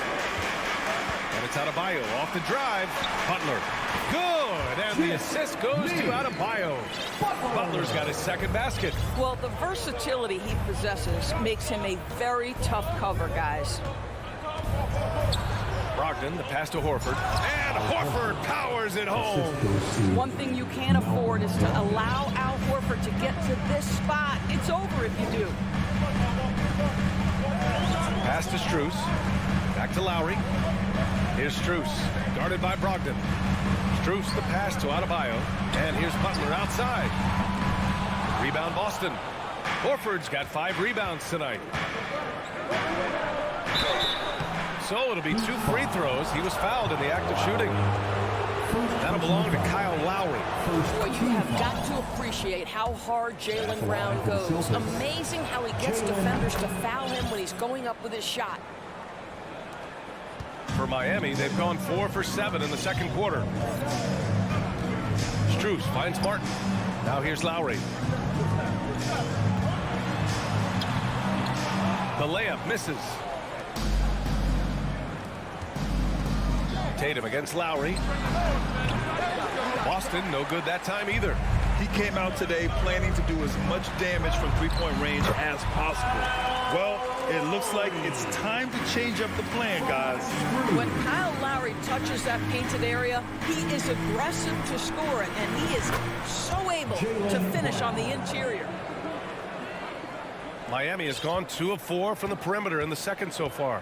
And it's Adebayo off the drive. Butler. Good. And the assist goes to Adebayo. Butler's got his second basket. Well, the versatility he possesses makes him a very tough cover, guys. Brogdon, the pass to Horford. And Horford powers it home. One thing you can't afford is to allow Al Horford to get to this spot. It's over if you do. Pass to Strus. Back to Lowry. Here's Strus, guarded by Brogdon. Strus, the pass to Adebayo. And here's Butler outside. Rebound Boston. Horford's got 5 rebounds tonight. So it'll be 2 free throws. He was fouled in the act of shooting. That'll belong to Kyle Lowry. Boy, you have got to appreciate how hard Jaylen Brown goes. Amazing how he gets defenders to foul him when he's going up with his shot. For Miami, they've gone 4 for 7 in the second quarter. Strus finds Martin. Now here's Lowry. The layup misses. Tatum against Lowry. Boston, no good that time either. He came out today planning to do as much damage from three-point range as possible. Well, it looks like it's time to change up the plan, guys. When Kyle Lowry touches that painted area, he is aggressive to score it, and he is so able to finish on the interior. Miami has gone 2 of 4 from the perimeter in the second so far.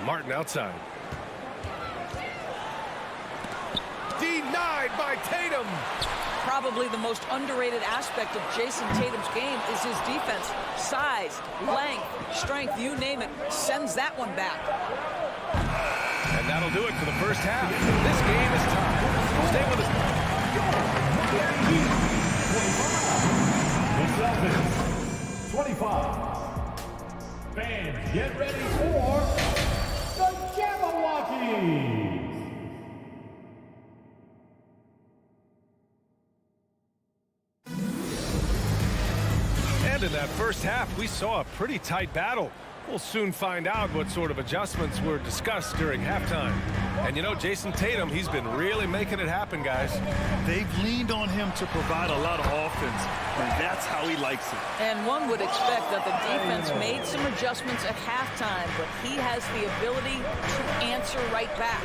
Martin outside. Denied by Tatum. Probably the most underrated aspect of Jason Tatum's game is his defense. Size, length, strength, you name it, sends that one back. And that'll do it for the first half. This game is tied. Stay with us. The Celtics, 25. Fans, get ready for the Jabberwockies. And in that first half, we saw a pretty tight battle. We'll soon find out what sort of adjustments were discussed during halftime. And you know, Jason Tatum, he's been really making it happen, guys. They've leaned on him to provide a lot of offense, and that's how he likes it. And one would expect that the defense made some adjustments at halftime, but he has the ability to answer right back.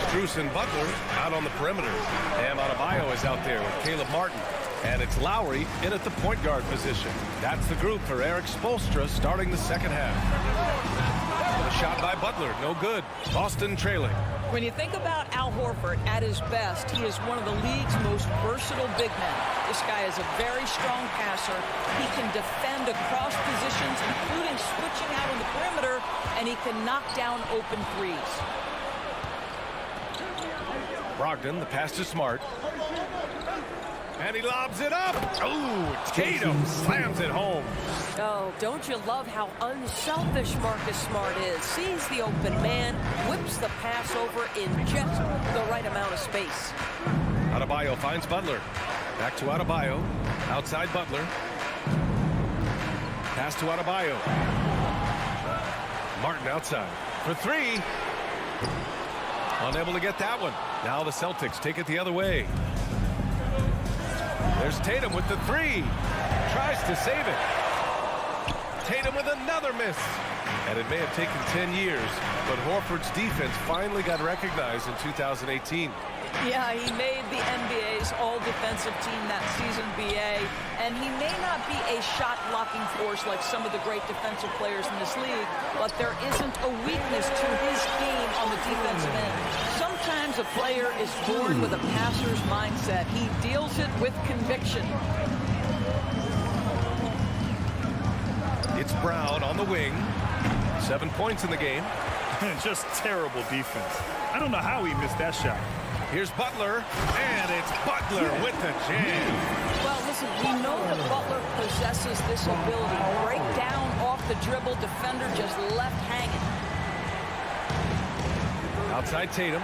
Strus and Butler out on the perimeter. Bam Adebayo is out there with Caleb Martin. And it's Lowry in at the point guard position. That's the group for Eric Spoelstra starting the second half. A shot by Butler, no good. Boston trailing. When you think about Al Horford at his best, he is one of the league's most versatile big men. This guy is a very strong passer. He can defend across positions, including switching out on the perimeter, and he can knock down open threes. Brogdon, the pass to Smart. And he lobs it up. Oh, Tatum slams it home. Oh, don't you love how unselfish Marcus Smart is? Sees the open man, whips the pass over in just the right amount of space. Adebayo finds Butler. Back to Adebayo. Outside Butler. Pass to Adebayo. Martin outside for 3. Unable to get that one. Now the Celtics take it the other way. There's Tatum with the 3. Tries to save it. Tatum with another miss. And it may have taken 10 years, but Horford's defense finally got recognized in 2018. Yeah, he made the NBA's all-defensive team that season, BA, and he may not be a shot-blocking force like some of the great defensive players in this league, but there isn't a weakness to his game on the defensive end. Sometimes a player is born with a passer's mindset. He deals it with conviction. It's Brown on the wing. 7 points in the game. Just terrible defense. I don't know how he missed that shot. Here's Butler, and it's Butler with the jam. Well, listen, we know that Butler possesses this ability. Break down off the dribble, defender just left hanging. Outside Tatum.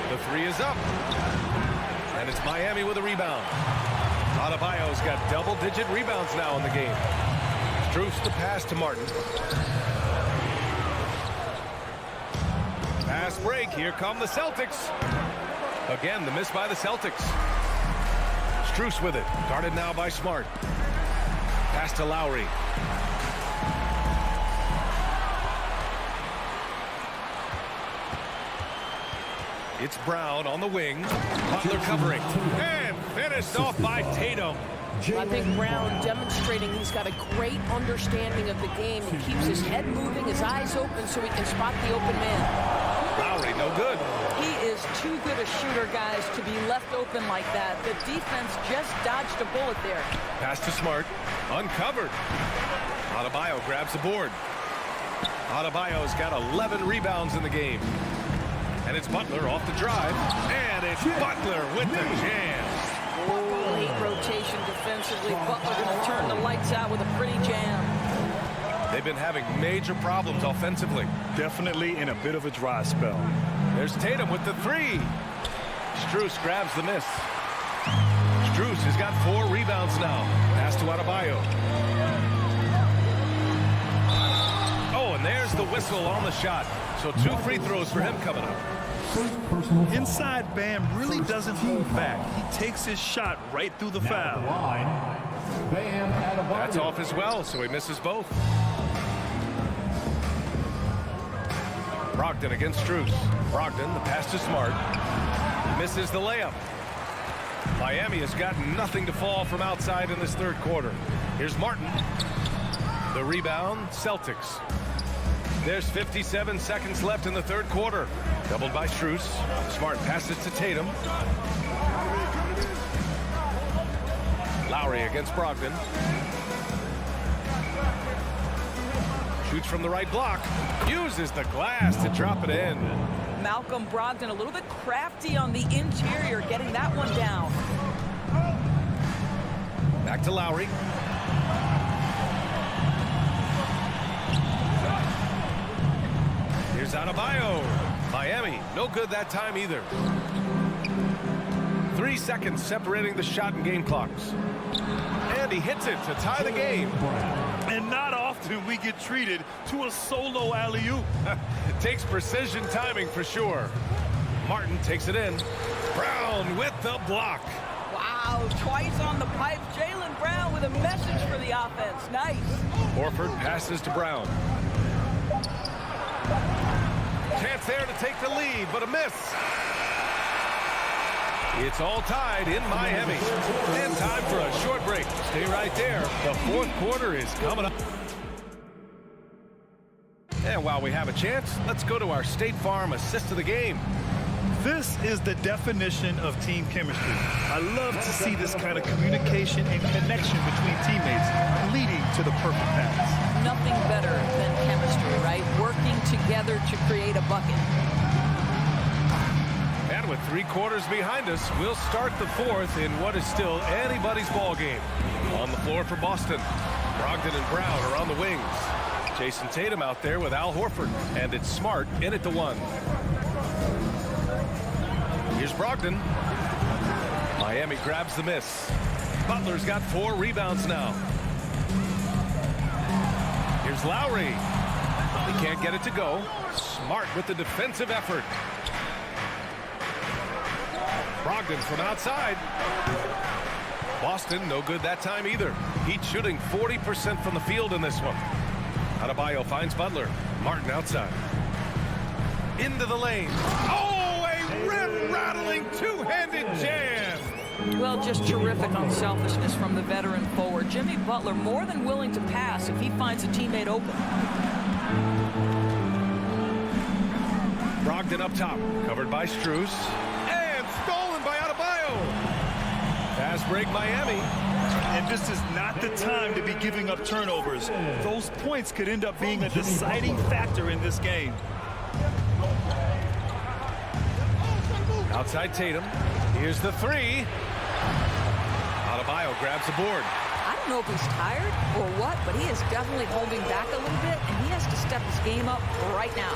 The three is up. And it's Miami with a rebound. Adebayo's got double-digit rebounds now in the game. Strus the pass to Martin. Pass break. Here come the Celtics. Again, the miss by the Celtics. Strus with it. Guarded now by Smart. Pass to Lowry. It's Brown on the wing. Butler covering. And finished off by Tatum. I think Brown demonstrating he's got a great understanding of the game. He keeps his head moving, his eyes open so he can spot the open man. Lowry, no good. He is too good a shooter, guys, to be left open like that. The defense just dodged a bullet there. Pass to Smart. Uncovered. Adebayo grabs the board. Adebayo's got 11 rebounds in the game. And it's Butler off the drive. And it's Butler with the jam. Late rotation defensively. Butler going to turn the lights out with a pretty jam. They've been having major problems offensively. Definitely in a bit of a dry spell. There's Tatum with the three. Strus grabs the miss. Strus has got 4 rebounds now. Pass to Adebayo. Oh, and there's the whistle on the shot. So 2 free throws for him coming up. Inside Bam really doesn't hold back. He takes his shot right through the foul. That's off as well, so he misses both. Brogdon against Strus. Brogdon, the pass to Smart. Misses the layup. Miami has got nothing to fall from outside in this third quarter. Here's Martin. The rebound, Celtics. There's 57 seconds left in the third quarter. Doubled by Strus. Smart passes to Tatum. Lowry against Brogdon. Shoots from the right block. Uses the glass to drop it in. Malcolm Brogdon a little bit crafty on the interior, getting that one down. Back to Lowry. Here's Adebayo. Miami, no good that time either. 3 seconds separating the shot and game clocks. And he hits it to tie the game. And not often we get treated to a solo alley-oop. Takes precision timing for sure. Martin takes it in. Brown with the block. Wow, twice on the pipe. Jaylen Brown with a message for the offense. Nice. Horford passes to Brown. Chance there to take the lead, but a miss. It's all tied in Miami. And time for a short break. Stay right there. The fourth quarter is coming up. And while we have a chance, let's go to our State Farm assist of the game. This is the definition of team chemistry. I love to see this kind of communication and connection between teammates leading to the perfect pass. Nothing better than chemistry, right? Working together to create a bucket. And with 3 quarters behind us, we'll start the fourth in what is still anybody's ball game. On the floor for Boston, Brogdon and Brown are on the wings. Jason Tatum out there with Al Horford, and it's Smart in at the 1. Here's Brogdon. Miami grabs the miss. Butler's got 4 rebounds now. Here's Lowry. He can't get it to go. Smart with the defensive effort. Brogdon from outside. Boston, no good that time either. Heat shooting 40% from the field in this one. Adebayo finds Butler. Martin outside. Into the lane. Oh, a rim two-handed jam. Well, just terrific unselfishness from the veteran forward. Jimmy Butler more than willing to pass if he finds a teammate open. Brogdon up top, covered by Strus. And stolen by Adebayo. Fast break Miami. And this is not the time to be giving up turnovers. Those points could end up being a deciding factor in this game. Outside Tatum. Here's the three. Adebayo grabs the board. I don't know if he's tired or what, but he is definitely holding back a little bit, and he has to step his game up right now.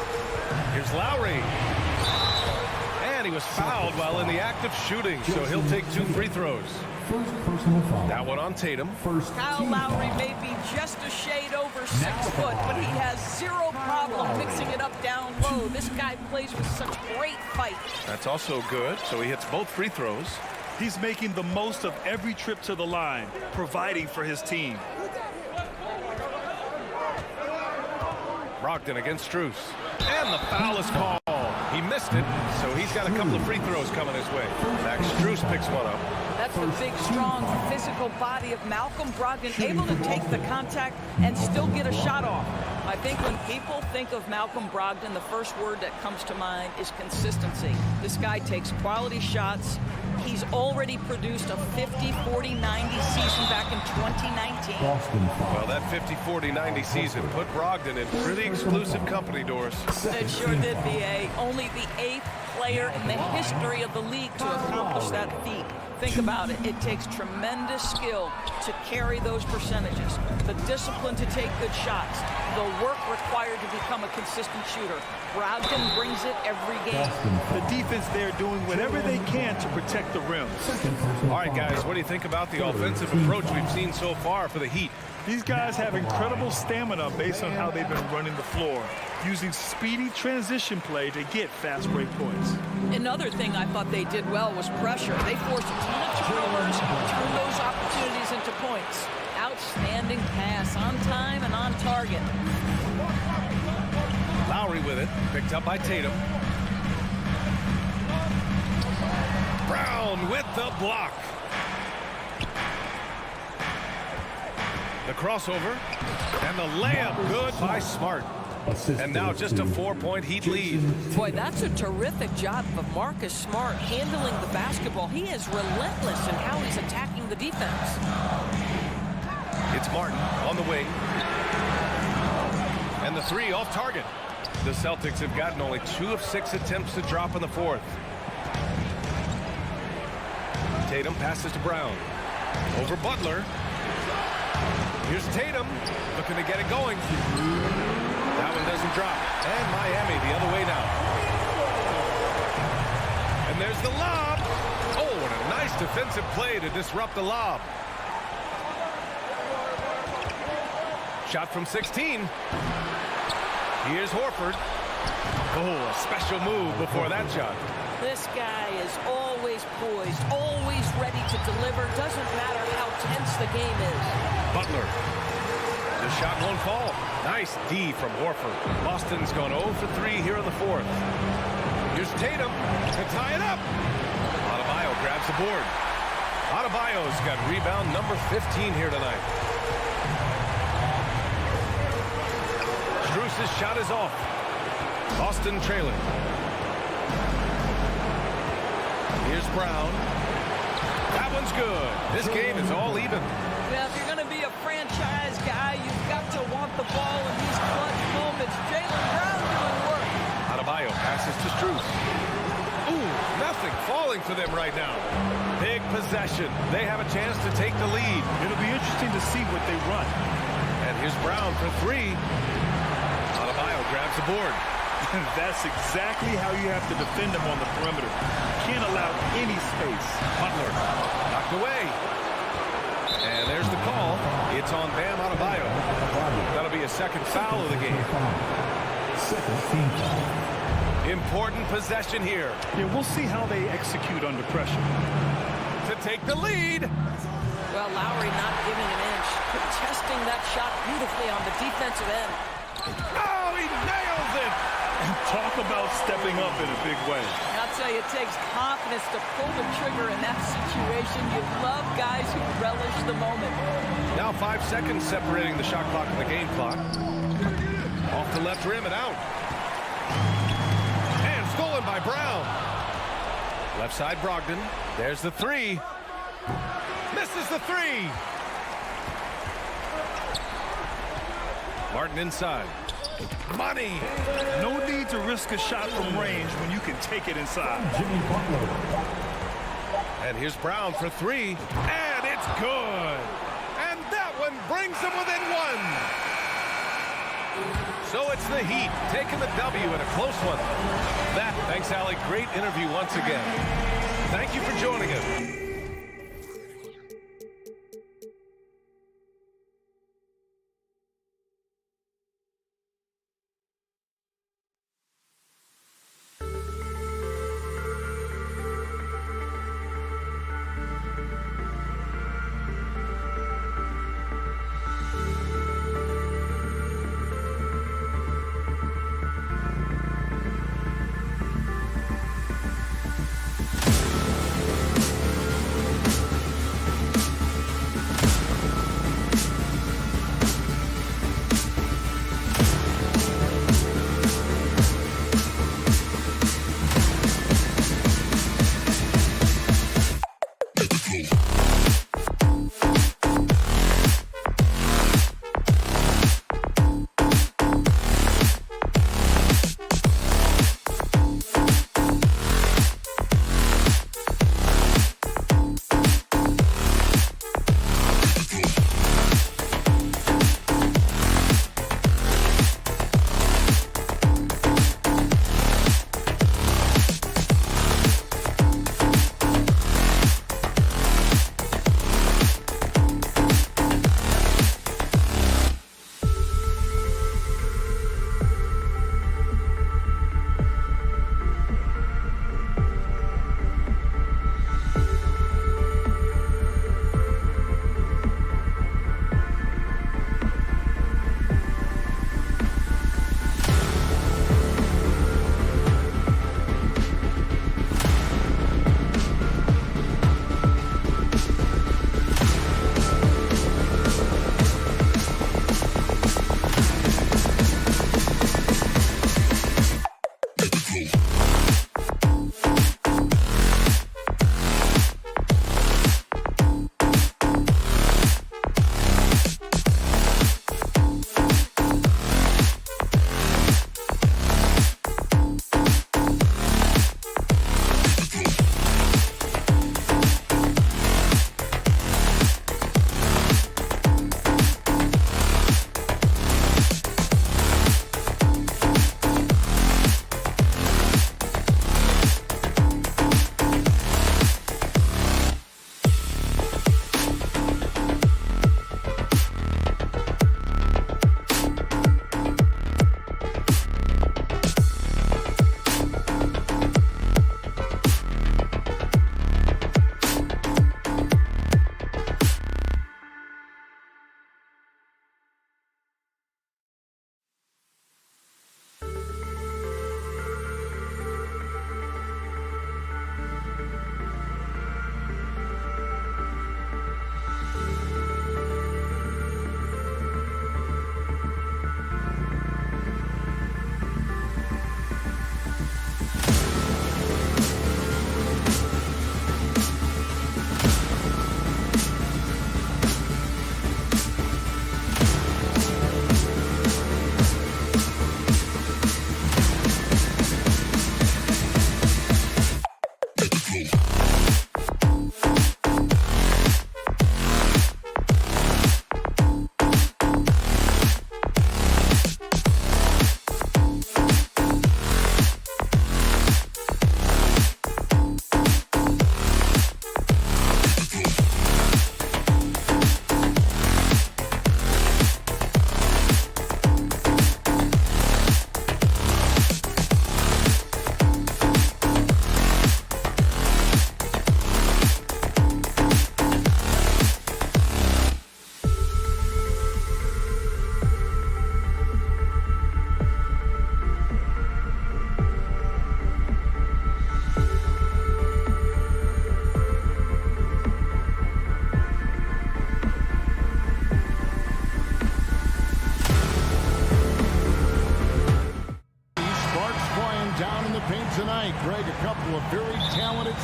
Here's Lowry. And he was fouled while in the act of shooting, so he'll take 2 free throws. That one on Tatum. Kyle Lowry may be just a shade over 6 foot, but he has zero problem mixing it up down low. This guy plays with such great fight. That's also good, so he hits both free throws. He's making the most of every trip to the line, providing for his team. Brogdon against Strus. And the foul is called. He missed it, so he's got a couple of free throws coming his way. Max Strus picks one up. That's the big, strong, physical body of Malcolm Brogdon, able to take the contact and still get a shot off. I think when people think of Malcolm Brogdon, the first word that comes to mind is consistency. This guy takes quality shots. He's already produced a 50-40-90 season back in 2019. Well, that 50-40-90 season put Brogdon in pretty exclusive company, Doris. It sure did, B.A. Only the 8th player in the history of the league to accomplish that feat. Think about it. It takes tremendous skill to carry those percentages, the discipline to take good shots, the work required to become a consistent shooter. Brogdon brings it every game. The defense there doing whatever they can to protect the rim. All right, guys, what do you think about the offensive approach we've seen so far for the Heat? These guys have incredible stamina based on how they've been running the floor, using speedy transition play to get fast break points. Another thing I thought they did well was pressure. They forced a ton of turnovers, turned those opportunities into points. Outstanding pass, on time and on target. Lowry with it, picked up by Tatum. Brown with the block. The crossover and the layup good by Smart. And now just a 4-point Heat lead. Boy, that's a terrific job of Marcus Smart handling the basketball. He is relentless in how he's attacking the defense. It's Martin on the wing. And the three off target. The Celtics have gotten only 2 of 6 attempts to drop in the 4th. Tatum passes to Brown. Over Butler. Here's Tatum looking to get it going. That one doesn't drop. And Miami the other way now. And there's the lob. Oh, and a nice defensive play to disrupt the lob. Shot from 16. Here's Horford. Oh, a special move before that shot. This guy is always poised, always ready to deliver. Doesn't matter how tense the game is. Butler. The shot won't fall. Nice D from Horford. Boston's gone 0 for 3 here in the 4th. Here's Tatum to tie it up. Adebayo grabs the board. Adebayo's got rebound number 15 here tonight. Strus's shot is off. Boston trailing. Here's Brown. That one's good. This game is all even. Well, if you're going to be a franchise guy, you've got to want the ball in these clutch moments. Jaylen Brown doing work. Adebayo passes to Strus. Ooh, nothing falling for them right now. Big possession. They have a chance to take the lead. It'll be interesting to see what they run. And here's Brown for 3. Adebayo grabs the board. That's exactly how you have to defend them on the perimeter. Can't allow any space. Butler knocked away. And there's the call. It's on Bam Adebayo. That'll be a second foul of the game. Important possession here. Yeah, we'll see how they execute under pressure. To take the lead. Well, Lowry not giving an inch. Contesting that shot beautifully on the defensive end. Oh, he nails it. And talk about stepping up in a big way. I'll tell you, it takes confidence to pull the trigger in that situation. You love guys who relish the moment. Now 5 seconds separating the shot clock and the game clock. Off the left rim and out. And stolen by Brown. Left side Brogdon. There's the three. Misses the three. Martin inside. Money. No need to risk a shot from range when you can take it inside. And here's Brown for three. And it's good. And that one brings them within one. So it's the Heat taking the W in a close one. That, thanks, Allie. Great interview once again. Thank you for joining us.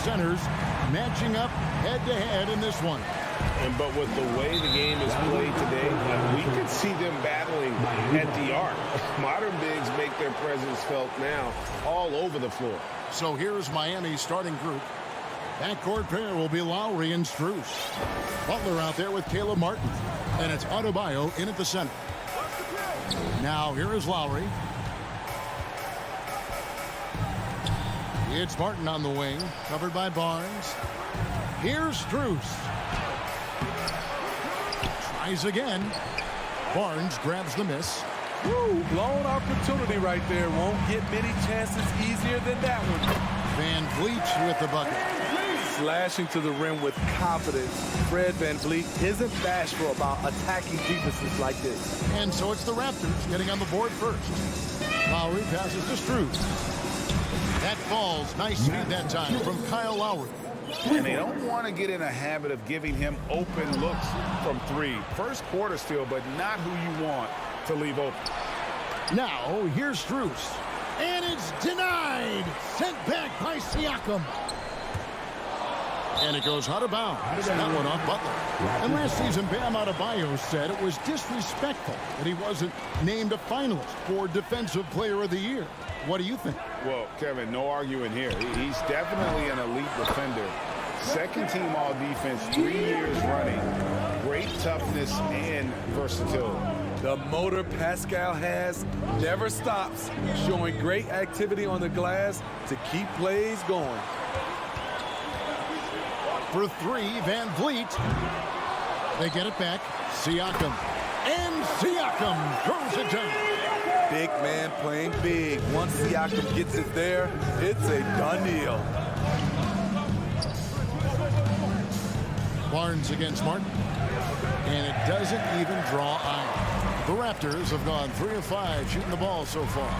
centers matching up head-to-head in this one. But with the way the game is played today, we could see them battling at the arc. Modern bigs make their presence felt now all over the floor. So here's Miami's starting group. Backcourt pair will be Lowry and Strus. Butler out there with Caleb Martin. And it's Adebayo in at the center. Now here is Lowry. It's Martin on the wing, covered by Barnes. Here's Strus. Tries again. Barnes grabs the miss. Woo, blown opportunity right there. Won't get many chances easier than that one. Van Vliet with the bucket. Slashing to the rim with confidence. Fred VanVleet isn't bashful about attacking defenses like this. And so it's the Raptors getting on the board first. Lowry passes to Strus. That falls. Nice speed that time from Kyle Lowry. And they don't want to get in a habit of giving him open looks from three. First quarter still, but not who you want to leave open. Now, here's Strus. And it's denied. Sent back by Siakam. And it goes out of bounds. That one off Butler. And last season, Bam Adebayo said it was disrespectful that he wasn't named a finalist for Defensive Player of the Year. What do you think? Well, Kevin, no arguing here. He's definitely an elite defender. Second team all defense 3 years running. Great toughness and versatility. The motor Pascal has never stops, showing great activity on the glass to keep plays going. For three, Van Vliet. They get it back. Siakam. And Siakam throws it down. Big man playing big. Once Siakam gets it there, it's a done deal. Barnes against Martin. And it doesn't even draw iron. The Raptors have gone 3 of 5 shooting the ball so far.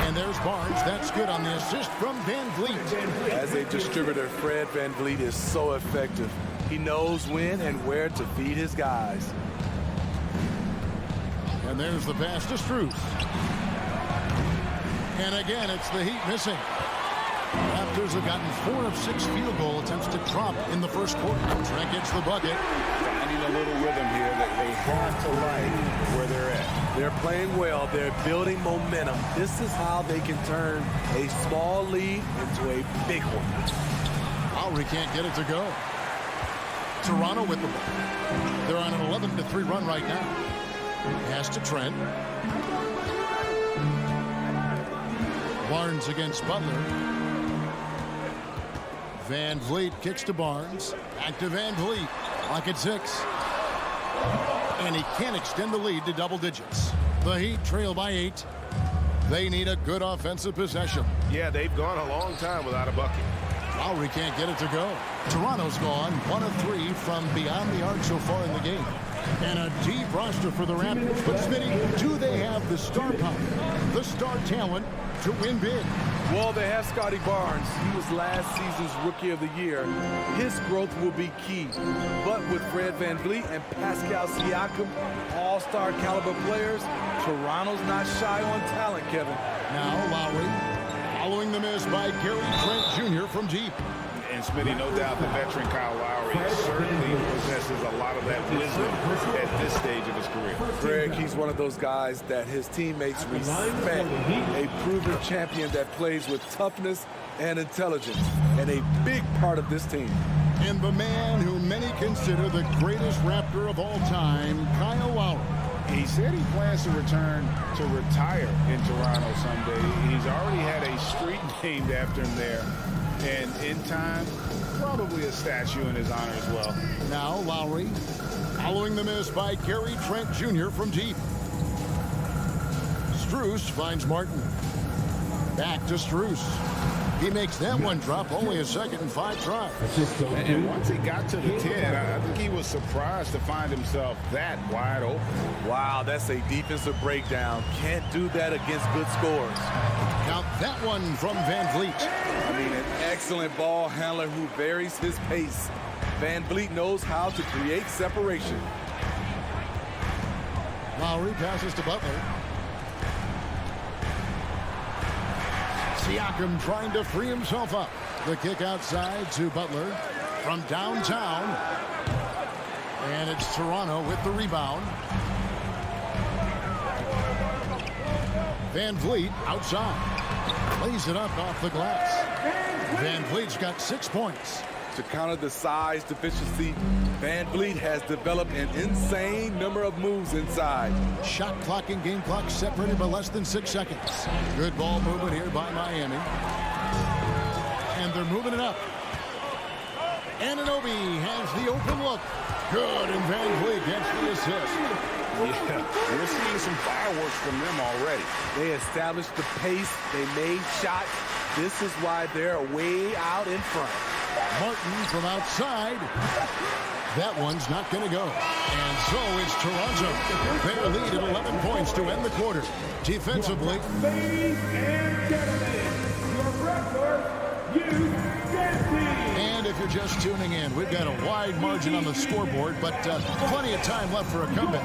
And there's Barnes. That's good on the assist from Van Vliet. As a distributor, Fred VanVleet is so effective. He knows when and where to feed his guys. And there's the pass to Strus. And again, it's the Heat missing. Raptors have gotten 4 of 6 field goal attempts to drop in the first quarter. Trent gets the bucket. Finding a little rhythm here that they have to like where they're at. They're playing well. They're building momentum. This is how they can turn a small lead into a big one. Lowry can't get it to go. Toronto with the ball. They're on an 11-3 run right now. Pass to Trent. Barnes against Butler. Van Vliet kicks to Barnes. Back to Van Vliet. Lock at 6. And he can't extend the lead to double digits. The Heat trail by 8. They need a good offensive possession. Yeah, they've gone a long time without a bucket. Lowry can't get it to go. Toronto's gone 1 of 3 from beyond the arc so far in the game. And a deep roster for the Raptors. But Smitty, do they have the star power, the star talent to win big? Well, they have Scotty Barnes. He was last season's Rookie of the Year. His growth will be key. But with Fred VanVleet and Pascal Siakam, all-star caliber players, Toronto's not shy on talent, Kevin. Now Lowry, following the miss by Gary Trent Jr. from deep. And Smitty, no doubt the veteran Kyle Lowry certainly possesses a lot of that wisdom at this stage of his career. Greg, he's one of those guys that his teammates respect. A proven champion that plays with toughness and intelligence. And a big part of this team. And the man who many consider the greatest Raptor of all time, Kyle Lowry. He said he plans to return to retire in Toronto someday. He's already had a street named after him there. And in time, probably a statue in his honor as well. Now Lowry, following the miss by Gary Trent Jr. from deep. Strus finds Martin. Back to Strus. He makes that one drop, only a 2nd and 5 try. And once he got to the 10, I think he was surprised to find himself that wide open. Wow, that's a defensive breakdown. Can't do that against good scores. Count that one from Van Vliet. I mean, an excellent ball handler who varies his pace. Van Vliet knows how to create separation. Lowry passes to Butler. Siakam trying to free himself up. The kick outside to Butler from downtown. And it's Toronto with the rebound. Van Vliet outside. Lays it up off the glass. Van Vliet's got 6 points. To counter the size deficiency, Van Vliet has developed an insane number of moves inside. Shot clock and game clock separated by less than 6 seconds. Good ball movement here by Miami. And they're moving it up. Anunoby has the open look. Good, and Van Vliet gets the assist. Yeah, we're seeing some fireworks from them already. They established the pace. They made shots. This is why they're way out in front. Martin from outside. That one's not going to go. And so it's Toronto. Their lead at 11 points to end the quarter. Defensively. Ladies and gentlemen, your Raptors youth dance team. And if you're just tuning in, we've got a wide margin on the scoreboard, but plenty of time left for a comeback.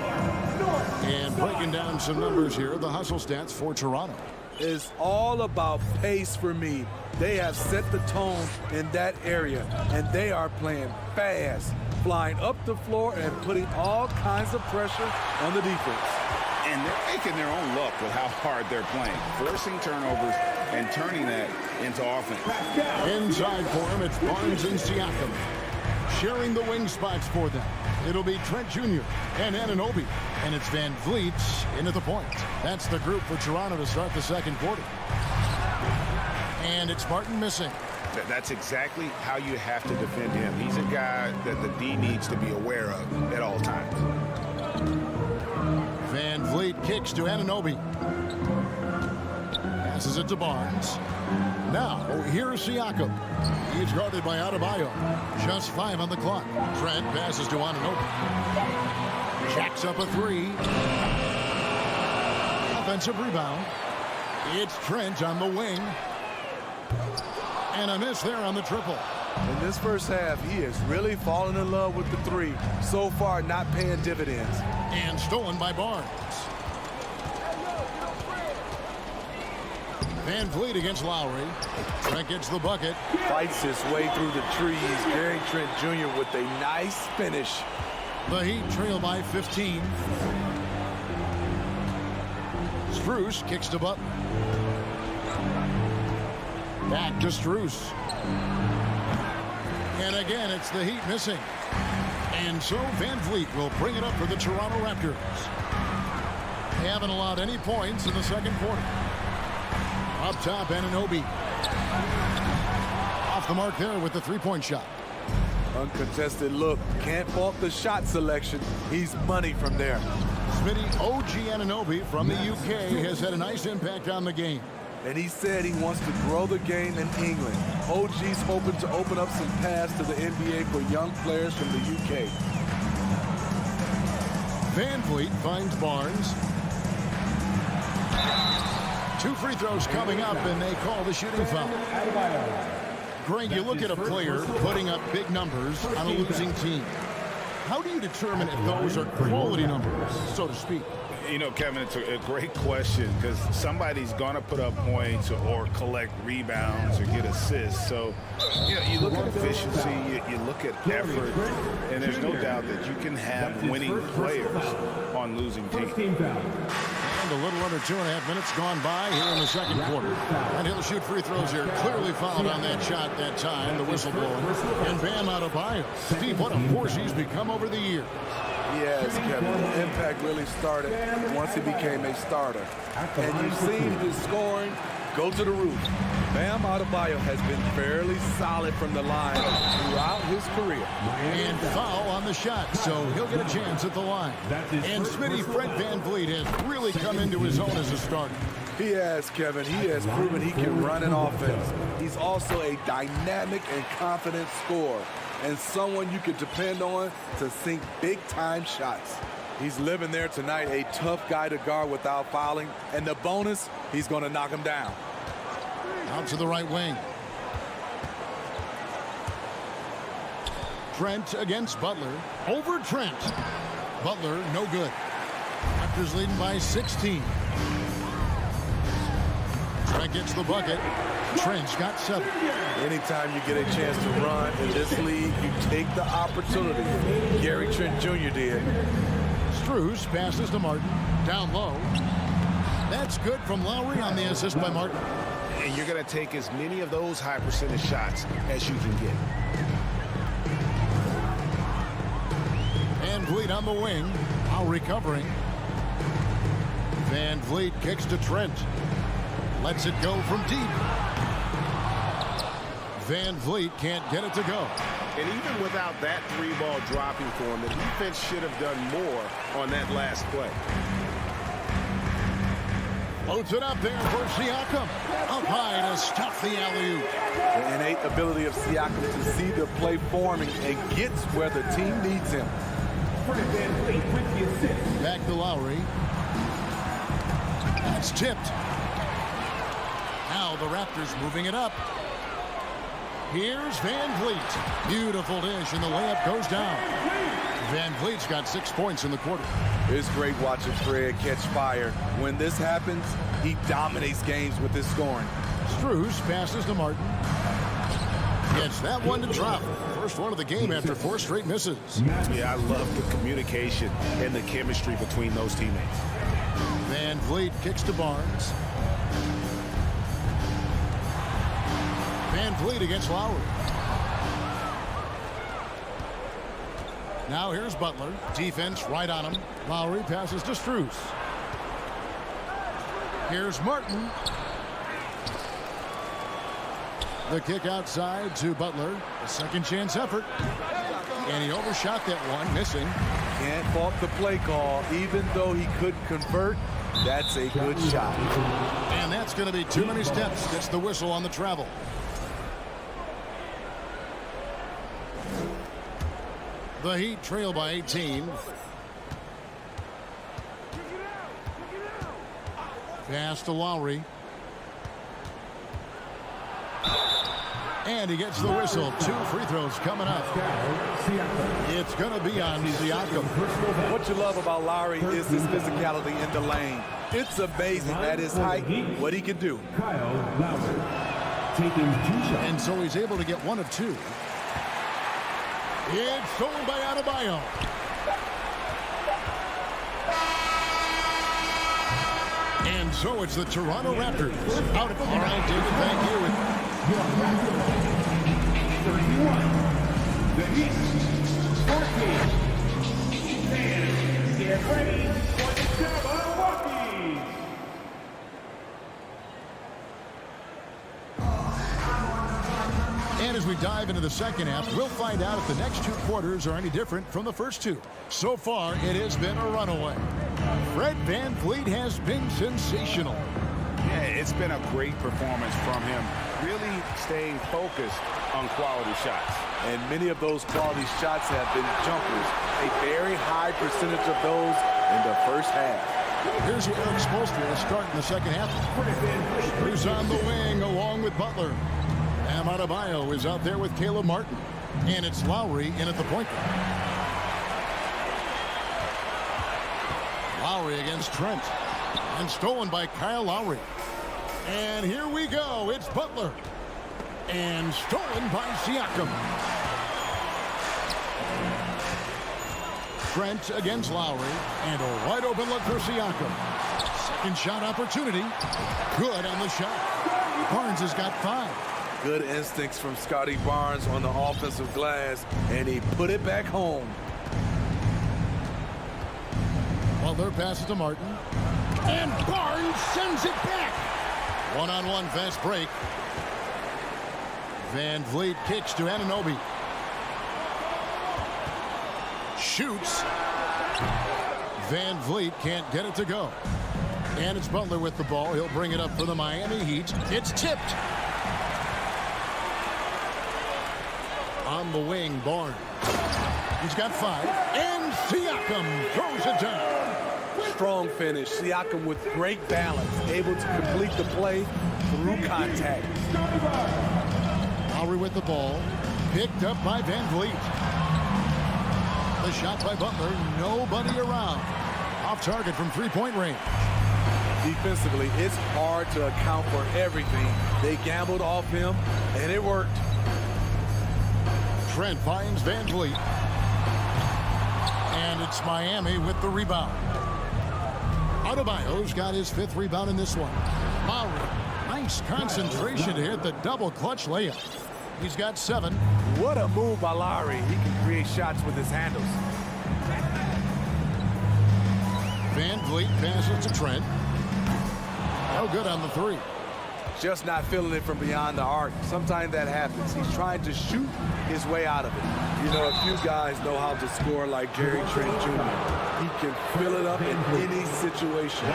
And breaking down some numbers here, the hustle stats for Toronto. It's all about pace for me. They have set the tone in that area, and they are playing fast, flying up the floor and putting all kinds of pressure on the defense. And they're making their own luck with how hard they're playing, forcing turnovers and turning that into offense. Inside for him, it's Barnes and Siakam. Sharing the wing spots for them. It'll be Trent Jr. and Anunoby. And it's Van Vliet in at the point. That's the group for Toronto to start the second quarter. And it's Martin missing. That's exactly how you have to defend him. He's a guy that the D needs to be aware of at all times. Van Vliet kicks to Anunoby. Passes it to Barnes. Now, here's Siakam. He's guarded by Adebayo. Just 5 on the clock. Trent passes to Anunoby. Jacks up a 3. Offensive rebound. It's Trent on the wing. And a miss there on the triple. In this first half, he is really falling in love with the 3. So far, not paying dividends. And stolen by Barnes. Van Vliet against Lowry. Trent gets the bucket. Fights his way through the trees. Gary Trent Jr. with a nice finish. The Heat trail by 15. Strus kicks to Butler. Back to Strus. And again, it's the Heat missing. And so Van Vliet will bring it up for the Toronto Raptors. They haven't allowed any points in the second quarter. Up top, Anunoby. Off the mark there with the three-point shot. Uncontested look. Can't fault the shot selection. He's money from there. Smitty OG Anunoby from the UK has had a nice impact on the game. And he said he wants to grow the game in England. OG's hoping to open up some paths to the NBA for young players from the UK. Van Vliet finds Barnes. 2 free throws coming up, and they call the shooting foul. Greg, you look at a player putting up big numbers on a losing team. How do you determine if those are quality numbers, so to speak? You know, Kevin, it's a great question because somebody's going to put up points or collect rebounds or get assists. So, you know, you look at efficiency, you look at effort, and there's no doubt that you can have winning players on losing teams. And a little under 2.5 minutes gone by here in the second quarter. And he'll shoot free throws here. Clearly fouled on that shot that time, the whistle blowing. And Bam Adebayo. Steve, what a force he's become over the years. Yes, Kevin. The impact really started once he became a starter. And you've seen his scoring go to the roof. Bam Adebayo has been fairly solid from the line throughout his career. And foul on the shot, so he'll get a chance at the line. And Smitty, Fred Van Vliet has really come into his own as a starter. He has, Kevin. He has proven he can run an offense. He's also a dynamic and confident scorer, and someone you can depend on to sink big-time shots. He's living there tonight, a tough guy to guard without fouling, and the bonus, he's going to knock him down. Out to the right wing. Trent against Butler. Over Trent. Butler, no good. Raptors leading by 16. Trent gets the bucket. Trent's got 7. Anytime you get a chance to run in this league, you take the opportunity. Gary Trent Jr. did. Struz passes to Martin. Down low. That's good from Lowry on the assist by Martin. And you're going to take as many of those high percentage shots as you can get. Van Vliet on the wing. Lowry covering. Van Vliet kicks to Trent. Lets it go from deep. Van Vliet can't get it to go. And even without that 3-ball dropping for him, the defense should have done more on that last play. Loads it up there for Siakam. Up high to stop the alley-oop. The innate ability of Siakam to see the play forming and gets where the team needs him. Back to Lowry. That's tipped. Now the Raptors moving it up. Here's Van Vliet. Beautiful dish, and the layup goes down. Van Vliet's got 6 points in the quarter. It's great watching Fred catch fire. When this happens, he dominates games with his scoring. Struz passes to Martin. Gets that one to drop. First one of the game after 4 straight misses. Yeah, I love the communication and the chemistry between those teammates. Van Vliet kicks to Barnes. Van Vliet against Lowry. Now here's Butler. Defense right on him. Lowry passes to Struz. Here's Martin. The kick outside to Butler. A second chance effort. And he overshot that one, missing. Can't fault the play call. Even though he couldn't convert, that's a good shot. And that's going to be too many steps. Gets the whistle on the travel. The Heat trail by 18. Pass to Lowry. And he gets the whistle. 2 free throws coming up. It's going to be on Siakam. What you love about Lowry is his physicality in the lane. It's amazing at his height what he can do. And so he's able to get 1 of 2. It's stolen by Adebayo. And so it's the Toronto Raptors. Out of all right, David, thank you. 31. The Heat. 14. Fans, get ready for the Milwaukee. And as we dive into the second half, we'll find out if the next 2 quarters are any different from the first 2. So far, it has been a runaway. Fred Van Vliet has been sensational. Yeah, it's been a great performance from him. Really staying focused on quality shots. And many of those quality shots have been jumpers. A very high percentage of those in the first half. Here's your Eric Spoelstra to start in the second half. Who's on the wing along with Butler. Adebayo is out there with Caleb Martin. And it's Lowry in at the point guard. Lowry against Trent. And stolen by Kyle Lowry. And here we go. It's Butler. And stolen by Siakam. Trent against Lowry. And a wide open look for Siakam. Second shot opportunity. Good on the shot. Barnes has got 5. Good instincts from Scotty Barnes on the offensive glass, and he put it back home. Butler passes to Martin. And Barnes sends it back. One-on-one fast break. Van Vliet kicks to Anunoby. Shoots. Van Vliet can't get it to go. And it's Butler with the ball. He'll bring it up for the Miami Heat. It's tipped. On the wing, Barnes. He's got 5. And Siakam throws it down. Strong finish. Siakam with great balance. Able to complete the play through contact. Lowry with the ball. Picked up by Van Vliet. The shot by Butler. Nobody around. Off target from 3-point range. Defensively, it's hard to account for everything. They gambled off him, and it worked. Trent finds Van Vliet. And it's Miami with the rebound. Adebayo's got his 5th rebound in this one. Lowry, nice concentration to hit the double clutch layup. He's got 7. What a move by Lowry. He can create shots with his handles. Van Vliet passes to Trent. No good on the 3. Just not feeling it from beyond the arc. Sometimes that happens. He's trying to shoot his way out of it. You know, a few guys know how to score like Gary Trent Jr. He can fill it up in any situation,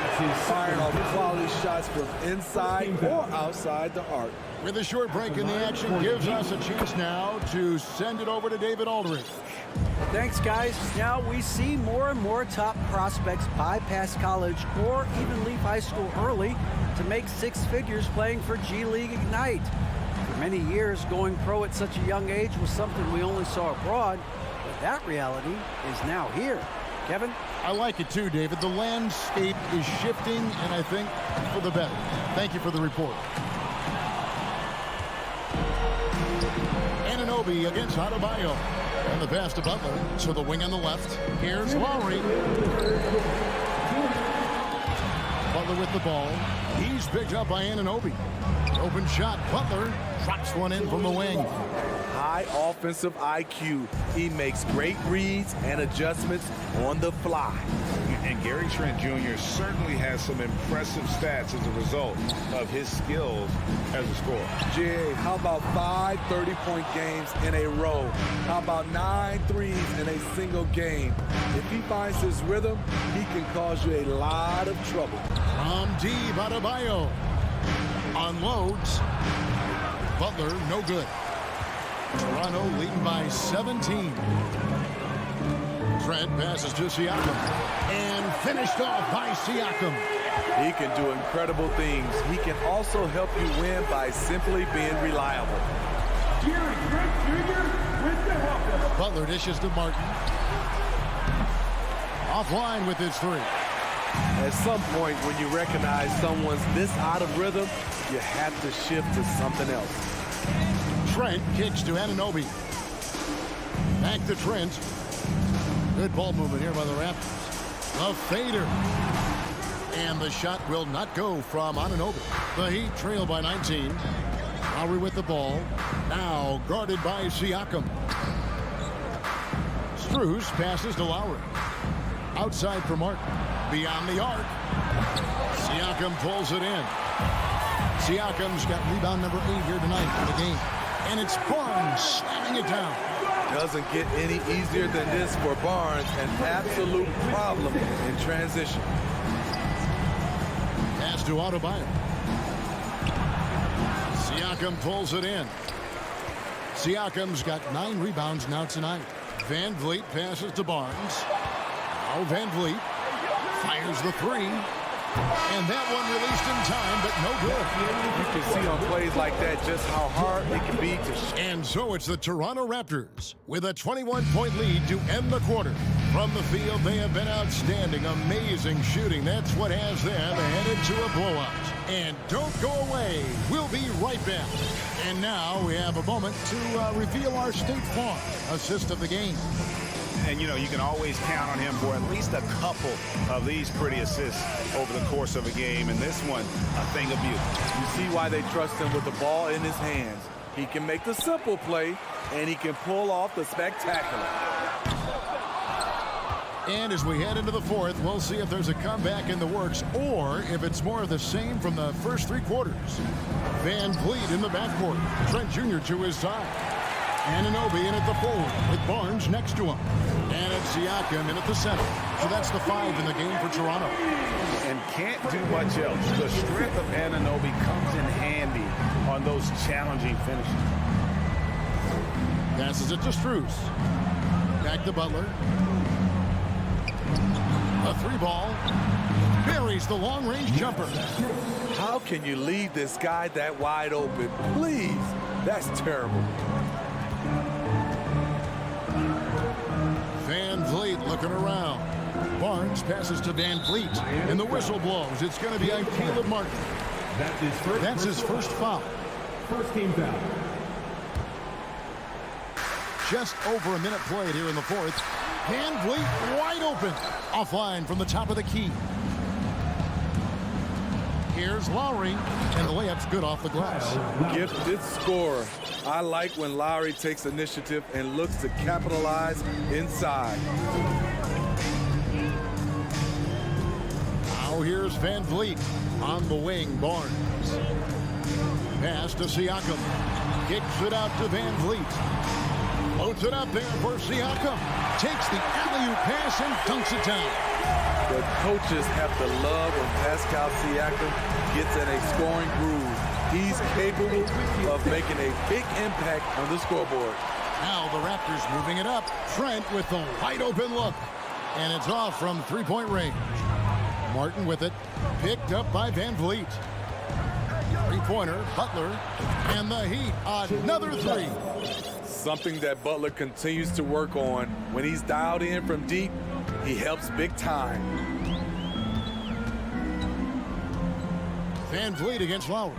firing off quality shots from inside or outside the arc. With a short break in the action, gives us a chance now to send it over to David Aldridge. Thanks, guys. Now we see more and more top prospects bypass college or even leave high school early to make 6 figures playing for G League Ignite. For many years, going pro at such a young age was something we only saw abroad, but that reality is now here. Kevin? I like it too, David. The landscape is shifting, and I think for the better. Thank you for the report. Anunoby against Adebayo. And the pass to Butler to the wing on the left. Here's Lowry. Butler with the ball. He's picked up by Anunoby. Open shot. Butler drops one in from the wing. High offensive IQ. He makes great reads and adjustments on the fly. And Gary Trent Jr. certainly has some impressive stats as a result of his skills as a scorer. Jay, how about 5 30-point games in a row? How about 9 threes in a single game? If he finds his rhythm, he can cause you a lot of trouble. From deep, Adebayo unloads. Butler, no good. Toronto leading by 17. Trent passes to Siakam. And finished off by Siakam. He can do incredible things. He can also help you win by simply being reliable. Gary Trent Jr. with the help. Butler dishes to Martin. Offline with his 3. At some point, when you recognize someone's this out of rhythm, you have to shift to something else. Trent kicks to Anunoby. Back to Trent. Good ball movement here by the Raptors. A fader. And the shot will not go from Anunoby. The Heat trail by 19. Lowry with the ball. Now guarded by Siakam. Strus passes to Lowry. Outside for Martin. Beyond the arc. Siakam pulls it in. Siakam's got rebound number 8 here tonight for the game. And it's Barnes slamming it down. Doesn't get any easier than this for Barnes. An absolute problem in transition. Pass to Adebayo. Siakam pulls it in. Siakam's got 9 rebounds now tonight. Van Vliet passes to Barnes. Now Van Vliet fires the 3. And that one released in time, but no good. You can see on plays like that just how hard it can be to And so it's the Toronto Raptors with a 21-point lead to end the quarter. From the field, they have been outstanding. Amazing shooting. That's what has them headed to a blowout. And don't go away. We'll be right back. And now we have a moment to reveal our State Farm assist of the game. And, you know, you can always count on him for at least a couple of these pretty assists over the course of a game. And this one, a thing of beauty. You see why they trust him with the ball in his hands. He can make the simple play, and he can pull off the spectacular. And as we head into the 4th, we'll see if there's a comeback in the works or if it's more of the same from the first 3 quarters. Van Vliet in the backcourt. Trent Jr. to his side. Anunoby in at the forward with Barnes next to him. And it's Siakam in at the center. So that's the 5 in the game for Toronto. And can't do much else. The strength of Anunoby comes in handy on those challenging finishes. Passes it to Strus. Back to Butler. A 3-ball. Buries the long-range jumper. How can you leave this guy that wide open? Please. That's terrible. Van Vliet looking around. Barnes passes to Van Vliet. And the whistle blows. It's going to be on Caleb Martin. That's his first foul. First team foul. Just over a minute played here in the fourth. Van Vliet wide open. Offline from the top of the key. Here's Lowry, and the layup's good off the glass. Gifted scorer. I like when Lowry takes initiative and looks to capitalize inside. Now here's Van Vliet on the wing. Barnes. Pass to Siakam. Kicks it out to Van Vliet. Floats it up there for Siakam. Takes the alley-oop pass and dunks it down. The coaches have the love of Pascal Siakam. Gets in a scoring groove. He's capable of making a big impact on the scoreboard. Now the Raptors moving it up. Trent with the wide open look. And it's off from three-point range. Martin with it. Picked up by Van Vliet. Three-pointer, Butler. And the Heat, another three. Something that Butler continues to work on. When he's dialed in from deep, he helps big time. Van Vliet against Lowry.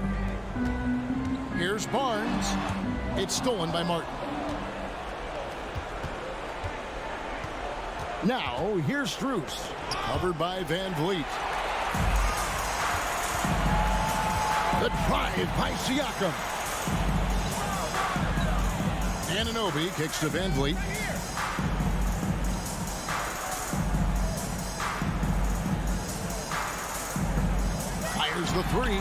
Here's Barnes. It's stolen by Martin. Now, here's Strus. Covered by Van Vliet. The drive by Siakam. Anunoby kicks to Van Vliet. Fires the three.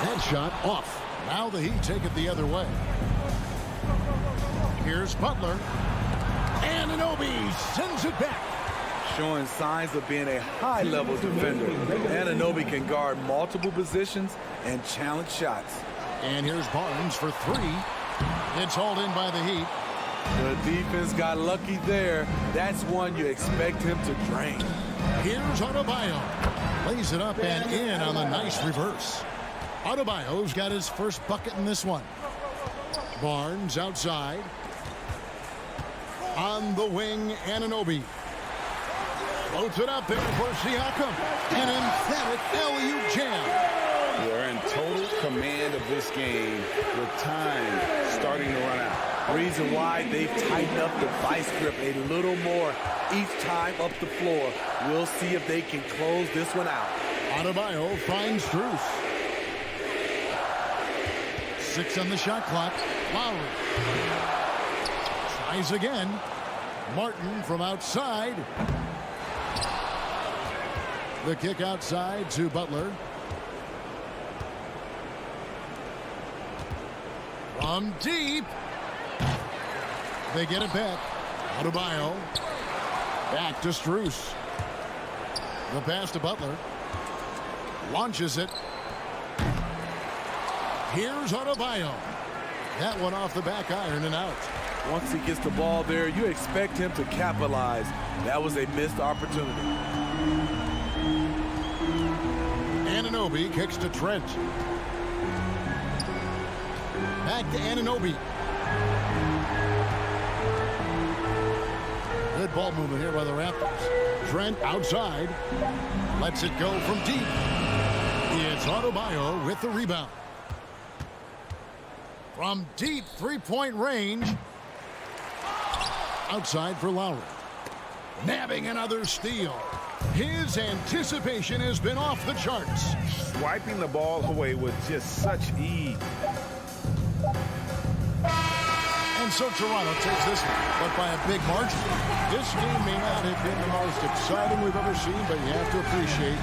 That shot off. Now the Heat take it the other way. Here's Butler. Anunoby sends it back. Showing signs of being a high-level defender. Anunoby can guard multiple positions and challenge shots. And here's Barnes for three. It's hauled in by the Heat. The defense got lucky there. That's one you expect him to drain. Here's Adebayo. Lays it up and in on the nice reverse. Adebayo's got his first bucket in this one. Barnes outside. On the wing, Anunoby. Floats it up there for Siakam. An emphatic alley-oop jam. They're in total command of this game with time starting to run out. Reason why they've tightened up the vice grip a little more each time up the floor. We'll see if they can close this one out. Adebayo finds Strus. 6 on the shot clock. Lowry tries again. Martin from outside. The kick outside to Butler. From deep. They get it back. Adebayo. Back to Strus. The pass to Butler. Launches it. Here's Adebayo. That one off the back iron and out. Once he gets the ball there, you expect him to capitalize. That was a missed opportunity. Anunoby kicks to Trent. Back to Anunoby. Good ball movement here by the Raptors. Trent outside. Lets it go from deep. It's Adebayo with the rebound. From deep three-point range. Outside for Lowry. Nabbing another steal. His anticipation has been off the charts. Swiping the ball away with just such ease. And so Toronto takes this one, but by a big margin. This game may not have been the most exciting we've ever seen, but you have to appreciate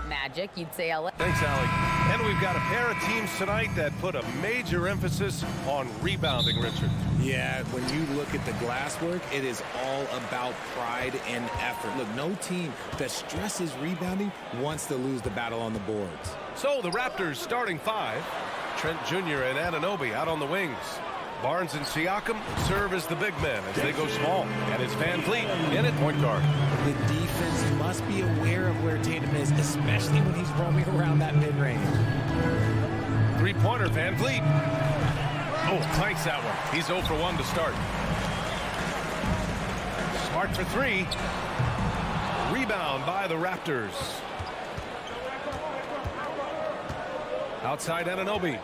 Magic, you'd say LA. Thanks, Allie. And we've got a pair of teams tonight that put a major emphasis on rebounding, Richard. Yeah, when you look at the glass work, it is all about pride and effort. Look, no team that stresses rebounding wants to lose the battle on the boards. So the Raptors starting five. Trent Jr. and Anunoby out on the wings. Barnes and Siakam serve as the big men as they go small. And it's Van Vliet in at point guard. The defense must be aware of where Tatum is, especially when he's roaming around that mid-range. Three-pointer, Van Vliet. Oh, clanks that one. He's 0 for 1 to start. Smart for three. Rebound by the Raptors. Outside Anunoby.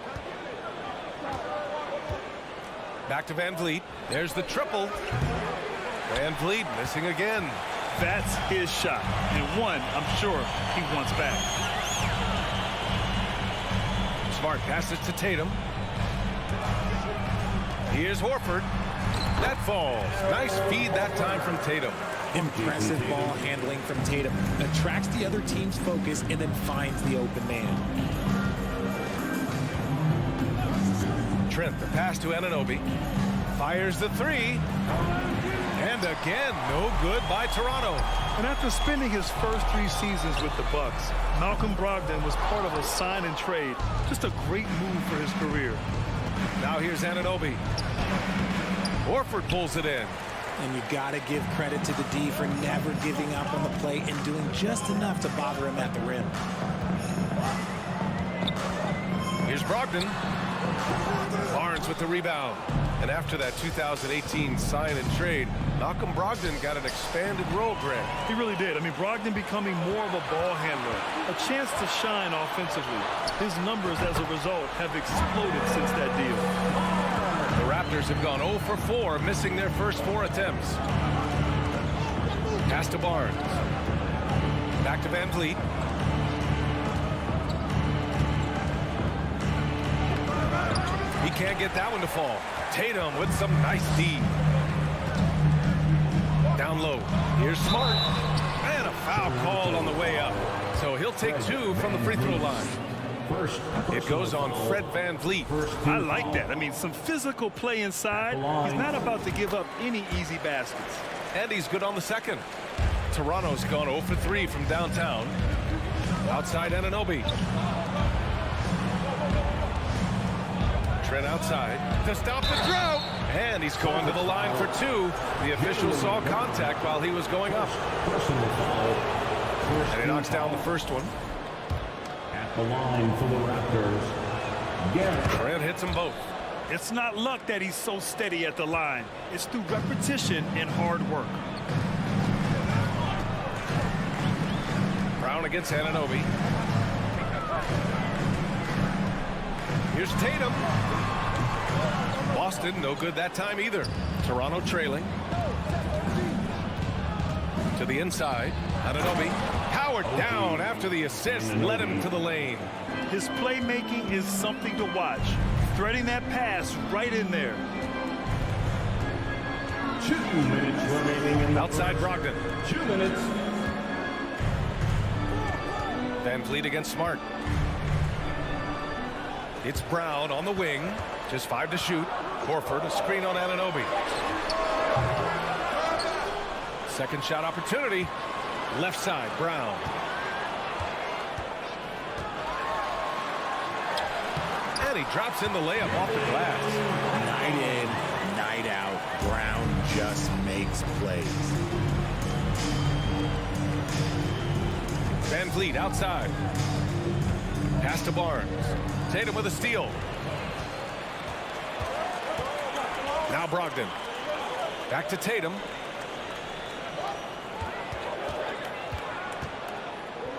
Back to Van Vliet. There's the triple. Van Vliet missing again. That's his shot. And one, I'm sure, he wants back. Smart passes to Tatum. Here's Horford. That falls. Nice feed that time from Tatum. Impressive ball handling from Tatum. Attracts the other team's focus and then finds the open man. Trent, the pass to Anunoby. Fires the three. And again, no good by Toronto. And after spending his first 3 seasons with the Bucks, Malcolm Brogdon was part of a sign and trade. Just a great move for his career. Now here's Anunoby. Horford pulls it in. And you got to give credit to the D for never giving up on the play and doing just enough to bother him at the rim. Here's Brogdon. Barnes with the rebound. And after that 2018 sign and trade, Malcolm Brogdon got an expanded role, Grant. He really did. I mean, Brogdon becoming more of a ball handler, a chance to shine offensively. His numbers as a result have exploded since that deal. The Raptors have gone 0 for 4, missing their first 4 attempts. Pass to Barnes. Back to Van Vliet. He can't get that one to fall. Tatum with some nice D. Down low. Here's Smart. And a foul called on the way up. So he'll take 2 from the free throw line. It goes on Fred Van Vliet. I like that. I mean, some physical play inside. He's not about to give up any easy baskets. And he's good on the second. Toronto's gone 0 for 3 from downtown. Outside Anunoby. Trent outside to stop the drought. And he's going to the line for 2. The official saw contact while he was going up. And he knocks down the first one. At the line for the Raptors, Trent hits them both. It's not luck that he's so steady at the line. It's through repetition and hard work. Brown against Anunoby. Here's Tatum. Boston, no good that time either. Toronto trailing. To the inside. Anunoby. Powered down after the assist led him to the lane. His playmaking is something to watch. Threading that pass right in there. 2 minutes remaining in the outside Brogdon. 2 minutes. Van Vliet against Smart. It's Brown on the wing. Just 5 to shoot. Horford, a screen on Anunoby. Second shot opportunity. Left side, Brown. And he drops in the layup off the glass. Night in, night out, Brown just makes plays. Van Vliet outside. Pass to Barnes. Tatum with a steal. Now Brogdon. Back to Tatum.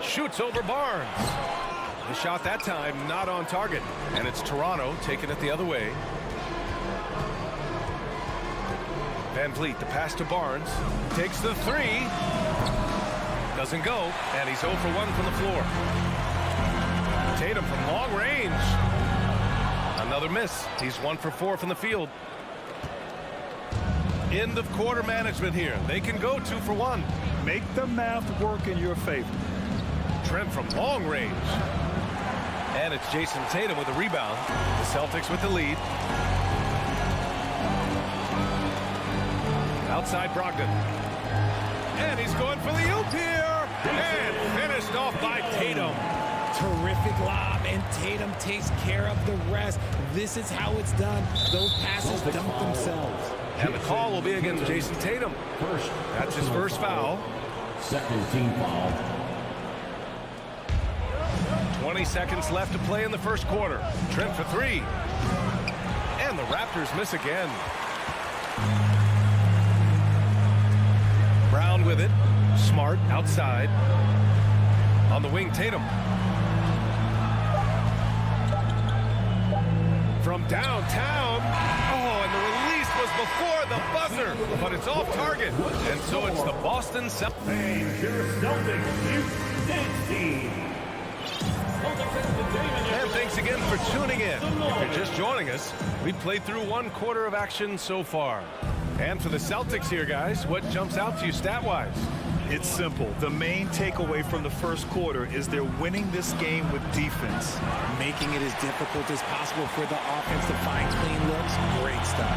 Shoots over Barnes. The shot that time not on target. And it's Toronto taking it the other way. Van Vliet, the pass to Barnes. Takes the three. Doesn't go. And he's 0 for 1 from the floor. Tatum from long range. Another miss. He's 1 for 4 from the field. End of quarter management here. They can go 2 for 1. Make the math work in your favor. Trent from long range. And it's Jason Tatum with a rebound. The Celtics with the lead. Outside Brogdon. And he's going for the oop here. And finished off by Tatum. Terrific lob, and Tatum takes care of the rest. This is how it's done. Those passes dunk themselves. And the call will be against Jason Tatum. That's his first foul. Second team foul. 20 seconds left to play in the first quarter. Trent for three. And the Raptors miss again. Brown with it. Smart outside. On the wing, Tatum. From downtown. Oh, and the release was before the buzzer. But it's off target. And so it's the Boston Celtics. And thanks again for tuning in. If you're just joining us, we've played through 1 quarter of action so far. And for the Celtics here, guys, what jumps out to you stat-wise? It's simple. The main takeaway from the first quarter is they're winning this game with defense. Making it as difficult as possible for the offense to find clean looks. Great stuff.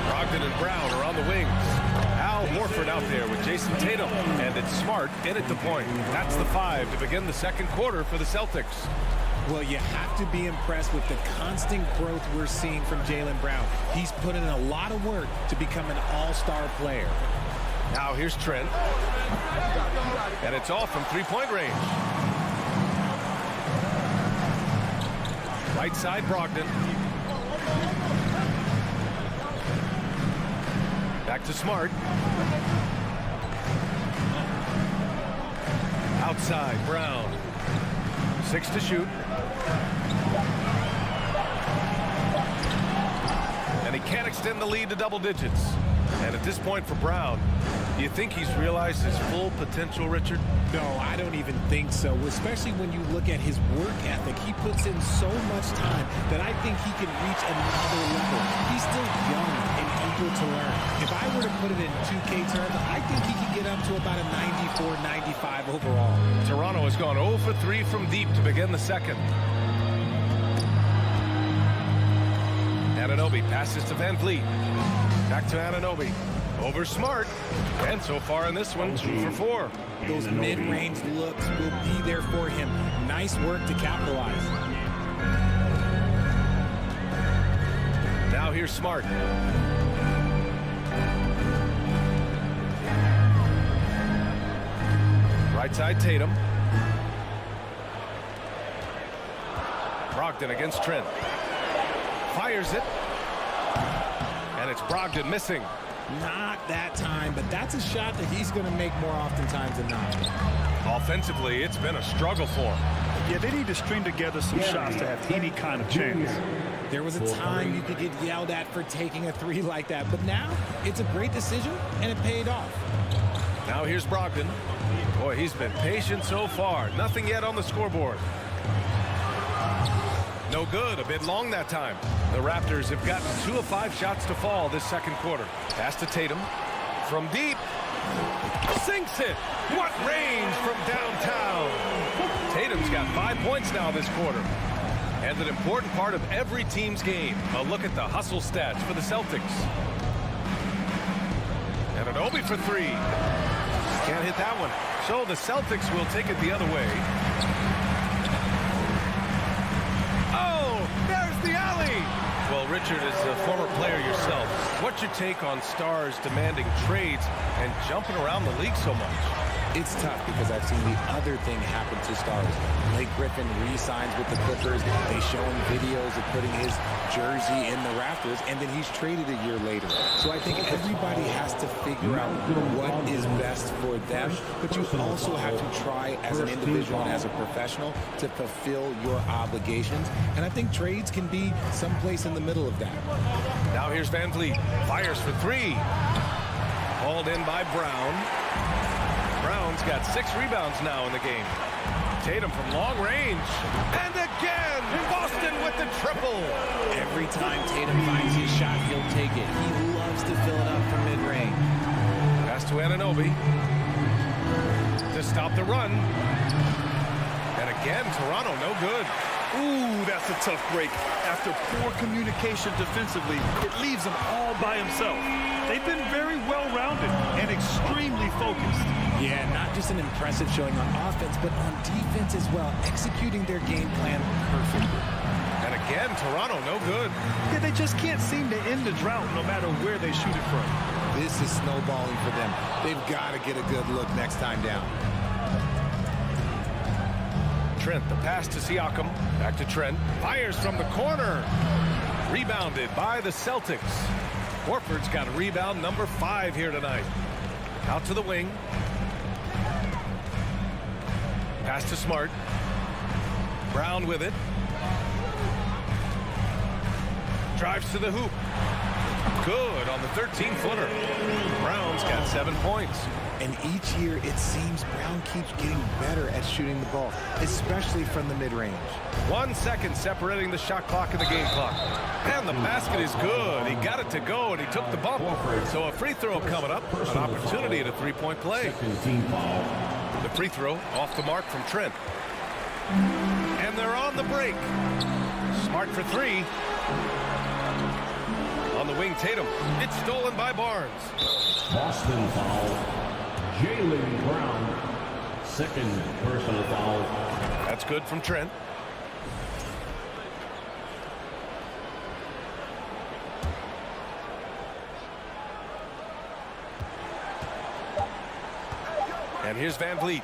Brogdon and Brown are on the wings. Al Horford out there with Jason Tatum. And it's Smart in at the point. That's the 5 to begin the second quarter for the Celtics. Well, you have to be impressed with the constant growth we're seeing from Jaylen Brown. He's put in a lot of work to become an all-star player. Now here's Trent. And it's off from three-point range. Right side, Brogdon. Back to Smart. Outside, Brown. 6 to shoot. And he can't extend the lead to double digits. And at this point for Brown, do you think he's realized his full potential, Richard? No, I don't even think so, especially when you look at his work ethic. He puts in so much time that I think he can reach another level. He's still young and eager to learn. If I were to put it in 2K terms, I think he could get up to about a 94, 95 overall. Toronto has gone 0 for 3 from deep to begin the second. Anunoby passes to Van Vliet. Back to Anunoby. Over Smart. And so far in this one, 2 for 4. Those mid-range looks will be there for him. Nice work to capitalize. Now here's Smart. Right side, Tatum. Brogdon against Trent. Fires it. And it's Brogdon missing. Not that time, but that's a shot that he's going to make more oftentimes than not. Offensively, it's been a struggle for him. Yeah, they need to string together some shots to have any kind of chance. There was a time you could get yelled at for taking a 3 like that, but now it's a great decision, and it paid off. Now here's Brogdon. Boy, he's been patient so far. Nothing yet on the scoreboard. No good. A bit long that time. The Raptors have gotten 2 of 5 shots to fall this second quarter. Pass to Tatum. From deep. Sinks it. What range from downtown. Tatum's got 5 points now this quarter. And an important part of every team's game. A look at the hustle stats for the Celtics. And Anunoby for 3. Can't hit that one. So the Celtics will take it the other way. Oh, there's the alley. Well, Richard, as a former player yourself, what's your take on stars demanding trades and jumping around the league so much? It's tough because I've seen the other thing happen to stars. Blake Griffin re-signs with the Clippers. They show him videos of putting his jersey in the Raptors, and then he's traded a year later. So I think everybody has to figure out what is best for them, but you also have to try as an individual and as a professional to fulfill your obligations. And I think trades can be someplace in the middle of that. Now here's Van Vliet. Fires for three. Hauled in by Brown. Brown's got 6 rebounds now in the game. Tatum from long range. And again, Boston with the triple. Every time Tatum finds his shot, he'll take it. He loves to fill it up from mid-range. Pass to Anunoby. To stop the run. And again, Toronto no good. Ooh, that's a tough break. After poor communication defensively, it leaves him all by himself. They've been very well-rounded and extremely focused. Yeah, not just an impressive showing on offense, but on defense as well, executing their game plan perfectly. And again, Toronto no good. Yeah, they just can't seem to end the drought no matter where they shoot it from. This is snowballing for them. They've got to get a good look next time down. Trent, the pass to Siakam. Back to Trent. Fires from the corner. Rebounded by the Celtics. Horford's got a rebound number 5 here tonight. Out to the wing. Pass to Smart. Brown with it. Drives to the hoop. Good on the 13-footer. Brown's got 7 points. And each year, it seems Brown keeps getting better at shooting the ball, especially from the mid-range. 1 second separating the shot clock and the game clock. And the basket is good. He got it to go, and he took the bump. So a free throw coming up. An opportunity at a three-point play. The free throw off the mark from Trent. And they're on the break. Smart for 3. On the wing, Tatum. It's stolen by Barnes. Boston foul. Jaylen Brown, 2nd personal foul. That's good from Trent. And here's Van Vliet.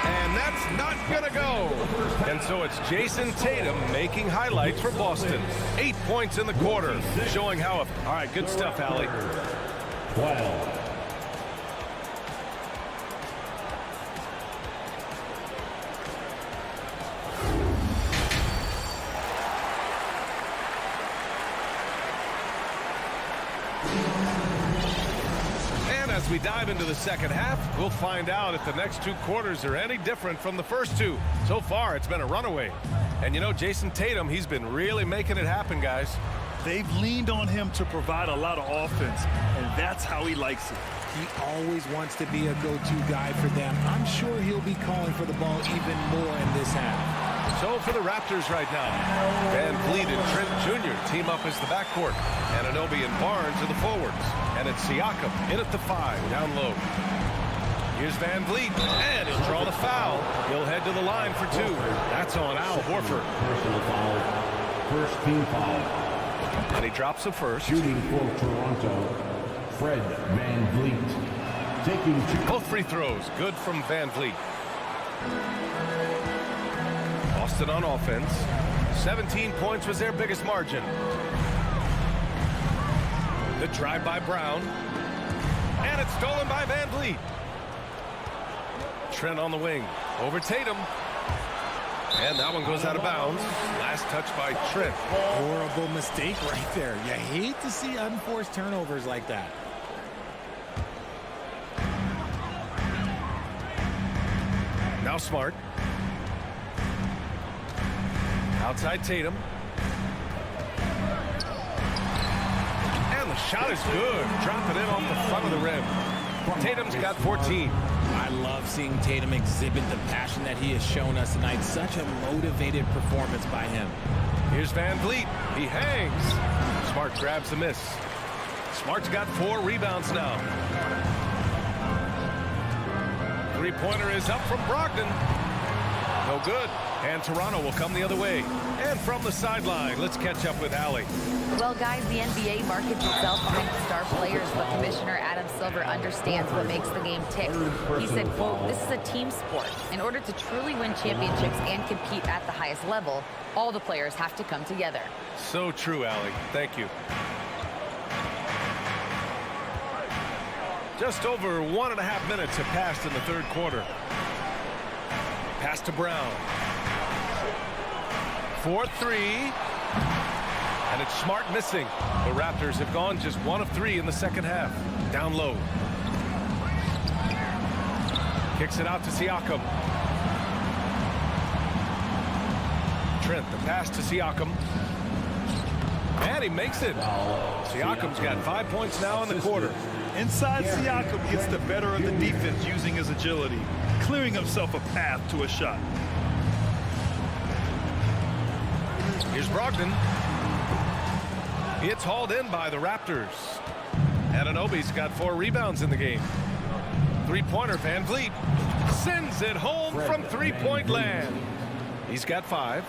And that's not going to go. And so it's Jason Tatum making highlights for Boston. 8 points in the quarter, showing how... All right, good stuff, Allie. 12. As we dive into the second half, we'll find out if the next 2 quarters are any different from the first 2. So far, it's been a runaway. And you know, Jason Tatum, he's been really making it happen, guys. They've leaned on him to provide a lot of offense, and that's how he likes it. He always wants to be a go-to guy for them. I'm sure he'll be calling for the ball even more in this half. So for the Raptors right now, Van Vliet and Trent Jr. team up as the backcourt. Anunoby and Barnes are the forwards. And it's Siakam in at the 5, down low. Here's Van Vliet, and he'll draw the foul. He'll head to the line for 2. That's on Al Horford. Personal foul. First team foul. And he drops the first. Shooting for Toronto, Fred Van Vliet. Taking 2. Both free throws, good from Van Vliet. Boston on offense. 17 points was their biggest margin. The drive by Brown. And it's stolen by Van Vliet. Trent on the wing. Over Tatum. And that one goes out of bounds. Last touch by Trent. Horrible mistake right there. You hate to see unforced turnovers like that. Now Smart. Outside Tatum. And the shot is good. Drop it in off the front of the rim. Tatum's got 14. I love seeing Tatum exhibit the passion that he has shown us tonight. Such a motivated performance by him. Here's Van Vliet. He hangs. Smart grabs the miss. Smart's got 4 rebounds now. Three-pointer is up from Brogdon. No good. And Toronto will come the other way. And from the sideline, let's catch up with Allie. Well, guys, the NBA markets itself behind star players, but Commissioner Adam Silver understands what makes the game tick. He said, quote, "This is a team sport. In order to truly win championships and compete at the highest level, all the players have to come together." So true, Allie. Thank you. Just over 1.5 minutes have passed in the third quarter. Pass to Brown. 4-3. And it's Smart missing. The Raptors have gone just 1 of 3 in the second half. Down low. Kicks it out to Siakam. Trent, the pass to Siakam. And he makes it. Siakam's got 5 points now in the quarter. Inside, Siakam gets the better of the defense using his agility, clearing himself a path to a shot. Here's Brogdon. It's hauled in by the Raptors. Anunoby's got 4 rebounds in the game. Three-pointer, Van Vliet sends it home from three-point land. He's got 5.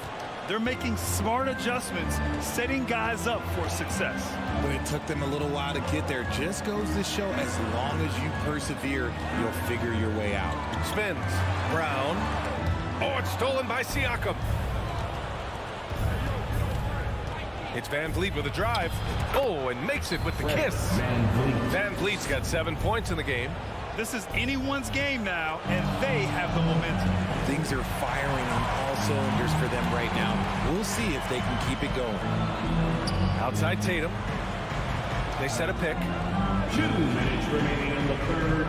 They're making smart adjustments, setting guys up for success. But it took them a little while to get there. Just goes to show, as long as you persevere, you'll figure your way out. Spins. Brown. Oh, it's stolen by Siakam. It's Van Vliet with a drive. Oh, and makes it with the kiss. Van Vliet's got 7 points in the game. This is anyone's game now, and they have the momentum. Things are firing on all cylinders for them right now. We'll see if they can keep it going. Outside Tatum. They set a pick. 2 minutes remaining in the third.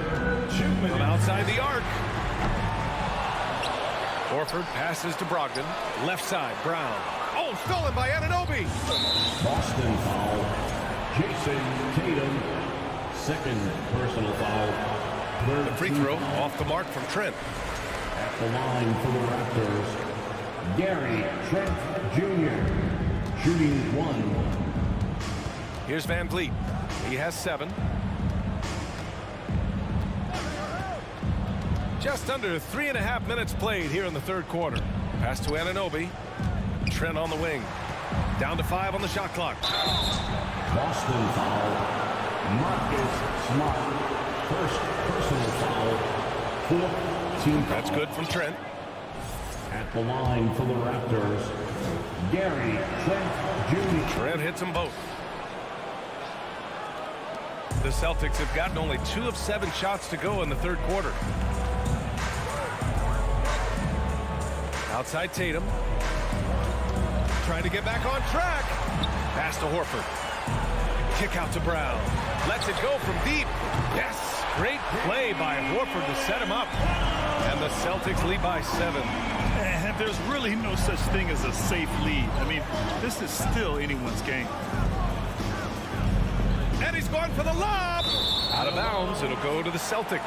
2 minutes. From outside the arc. Horford passes to Brogdon. Left side, Brown. Oh, stolen by Anunoby. Boston foul. Jason Tatum. Second personal foul. The free throw off the mark from Trent. At the line for the Raptors, Gary Trent Jr. shooting 1. Here's Van Vliet. He has 7. Just under 3.5 minutes played here in the third quarter. Pass to Anunoby. Trent on the wing. Down to 5 on the shot clock. Boston foul. Marcus Smart. First personal foul. 4th team foul. That's good from Trent. At the line for the Raptors, Gary Trent Jr. Trent hits them both. The Celtics have gotten only 2 of 7 shots to go in the third quarter. Outside Tatum. Trying to get back on track. Pass to Horford. Kick out to Brown. Lets it go from deep. Yes. Great play by Horford to set him up. And the Celtics lead by 7. And there's really no such thing as a safe lead. I mean, this is still anyone's game. And he's going for the lob. Out of bounds. It'll go to the Celtics.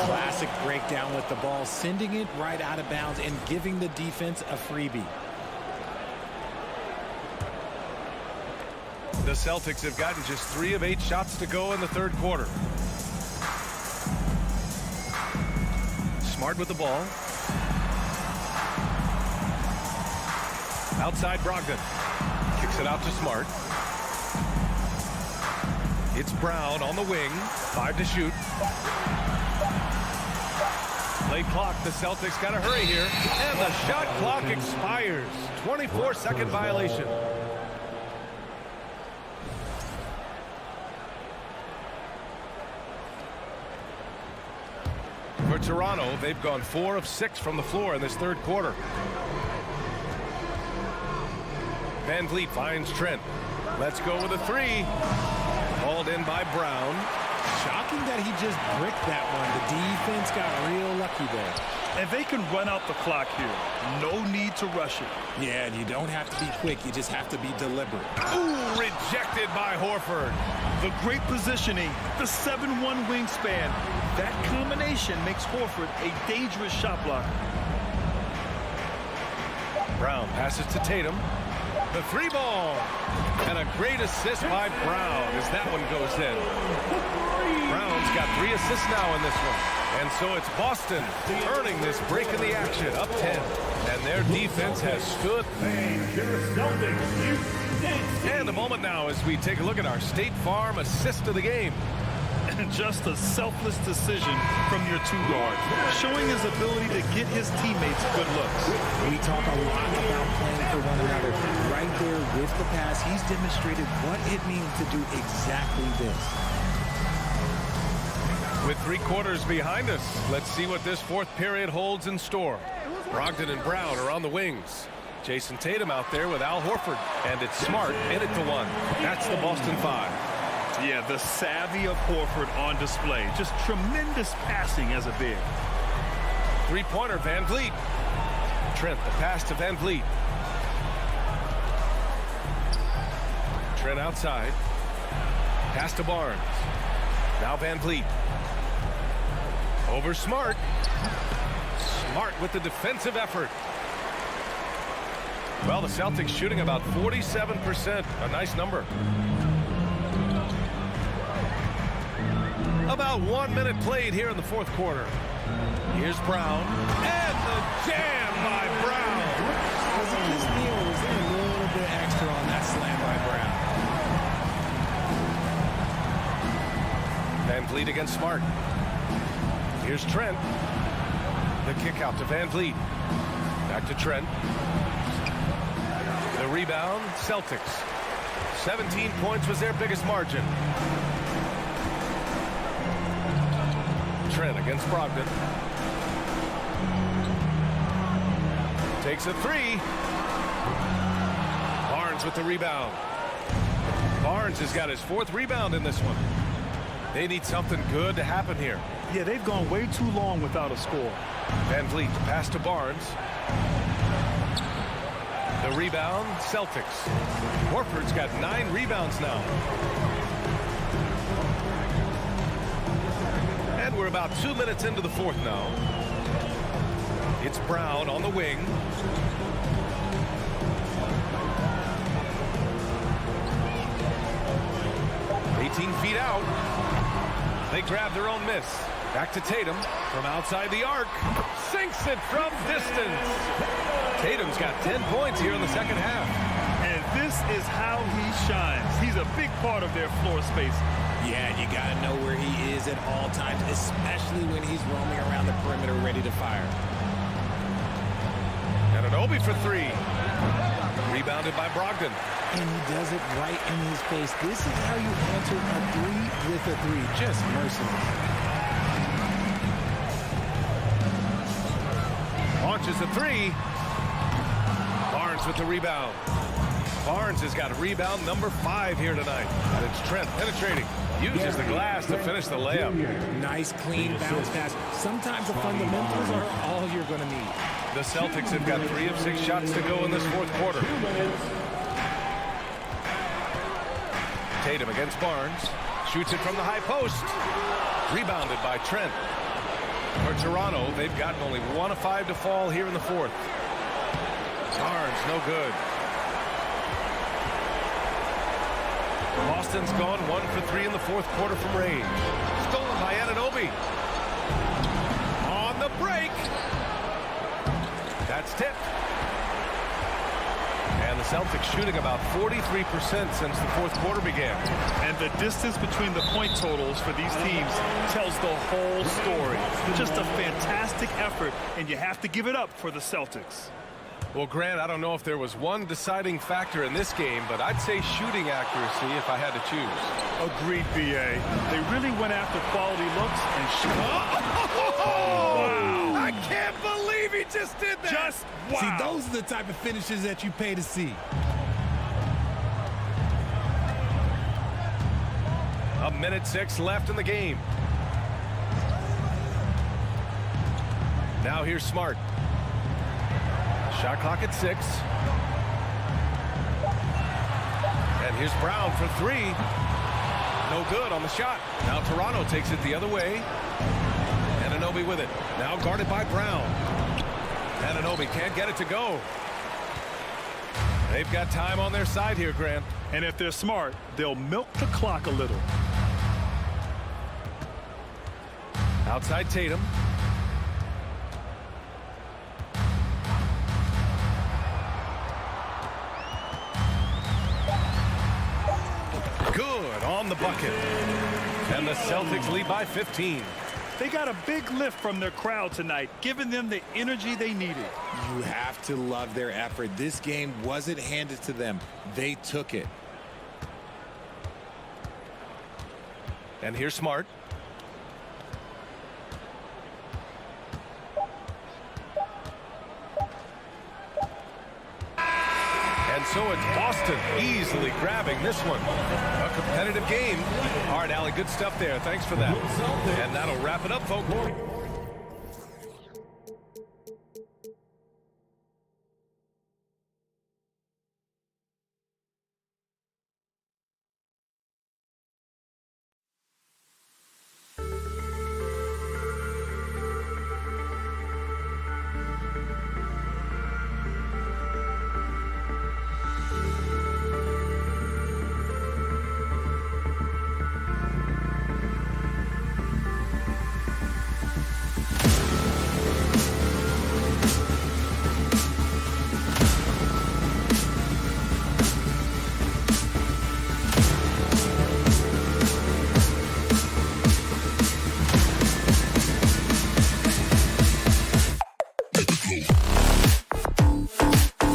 Classic breakdown with the ball, sending it right out of bounds and giving the defense a freebie. The Celtics have gotten just 3 of 8 shots to go in the third quarter. Smart with the ball. Outside Brogdon. Kicks it out to Smart. It's Brown on the wing. 5 to shoot. Late clock. The Celtics got to hurry here. And the shot clock expires. 24-second violation. For Toronto, they've gone 4 of 6 from the floor in this third quarter. Van Vliet finds Trent. Let's go with a 3. Hauled in by Brown. Shocking that he just bricked that one. The defense got real lucky there. And they can run out the clock here. No need to rush it. Yeah, and you don't have to be quick. You just have to be deliberate. Ooh, rejected by Horford. The great positioning, the 7'1" wingspan. That combination makes Horford a dangerous shot blocker. Brown passes to Tatum. The three ball. And a great assist by Brown as that one goes in. Brown's got 3 assists now in this one. And so it's Boston earning this break in the action, up 10. And their defense has stood. And a moment now as we take a look at our State Farm assist of the game. And just a selfless decision from your 2 guards, showing his ability to get his teammates good looks. We talk a lot about playing for one another. Right there with the pass, he's demonstrated what it means to do exactly this. With 3 quarters behind us, let's see what this 4th period holds in store. Brogdon and Brown are on the wings. Jason Tatum out there with Al Horford. And it's Smart in it to 1. That's the Boston 5. Yeah, the savvy of Horford on display. Just tremendous passing as a big. 3-pointer, Van Vliet. Trent, the pass to Van Vliet. Trent outside. Pass to Barnes. Now Van Vliet. Over Smart. Smart with the defensive effort. Well, the Celtics shooting about 47%. A nice number. About 1 minute played here in the 4th quarter. Here's Brown. And the jam by Brown. Was it this deal or was there a little bit extra on that slam by Brown? Van Vliet against Smart. Here's Trent. The kick out to Van Vliet. Back to Trent. The rebound, Celtics. 17 points was their biggest margin. Trent against Brogdon. Takes a 3. Barnes with the rebound. Barnes has got his 4th rebound in this one. They need something good to happen here. Yeah, they've gone way too long without a score. Van Vliet, pass to Barnes. The rebound, Celtics. Horford's got 9 rebounds now. And we're about 2 minutes into the 4th now. It's Brown on the wing. Feet out. They grab their own miss. Back to Tatum from outside the arc. Sinks it from distance. Tatum's got 10 points here in the 2nd half. And this is how he shines. He's a big part of their floor space. Yeah, you got to know where he is at all times, especially when he's roaming around the perimeter ready to fire. And an Obi for 3. Rebounded by Brogdon. And he does it right in his face. This is how you answer a 3 with a 3. Just merciless. Launches a 3. Barnes with the rebound. Barnes has got a rebound number 5 here tonight. And it's Trent penetrating. Uses the glass to finish the layup. Nice, clean bounce pass. Sometimes the fundamentals are all you're going to need. The Celtics have got 3 of 6 shots to go in this 4th quarter. Tatum against Barnes. Shoots it from the high post. Rebounded by Trent. For Toronto, they've gotten only 1 of 5 to fall here in the 4th. Barnes, no good. Boston's gone 1 for 3 in the 4th quarter from range. Stolen by Anunoby. On the break. That's tipped. And the Celtics shooting about 43% since the 4th quarter began. And the distance between the point totals for these teams tells the whole story. Just a fantastic effort, and you have to give it up for the Celtics. Well, Grant, I don't know if there was one deciding factor in this game, but I'd say shooting accuracy if I had to choose. Agreed, B.A. They really went after quality looks and shot. Wow! I can't believe he just did that! Just wow! See, those are the type of finishes that you pay to see. A minute 6 left in the game. Now here's Smart. Shot clock at 6. And here's Brown for 3. No good on the shot. Now Toronto takes it the other way. Anunoby with it. Now guarded by Brown. Anunoby can't get it to go. They've got time on their side here, Grant. And if they're smart, they'll milk the clock a little. Outside Tatum. Good on the bucket. And the Celtics lead by 15. They got a big lift from their crowd tonight, giving them the energy they needed. You have to love their effort. This game wasn't handed to them. They took it. And here's Smart. And so it's Boston easily grabbing this one. A competitive game. All right, Allie, good stuff there. Thanks for that. And that'll wrap it up, folks.